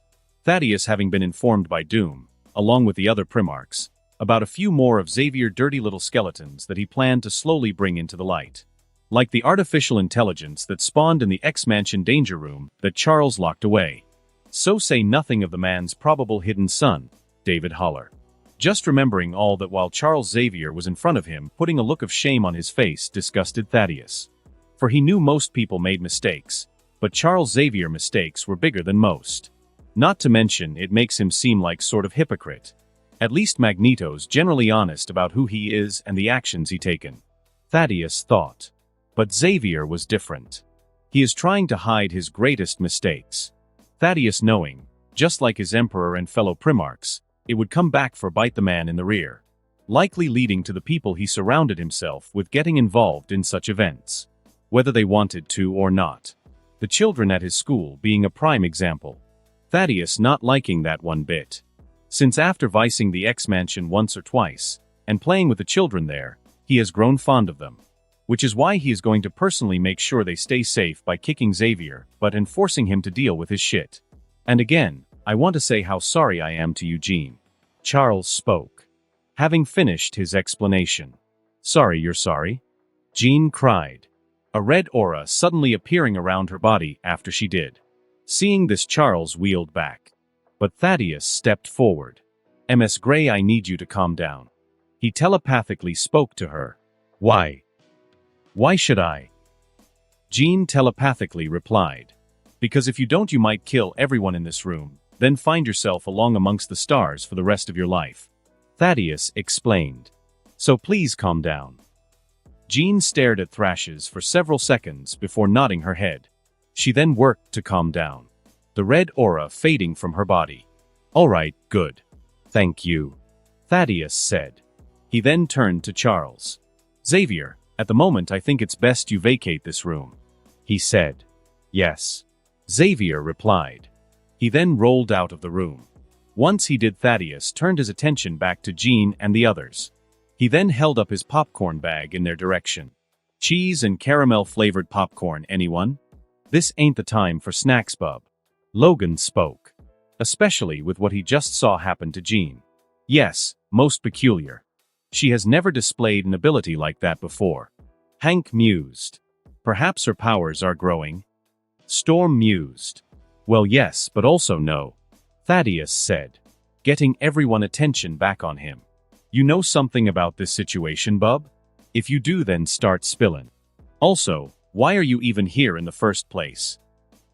Thaddeus having been informed by Doom, along with the other Primarchs, about a few more of Xavier's dirty little skeletons that he planned to slowly bring into the light. Like the artificial intelligence that spawned in the X-Mansion danger room that Charles locked away. So say nothing of the man's probable hidden son, David Haller. Just remembering all that while Charles Xavier was in front of him, putting a look of shame on his face, disgusted Thaddeus. For he knew most people made mistakes, but Charles Xavier's mistakes were bigger than most. Not to mention, it makes him seem like sort of hypocrite. At least Magneto's generally honest about who he is and the actions he taken. Thaddeus thought. But Xavier was different. He is trying to hide his greatest mistakes. Thaddeus knowing, just like his emperor and fellow Primarchs, it would come back for bite the man in the rear. Likely leading to the people he surrounded himself with getting involved in such events. Whether they wanted to or not. The children at his school being a prime example. Thaddeus not liking that one bit. Since after vicing the X-Mansion once or twice, and playing with the children there, he has grown fond of them. Which is why he is going to personally make sure they stay safe by kicking Xavier, but enforcing him to deal with his shit. And again, I want to say how sorry I am to you, Jean. Charles spoke. Having finished his explanation. Sorry you're sorry? Jean cried. A red aura suddenly appearing around her body after she did. Seeing this, Charles wheeled back. But Thaddeus stepped forward. Ms. Gray, I need you to calm down. He telepathically spoke to her. Why? Why should I? Jean telepathically replied. Because if you don't, you might kill everyone in this room, then find yourself along amongst the stars for the rest of your life. Thaddeus explained. So please calm down. Jean stared at Thrashes for several seconds before nodding her head. She then worked to calm down, the red aura fading from her body. "All right, good. Thank you," Thaddeus said. He then turned to Charles. "Xavier, at the moment I think it's best you vacate this room," he said. "Yes," Xavier replied. He then rolled out of the room. Once he did, Thaddeus turned his attention back to Jean and the others. He then held up his popcorn bag in their direction. "Cheese and caramel-flavored popcorn, anyone? This ain't the time for snacks, bub." Logan spoke, especially with what he just saw happen to Jean. "Yes, most peculiar. She has never displayed an ability like that before." Hank mused. "Perhaps her powers are growing?" Storm mused. "Well, yes, but also no," Thaddeus said, getting everyone's attention back on him. "You know something about this situation, bub? If you do, then start spillin'. Also, why are you even here in the first place?"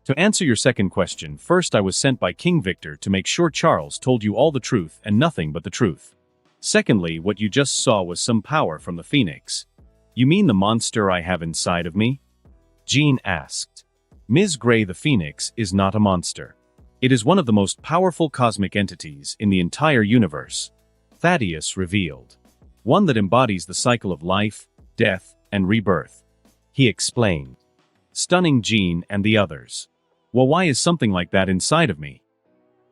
"To answer your second question, first I was sent by King Victor to make sure Charles told you all the truth and nothing but the truth. Secondly, what you just saw was some power from the Phoenix." "You mean the monster I have inside of me?" Jean asked. "Ms. Gray, the Phoenix is not a monster. It is one of the most powerful cosmic entities in the entire universe," Thaddeus revealed. "One that embodies the cycle of life, death, and rebirth," he explained, stunning Jean and the others. "Well, why is something like that inside of me?"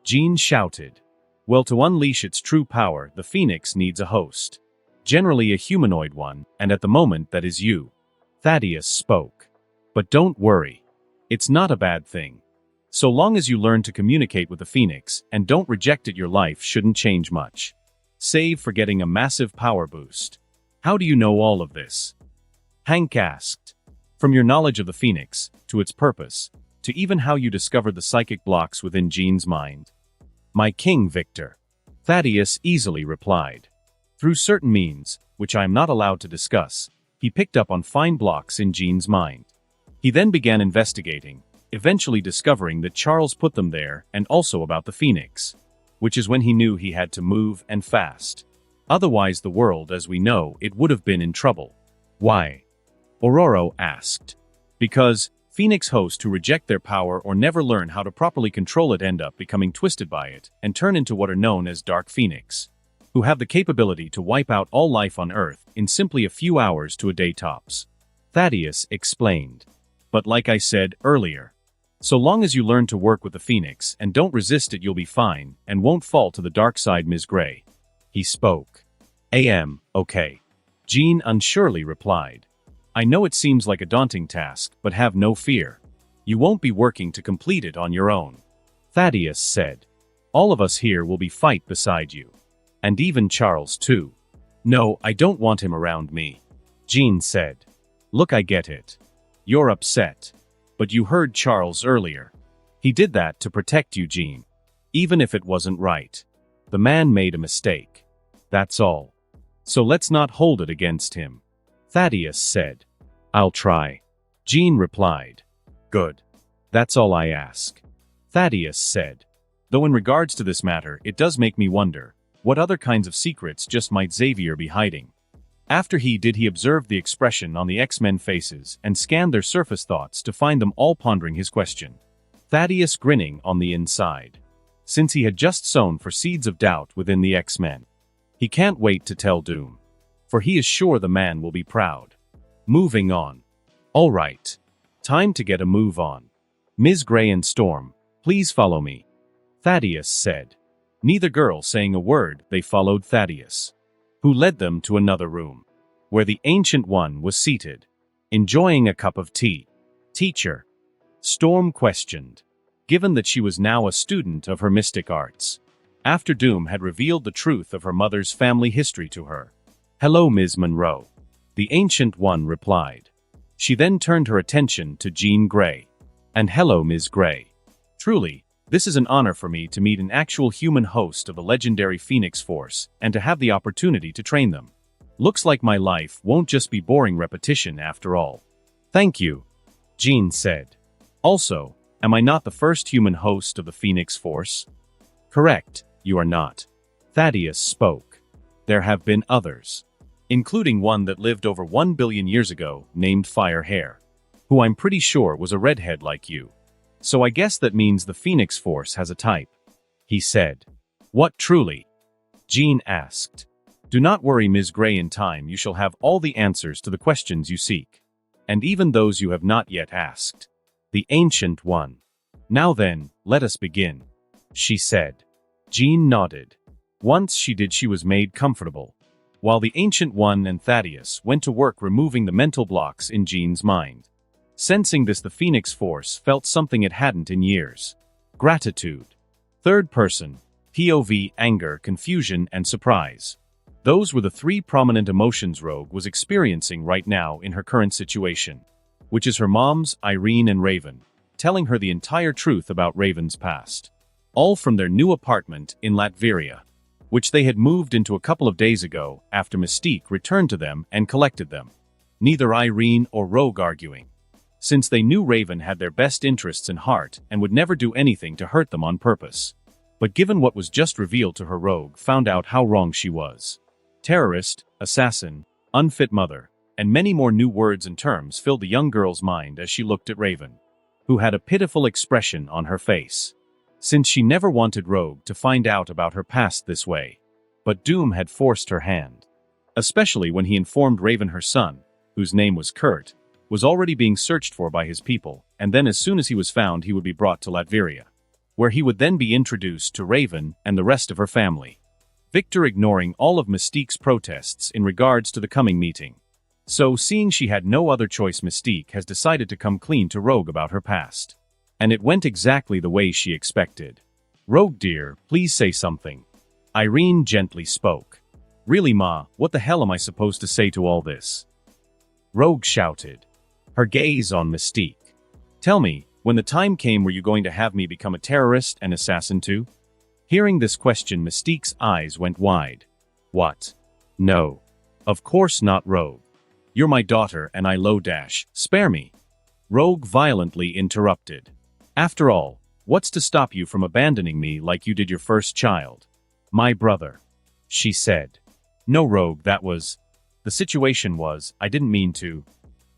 Jean shouted. "Well, to unleash its true power, the Phoenix needs a host. Generally a humanoid one, and at the moment that is you," Thaddeus spoke. "But don't worry. It's not a bad thing. So long as you learn to communicate with the Phoenix and don't reject it, your life shouldn't change much. Save for getting a massive power boost." "How do you know all of this?" Hank asked. "From your knowledge of the Phoenix, to its purpose, to even how you discovered the psychic blocks within Jean's mind." "My King Victor," Thaddeus easily replied. "Through certain means, which I am not allowed to discuss, he picked up on fine blocks in Jean's mind. He then began investigating, eventually discovering that Charles put them there, and also about the Phoenix, which is when he knew he had to move and fast. Otherwise the world as we know it would have been in trouble." "Why?" Aurora asked. "Because Phoenix hosts who reject their power or never learn how to properly control it end up becoming twisted by it and turn into what are known as Dark Phoenix, who have the capability to wipe out all life on Earth in simply a few hours to a day tops," Thaddeus explained. "But like I said earlier, so long as you learn to work with the Phoenix and don't resist it, you'll be fine and won't fall to the dark side, Ms. Gray," he spoke. Okay," Jean unsurely replied. "I know it seems like a daunting task, but have no fear. You won't be working to complete it on your own," Thaddeus said. "All of us here will be fight beside you. And even Charles too." "No, I don't want him around me," Jean said. "Look, I get it. You're upset. But you heard Charles earlier. He did that to protect you, Jean. Even if it wasn't right. The man made a mistake. That's all. So let's not hold it against him," Thaddeus said. "I'll try," Jean replied. "Good. That's all I ask," Thaddeus said. "Though in regards to this matter, it does make me wonder, what other kinds of secrets just might Xavier be hiding?" After he observed the expression on the X-Men faces and scanned their surface thoughts to find them all pondering his question. Thaddeus grinning on the inside, since he had just sown for seeds of doubt within the X-Men. He can't wait to tell Doom, for he is sure the man will be proud. Moving on. "All right. Time to get a move on. Ms. Gray and Storm, please follow me," Thaddeus said. Neither girl saying a word, they followed Thaddeus, who led them to another room, where the Ancient One was seated, enjoying a cup of tea. "Teacher," Storm questioned, given that she was now a student of her mystic arts, after Doom had revealed the truth of her mother's family history to her. "Hello, Ms. Monroe," the Ancient One replied. She then turned her attention to Jean Grey. "And hello, Ms. Gray. Truly, this is an honor for me to meet an actual human host of the legendary Phoenix Force and to have the opportunity to train them. Looks like my life won't just be boring repetition after all." "Thank you," Jean said. "Also, am I not the first human host of the Phoenix Force?" "Correct, you are not," Thaddeus spoke. "There have been others. including one that lived over 1 billion years ago named Fire Hair, who I'm pretty sure was a redhead like you. So I guess that means the Phoenix Force has a type, he said. What truly? Jean asked. Do not worry, Ms. Gray, in time you shall have all the answers to the questions you seek, and even those you have not yet asked. The Ancient One. Now then, let us begin, she said. Jean nodded. Once she did, she was made comfortable, while the Ancient One and Thaddeus went to work removing the mental blocks in Jean's mind. Sensing this, the Phoenix Force felt something it hadn't in years. Gratitude. Third person, POV, anger, confusion, and surprise. Those were the three prominent emotions Rogue was experiencing right now in her current situation, which is her moms, Irene and Raven, telling her the entire truth about Raven's past. All from their new apartment in Latveria, which they had moved into a couple of days ago after Mystique returned to them and collected them. Neither Irene or Rogue arguing, since they knew Raven had their best interests in heart and would never do anything to hurt them on purpose. But given what was just revealed to her, Rogue found out how wrong she was. Terrorist, assassin, unfit mother, and many more new words and terms filled the young girl's mind as she looked at Raven, who had a pitiful expression on her face. Since she never wanted Rogue to find out about her past this way. But Doom had forced her hand. Especially when he informed Raven her son, whose name was Kurt, was already being searched for by his people, and then as soon as he was found he would be brought to Latveria, where he would then be introduced to Raven and the rest of her family. Victor ignoring all of Mystique's protests in regards to the coming meeting. So, seeing she had no other choice, Mystique has decided to come clean to Rogue about her past. And it went exactly the way she expected. Rogue dear, please say something. Irene gently spoke. Really, Ma, what the hell am I supposed to say to all this? Rogue shouted, her gaze on Mystique. Tell me, when the time came, were you going to have me become a terrorist and assassin too? Hearing this question, Mystique's eyes went wide. What? No. Of course not, Rogue. You're my daughter and I spare me. Rogue violently interrupted. After all, what's to stop you from abandoning me like you did your first child? My brother, she said. No, Rogue, that was... The situation was, I didn't mean to.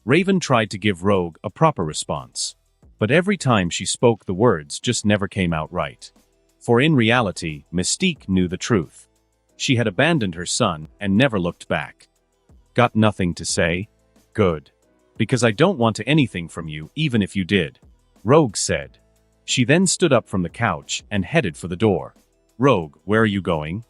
Raven tried to give Rogue a proper response. But every time she spoke, the words just never came out right. For in reality, Mystique knew the truth. She had abandoned her son and never looked back. Got nothing to say? Good. Because I don't want anything from you, even if you did, Rogue said. She then stood up from the couch and headed for the door. Rogue, where are you going?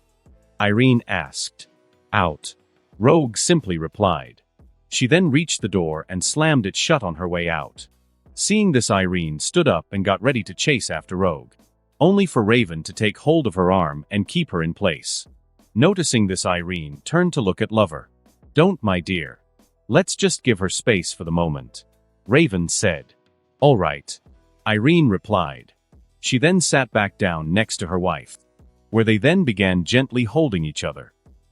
Irene asked. Out. Rogue simply replied. She then reached the door and slammed it shut on her way out. Seeing this, Irene stood up and got ready to chase after Rogue, only for Raven to take hold of her arm and keep her in place. Noticing this, Irene turned to look at Lover. Don't, my dear. Let's just give her space for the moment, Raven said. All right, Irene replied. She then sat back down next to her wife, where they then began gently holding each other.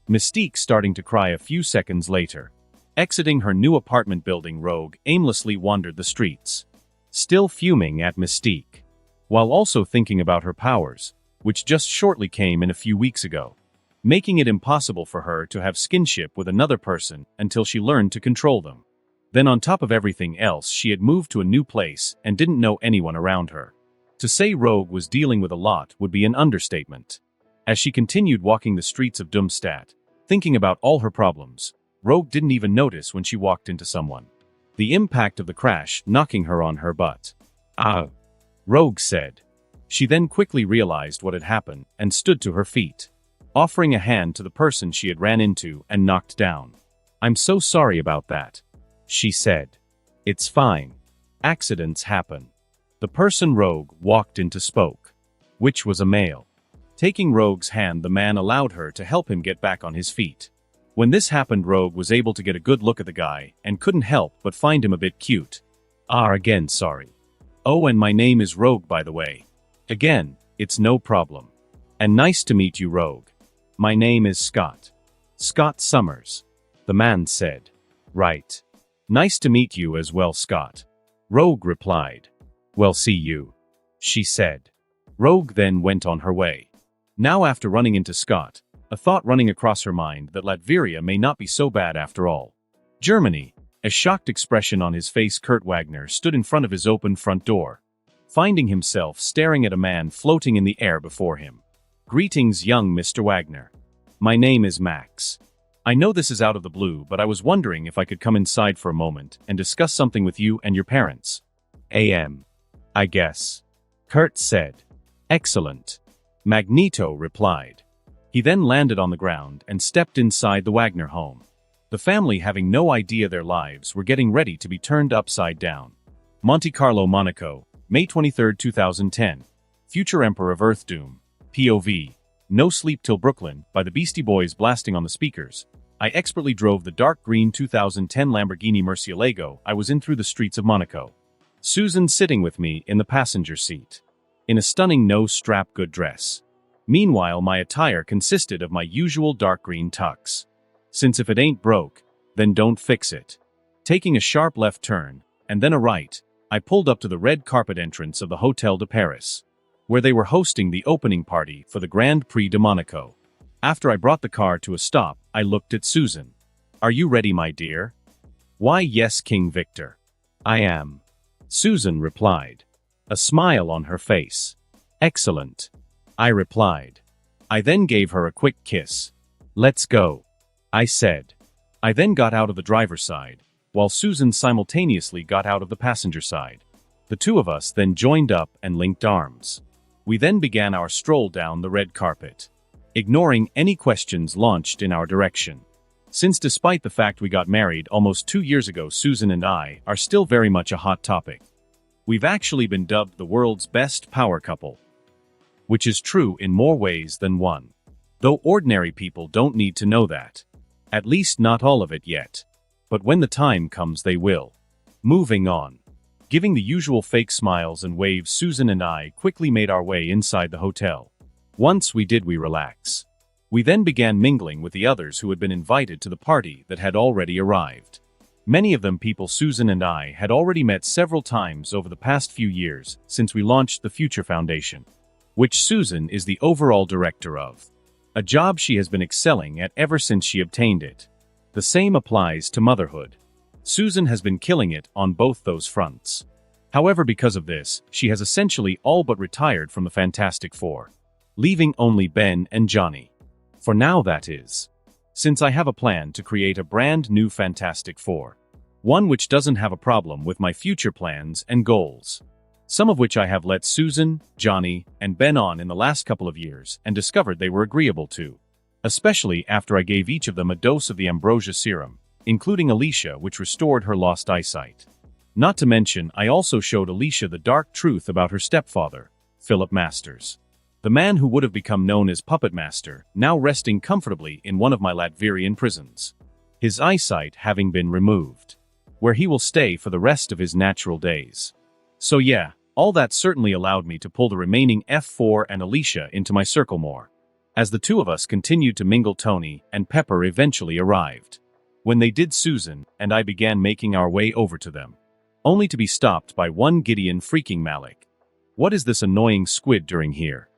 Mystique starting to cry a few seconds later. Exiting her new apartment building, Rogue aimlessly wandered the streets, still fuming at Mystique, while also thinking about her powers, which just shortly came in a few weeks ago, making it impossible for her to have skinship with another person until she learned to control them. Then on top of everything else, she had moved to a new place and didn't know anyone around her. To say Rogue was dealing with a lot would be an understatement. As she continued walking the streets of Doomstadt, thinking about all her problems, Rogue didn't even notice when she walked into someone. The impact of the crash knocking her on her butt. Ah, Rogue said. She then quickly realized what had happened and stood to her feet, offering a hand to the person she had ran into and knocked down. I'm so sorry about that, she said. It's fine. Accidents happen. The person Rogue walked into spoke, which was a male. Taking Rogue's hand, the man allowed her to help him get back on his feet. When this happened, Rogue was able to get a good look at the guy and couldn't help but find him a bit cute. Again, sorry. Oh, and my name is Rogue, by the way. Again, it's no problem. And nice to meet you, Rogue. My name is Scott. Scott Summers, the man said. Right. Nice to meet you as well, Scott. Rogue replied. Well, see you, she said. Rogue then went on her way. Now, after running into Scott, a thought running across her mind that Latveria may not be so bad after all. Germany. A shocked expression on his face, Kurt Wagner stood in front of his open front door, finding himself staring at a man floating in the air before him. Greetings, young Mr. Wagner. My name is Max. I know this is out of the blue, but I was wondering if I could come inside for a moment and discuss something with you and your parents. I guess. Kurt said. Excellent. Magneto replied. He then landed on the ground and stepped inside the Wagner home. The family, having no idea their lives were getting ready to be turned upside down. Monte Carlo, Monaco, May 23, 2010. Future Emperor of Earth Doom. POV. No Sleep Till Brooklyn, by the Beastie Boys blasting on the speakers. I expertly drove the dark green 2010 Lamborghini Murcielago I was in through the streets of Monaco. Susan sitting with me in the passenger seat, in a stunning no-strap good dress. Meanwhile, my attire consisted of my usual dark green tux. Since if it ain't broke, then don't fix it. Taking a sharp left turn, and then a right, I pulled up to the red carpet entrance of the Hotel de Paris, where they were hosting the opening party for the Grand Prix de Monaco. After I brought the car to a stop, I looked at Susan. Are you ready, my dear? Why, yes, King Victor. I am. Susan replied, a smile on her face. Excellent. I replied. I then gave her a quick kiss. Let's go, I said. I then got out of the driver's side, while Susan simultaneously got out of the passenger side. The two of us then joined up and linked arms. We then began our stroll down the red carpet, ignoring any questions launched in our direction. Since despite the fact we got married almost 2 years ago, Susan and I are still very much a hot topic. We've actually been dubbed the world's best power couple, which is true in more ways than one. Though ordinary people don't need to know that. At least not all of it yet. But when the time comes, they will. Moving on. Giving the usual fake smiles and waves, Susan and I quickly made our way inside the hotel. Once we did, we relax. We then began mingling with the others who had been invited to the party that had already arrived. Many of them people Susan and I had already met several times over the past few years since we launched the Future Foundation, which Susan is the overall director of. A job she has been excelling at ever since she obtained it. The same applies to motherhood. Susan has been killing it on both those fronts. However, because of this, she has essentially all but retired from the Fantastic Four, leaving only Ben and Johnny. For now, that is. Since I have a plan to create a brand new Fantastic Four. One which doesn't have a problem with my future plans and goals. Some of which I have let Susan, Johnny, and Ben on in the last couple of years and discovered they were agreeable to. Especially after I gave each of them a dose of the ambrosia serum, including Alicia, which restored her lost eyesight. Not to mention, I also showed Alicia the dark truth about her stepfather, Philip Masters. The man who would have become known as Puppet Master, now resting comfortably in one of my Latverian prisons. His eyesight having been removed, where he will stay for the rest of his natural days. So yeah, all that certainly allowed me to pull the remaining F4 and Alicia into my circle more. As the two of us continued to mingle, Tony and Pepper eventually arrived. When they did, Susan and I began making our way over to them, only to be stopped by one Gideon freaking Malik. What is this annoying squid doing here?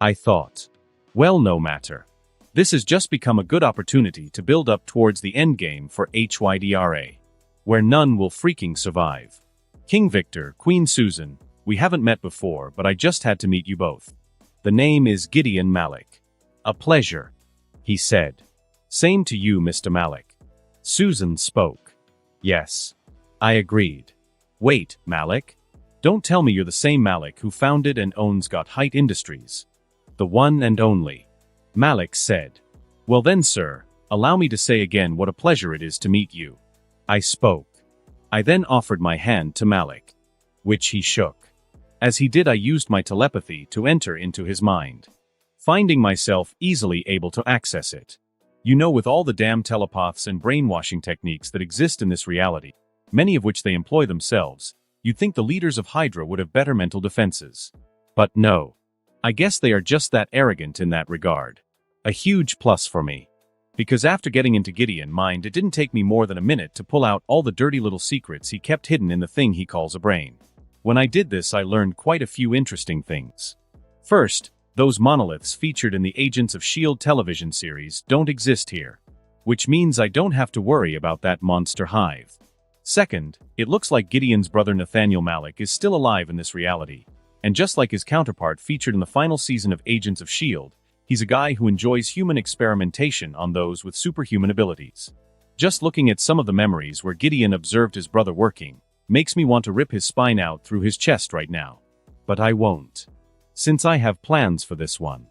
I thought. Well, no matter. This has just become a good opportunity to build up towards the endgame for HYDRA, where none will freaking survive. King Victor, Queen Susan, we haven't met before, but I just had to meet you both. The name is Gideon Malik. A pleasure, he said. Same to you, Mr. Malik. Susan spoke. Yes. I agreed. Wait, Malik? Don't tell me you're the same Malik who founded and owns Got Height Industries. The one and only. Malik said. Well then, sir, allow me to say again what a pleasure it is to meet you. I spoke. I then offered my hand to Malik, which he shook. As he did, I used my telepathy to enter into his mind, finding myself easily able to access it. You know, with all the damn telepaths and brainwashing techniques that exist in this reality, many of which they employ themselves, you'd think the leaders of Hydra would have better mental defenses. But no. I guess they are just that arrogant in that regard. A huge plus for me. Because after getting into Gideon's mind, it didn't take me more than a minute to pull out all the dirty little secrets he kept hidden in the thing he calls a brain. When I did this, I learned quite a few interesting things. First, Those monoliths featured in the Agents of S.H.I.E.L.D. television series don't exist here. Which means I don't have to worry about that monster hive. Second, it looks like Gideon's brother Nathaniel Malik is still alive in this reality. And just like his counterpart featured in the final season of Agents of S.H.I.E.L.D., he's a guy who enjoys human experimentation on those with superhuman abilities. Just looking at some of the memories where Gideon observed his brother working, makes me want to rip his spine out through his chest right now. But I won't. Since I have plans for this one.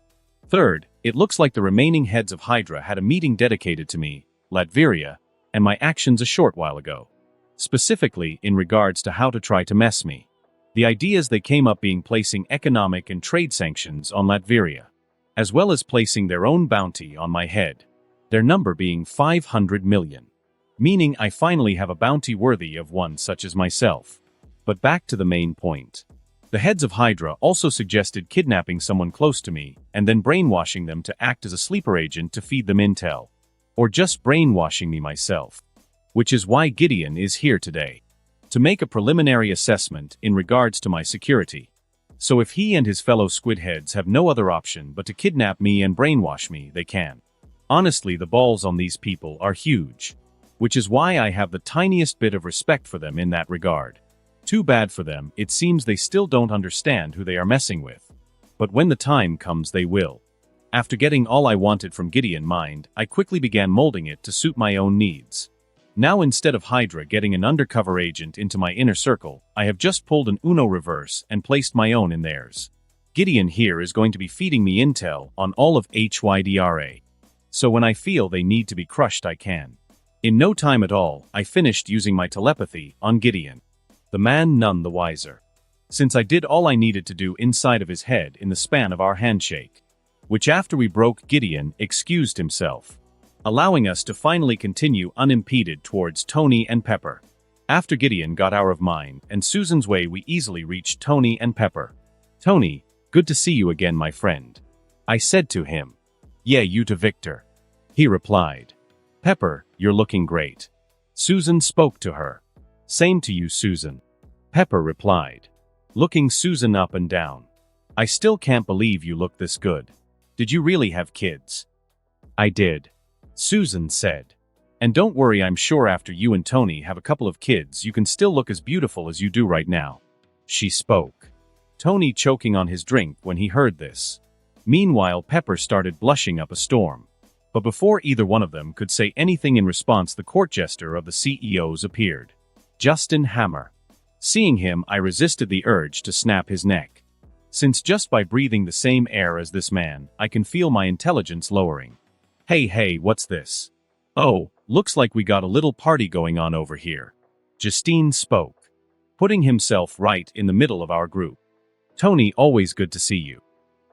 Third, it looks like the remaining heads of Hydra had a meeting dedicated to me, Latveria, and my actions a short while ago. Specifically in regards to how to try to mess me. The ideas they came up being placing economic and trade sanctions on Latveria, as well as placing their own bounty on my head. Their number being 500 million. Meaning I finally have a bounty worthy of one such as myself. But back to the main point. The heads of Hydra also suggested kidnapping someone close to me and then brainwashing them to act as a sleeper agent to feed them intel. Or just brainwashing me myself. Which is why Gideon is here today. To make a preliminary assessment in regards to my security. So if he and his fellow squid heads have no other option but to kidnap me and brainwash me, they can. Honestly, the balls on these people are huge. Which is why I have the tiniest bit of respect for them in that regard. Too bad for them, it seems they still don't understand who they are messing with. But when the time comes they will. After getting all I wanted from Gideon mind, I quickly began molding it to suit my own needs. Now instead of Hydra getting an undercover agent into my inner circle, I have just pulled an Uno reverse and placed my own in theirs. Gideon here is going to be feeding me intel on all of HYDRA. So when I feel they need to be crushed I can. In no time at all, I finished using my telepathy on Gideon. The man none the wiser. Since I did all I needed to do inside of his head in the span of our handshake. Which after we broke, Gideon excused himself. Allowing us to finally continue unimpeded towards Tony and Pepper. After Gideon got out of mine and Susan's way we easily reached Tony and Pepper. Tony, good to see you again my friend. I said to him. Yeah, you to Victor. He replied. Pepper, you're looking great. Susan spoke to her. Same to you, Susan. Pepper replied. Looking Susan up and down. I still can't believe you look this good. Did you really have kids? I did. Susan said. And don't worry, I'm sure after you and Tony have a couple of kids you can still look as beautiful as you do right now. She spoke. Tony choking on his drink when he heard this. Meanwhile, Pepper started blushing up a storm. But before either one of them could say anything in response, the court jester of the CEOs appeared. Justin Hammer. Seeing him, I resisted the urge to snap his neck. Since just by breathing the same air as this man, I can feel my intelligence lowering. Hey, what's this? Oh, looks like we got a little party going on over here. Justine spoke, putting himself right in the middle of our group. Tony, always good to see you.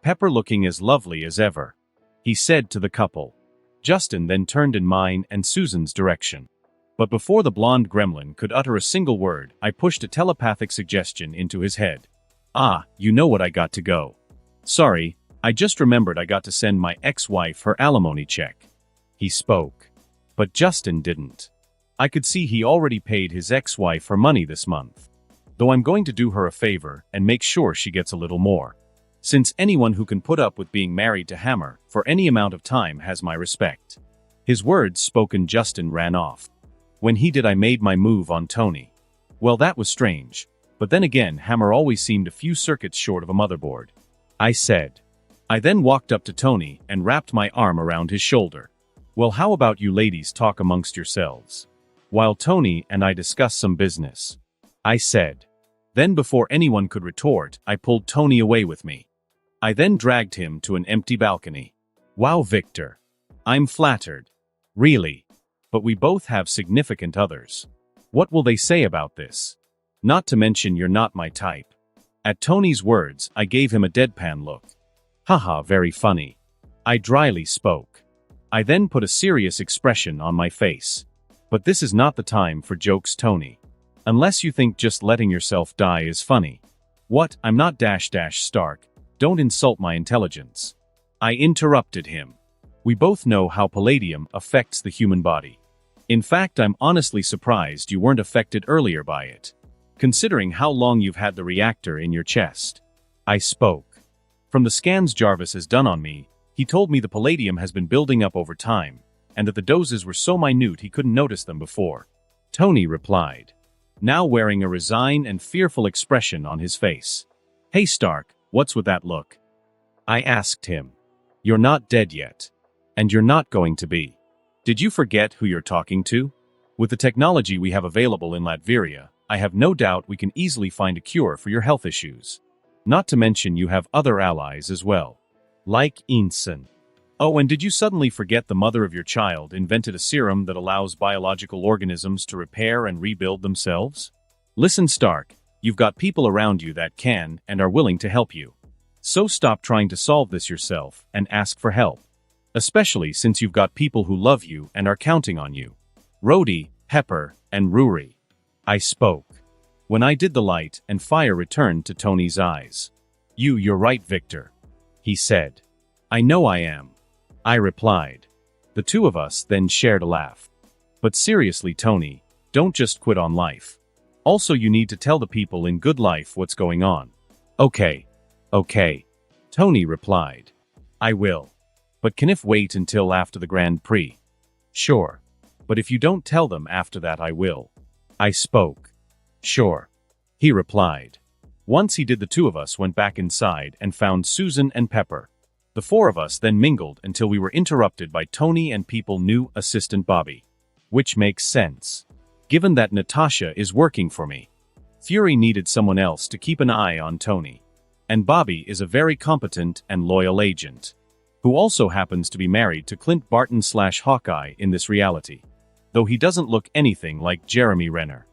Pepper looking as lovely as ever. He said to the couple. Justin then turned in mine and Susan's direction. But before the blonde gremlin could utter a single word, I pushed a telepathic suggestion into his head. Ah, you know what, I got to go. Sorry, I just remembered I got to send my ex-wife her alimony check. He spoke. But Justin didn't. I could see he already paid his ex-wife her money this month. Though I'm going to do her a favor and make sure she gets a little more. Since anyone who can put up with being married to Hammer for any amount of time has my respect. His words spoken, Justin ran off. When he did, I made my move on Tony. Well, that was strange. But then again, Hammer always seemed a few circuits short of a motherboard. I said. I then walked up to Tony and wrapped my arm around his shoulder. Well, how about you ladies talk amongst yourselves? While Tony and I discuss some business. I said. Then before anyone could retort, I pulled Tony away with me. I then dragged him to an empty balcony. Wow, Victor. I'm flattered. Really. But we both have significant others. What will they say about this? Not to mention you're not my type. At Tony's words, I gave him a deadpan look. Haha, very funny. I dryly spoke. I then put a serious expression on my face. But this is not the time for jokes, Tony. Unless you think just letting yourself die is funny. What? I'm not Stark. Don't insult my intelligence. I interrupted him. We both know how palladium affects the human body. In fact, I'm honestly surprised you weren't affected earlier by it. Considering how long you've had the reactor in your chest. I spoke. From the scans Jarvis has done on me, he told me the palladium has been building up over time, and that the doses were so minute he couldn't notice them before. Tony replied, now wearing a resigned and fearful expression on his face. Hey Stark, what's with that look? I asked him. You're not dead yet. And you're not going to be. Did you forget who you're talking to? With the technology we have available in Latveria, I have no doubt we can easily find a cure for your health issues. Not to mention you have other allies as well. Like Einstein. Oh, and did you suddenly forget the mother of your child invented a serum that allows biological organisms to repair and rebuild themselves? Listen, Stark, you've got people around you that can and are willing to help you. So stop trying to solve this yourself and ask for help. Especially since you've got people who love you and are counting on you. Rhodey, Pepper, and Ruri. I spoke. When I did, the light and fire returned to Tony's eyes. You're right, Victor. He said. I know I am. I replied. The two of us then shared a laugh. But seriously, Tony, don't just quit on life. Also, you need to tell the people in good life what's going on. Okay. Tony replied. I will. But can wait until after the Grand Prix? Sure. But if you don't tell them after that, I will. I spoke. Sure. He replied. Once he did, the two of us went back inside and found Susan and Pepper. The four of us then mingled until we were interrupted by Tony and people new assistant Bobby. Which makes sense, given that Natasha is working for me. Fury needed someone else to keep an eye on Tony. And Bobby is a very competent and loyal agent, who also happens to be married to Clint Barton/Hawkeye in this reality. Though he doesn't look anything like Jeremy Renner.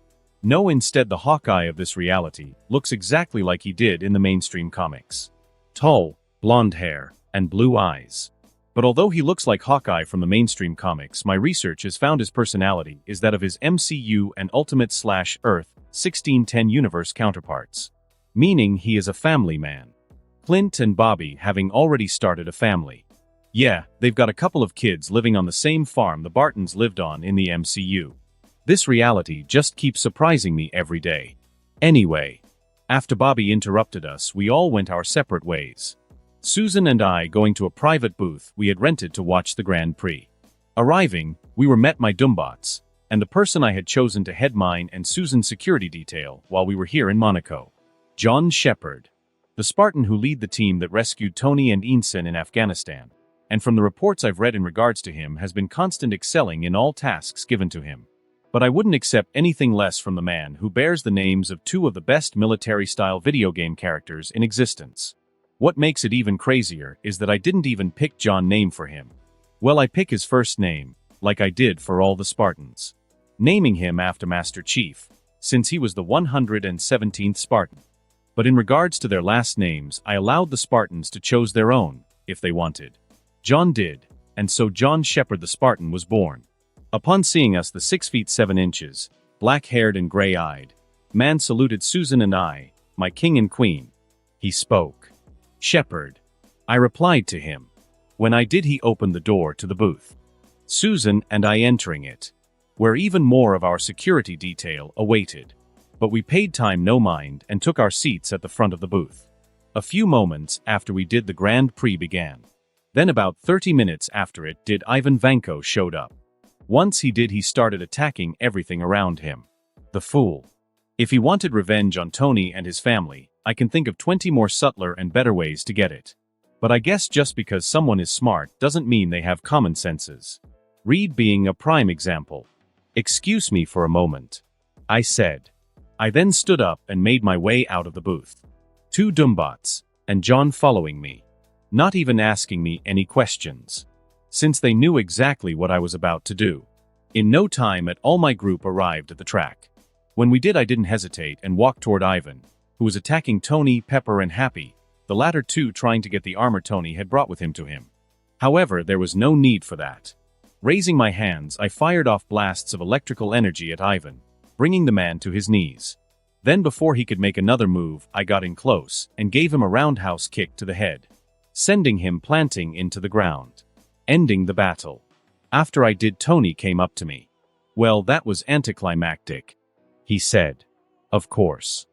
No, instead the Hawkeye of this reality looks exactly like he did in the mainstream comics. Tall, blonde hair, and blue eyes. But although he looks like Hawkeye from the mainstream comics, my research has found his personality is that of his MCU and Ultimate/Earth 1610 universe counterparts. Meaning he is a family man. Clint and Bobby having already started a family. Yeah, they've got a couple of kids living on the same farm the Bartons lived on in the MCU. This reality just keeps surprising me every day. Anyway, after Bobby interrupted us, we all went our separate ways. Susan and I going to a private booth we had rented to watch the Grand Prix. Arriving, we were met by Dumbots, and the person I had chosen to head mine and Susan's security detail while we were here in Monaco. John Shepard, the Spartan who lead the team that rescued Tony and Einstein in Afghanistan, and from the reports I've read in regards to him has been constant excelling in all tasks given to him. But I wouldn't accept anything less from the man who bears the names of two of the best military-style video game characters in existence. What makes it even crazier is that I didn't even pick John's name for him. Well, I pick his first name, like I did for all the Spartans. Naming him after Master Chief, since he was the 117th Spartan. But in regards to their last names, I allowed the Spartans to choose their own, if they wanted. John did, and so John Shepard the Spartan was born. Upon seeing us, the 6 feet 7 inches, black-haired and gray-eyed, man saluted Susan and I, my king and queen. He spoke. Shepard. I replied to him. When I did, he opened the door to the booth. Susan and I entering it, where even more of our security detail awaited. But we paid time no mind and took our seats at the front of the booth. A few moments after we did, the Grand Prix began. Then about 30 minutes after it did, Ivan Vanko showed up. Once he did, he started attacking everything around him. The fool. If he wanted revenge on Tony and his family, I can think of 20 more subtler and better ways to get it. But I guess just because someone is smart doesn't mean they have common senses. Reed being a prime example. Excuse me for a moment, I said. I then stood up and made my way out of the booth. 2 Dumbots, and John following me. Not even asking me any questions, since they knew exactly what I was about to do. In no time at all my group arrived at the track. When we did, I didn't hesitate and walked toward Ivan, who was attacking Tony, Pepper and Happy, the latter two trying to get the armor Tony had brought with him to him. However, there was no need for that. Raising my hands, I fired off blasts of electrical energy at Ivan, bringing the man to his knees. Then before he could make another move, I got in close and gave him a roundhouse kick to the head, sending him planting into the ground, ending the battle. After I did, Tony came up to me. Well, that was anticlimactic, he said. Of course.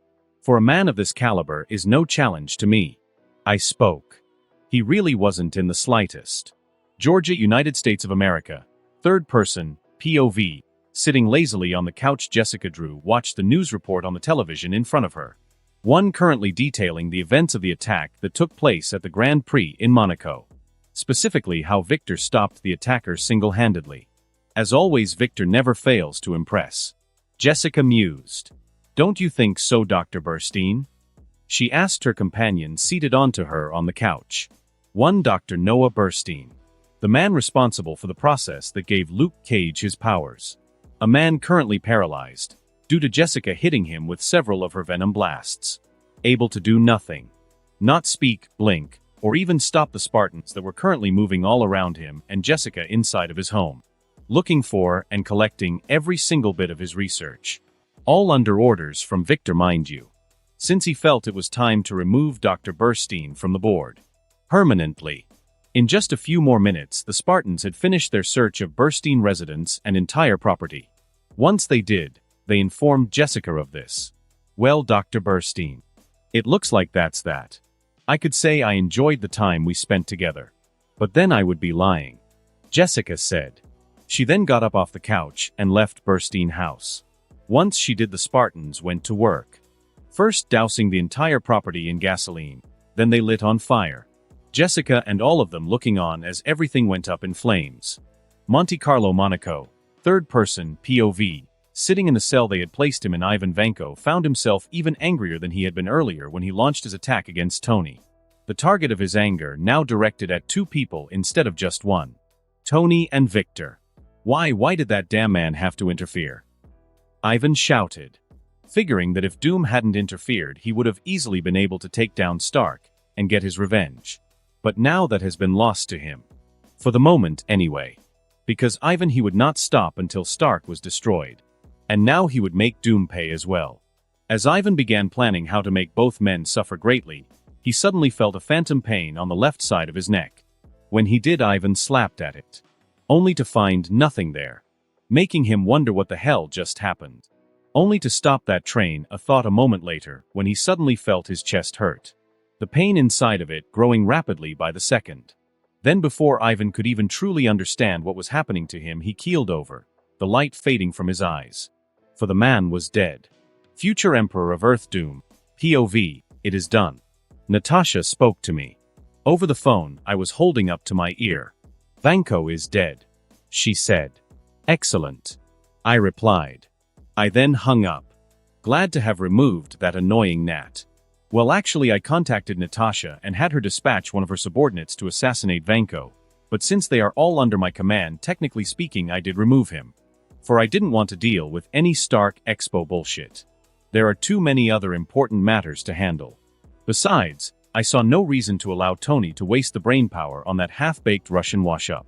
For a man of this caliber is no challenge to me. I spoke. He really wasn't in the slightest. Georgia, United States of America. Third person, POV. Sitting lazily on the couch, Jessica Drew watched the news report on the television in front of her. One currently detailing the events of the attack that took place at the Grand Prix in Monaco. Specifically how Victor stopped the attacker single-handedly. As always, Victor never fails to impress. Jessica mused. "Don't you think so, Dr. Burstein?" she asked her companion seated onto her on the couch. One Dr. Noah Burstein. The man responsible for the process that gave Luke Cage his powers. A man currently paralyzed, due to Jessica hitting him with several of her venom blasts. Able to do nothing. Not speak, blink, or even stop the Spartans that were currently moving all around him and Jessica inside of his home. Looking for and collecting every single bit of his research. All under orders from Victor, mind you. Since he felt it was time to remove Dr. Burstein from the board. Permanently. In just a few more minutes, the Spartans had finished their search of Burstein residence and entire property. Once they did, they informed Jessica of this. "Well, Dr. Burstein. It looks like that's that. I could say I enjoyed the time we spent together. But then I would be lying," Jessica said. She then got up off the couch and left Burstein house. Once she did, the Spartans went to work. First dousing the entire property in gasoline, then they lit on fire. Jessica and all of them looking on as everything went up in flames. Monte Carlo, Monaco. Third person, POV. Sitting in the cell they had placed him in, Ivan Vanko found himself even angrier than he had been earlier when he launched his attack against Tony. The target of his anger now directed at two people instead of just one. Tony and Victor. Why did that damn man have to interfere? Ivan shouted. Figuring that if Doom hadn't interfered, he would have easily been able to take down Stark and get his revenge. But now that has been lost to him. For the moment, anyway. Because Ivan, he would not stop until Stark was destroyed. And now he would make Doom pay as well. As Ivan began planning how to make both men suffer greatly, he suddenly felt a phantom pain on the left side of his neck. When he did, Ivan slapped at it. Only to find nothing there. Making him wonder what the hell just happened. Only to stop that train of thought a moment later, when he suddenly felt his chest hurt. The pain inside of it growing rapidly by the second. Then before Ivan could even truly understand what was happening to him, he keeled over, the light fading from his eyes. For the man was dead. Future Emperor of Earth Doom. POV, it is done. Natasha spoke to me. Over the phone I was holding up to my ear. Vanko is dead, she said. Excellent, I replied. I then hung up. Glad to have removed that annoying gnat. Well, actually, I contacted Natasha and had her dispatch one of her subordinates to assassinate Vanko, but since they are all under my command, technically speaking, I did remove him. For I didn't want to deal with any Stark Expo bullshit. There are too many other important matters to handle. Besides, I saw no reason to allow Tony to waste the brainpower on that half-baked Russian wash-up.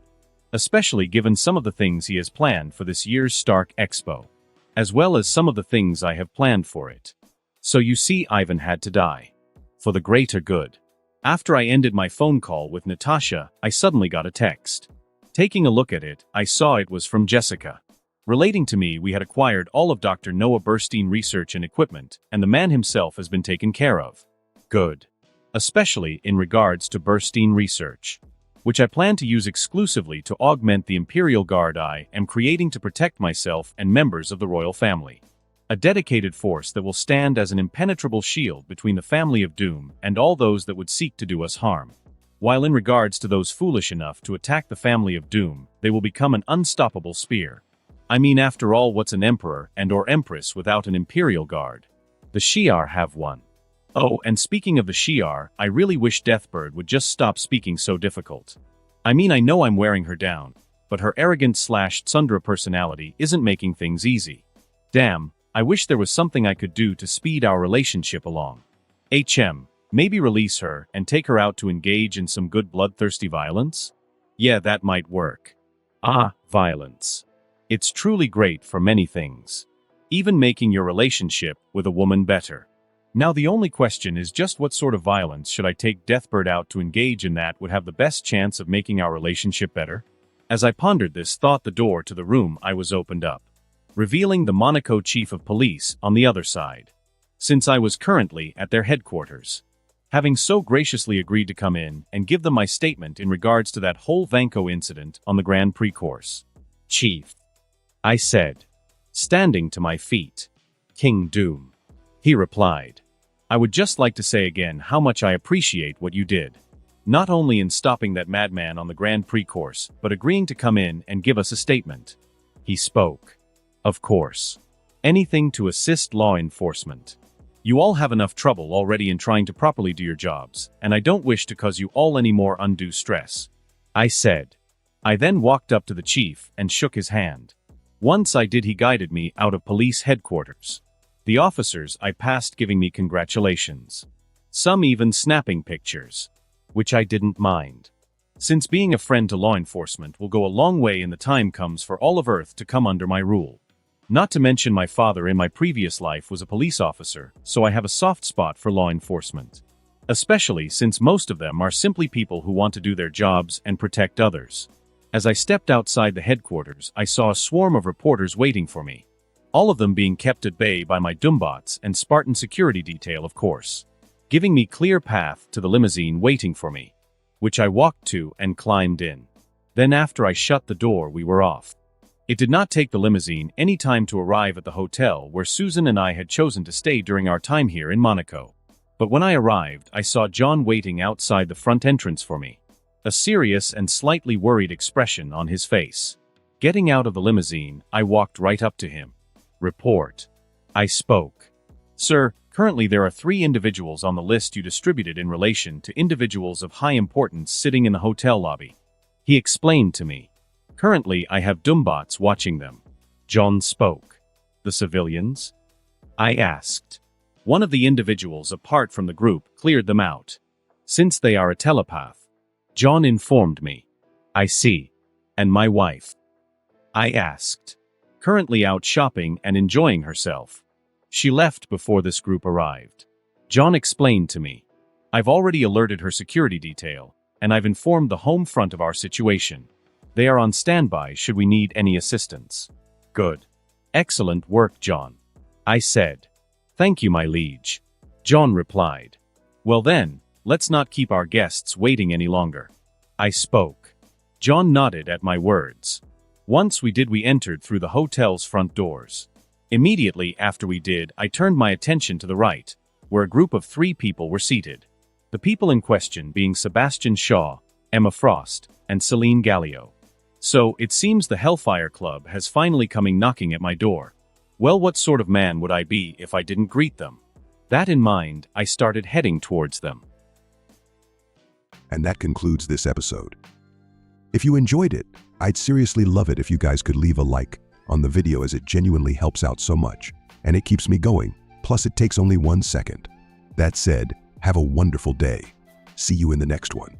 Especially given some of the things he has planned for this year's Stark Expo. As well as some of the things I have planned for it. So you see, Ivan had to die. For the greater good. After I ended my phone call with Natasha, I suddenly got a text. Taking a look at it, I saw it was from Jessica. Relating to me, we had acquired all of Dr. Noah Burstein research and equipment, and the man himself has been taken care of. Good. Especially in regards to Burstein research. Which I plan to use exclusively to augment the Imperial Guard I am creating to protect myself and members of the royal family. A dedicated force that will stand as an impenetrable shield between the family of Doom and all those that would seek to do us harm. While in regards to those foolish enough to attack the family of Doom, they will become an unstoppable spear. I mean, after all, what's an emperor and/or empress without an Imperial Guard? The Shi'ar have one. Oh, and speaking of the Shi'ar, I really wish Deathbird would just stop speaking so difficult. I mean, I know I'm wearing her down, but her arrogant / tsundere personality isn't making things easy. Damn. I wish there was something I could do to speed our relationship along. Maybe release her and take her out to engage in some good bloodthirsty violence? Yeah, that might work. Violence. It's truly great for many things. Even making your relationship with a woman better. Now the only question is just what sort of violence should I take Deathbird out to engage in that would have the best chance of making our relationship better? As I pondered this thought, the door to the room I was opened up. Revealing the Monaco chief of police on the other side. Since I was currently at their headquarters. having so graciously agreed to come in and give them my statement in regards to that whole Vanko incident on the Grand Prix course. "Chief," I said, standing to my feet. "King Doom," he replied. "I would just like to say again how much I appreciate what you did. Not only in stopping that madman on the Grand Prix course, but agreeing to come in and give us a statement." He spoke. "Of course. Anything to assist law enforcement. You all have enough trouble already in trying to properly do your jobs, and I don't wish to cause you all any more undue stress," I said. I then walked up to the chief and shook his hand. Once I did, he guided me out of police headquarters. The officers I passed giving me congratulations. Some even snapping pictures, which I didn't mind, since being a friend to law enforcement will go a long way in the time comes for all of Earth to come under my rule. Not to mention my father in my previous life was a police officer, so I have a soft spot for law enforcement. Especially since most of them are simply people who want to do their jobs and protect others. As I stepped outside the headquarters, I saw a swarm of reporters waiting for me. All of them being kept at bay by my Doombots and Spartan security detail, of course, giving me clear path to the limousine waiting for me, which I walked to and climbed in. Then after I shut the door, we were off. It did not take the limousine any time to arrive at the hotel where Susan and I had chosen to stay during our time here in Monaco. But when I arrived, I saw John waiting outside the front entrance for me, a serious and slightly worried expression on his face. Getting out of the limousine, I walked right up to him. "Report," I spoke. "Sir, currently there are 3 individuals on the list you distributed in relation to individuals of high importance sitting in the hotel lobby," he explained to me. "Currently I have Doombots watching them." John spoke. "The civilians?" I asked. "One of the individuals apart from the group cleared them out, since they are a telepath," John informed me. "I see. And my wife?" I asked. "Currently out shopping and enjoying herself. She left before this group arrived," John explained to me. "I've already alerted her security detail, and I've informed the home front of our situation. They are on standby should we need any assistance." "Good. Excellent work, John," I said. "Thank you, my liege," John replied. "Well then, let's not keep our guests waiting any longer," I spoke. John nodded at my words. Once we entered through the hotel's front doors. Immediately after we did, I turned my attention to the right, where a group of 3 people were seated. The people in question being Sebastian Shaw, Emma Frost, and Celine Gallio. So, it seems the Hellfire Club has finally come knocking at my door. Well, what sort of man would I be if I didn't greet them? That in mind, I started heading towards them. And that concludes this episode. If you enjoyed it, I'd seriously love it if you guys could leave a like on the video, as it genuinely helps out so much, and it keeps me going, plus it takes only 1 second. That said, have a wonderful day. See you in the next one.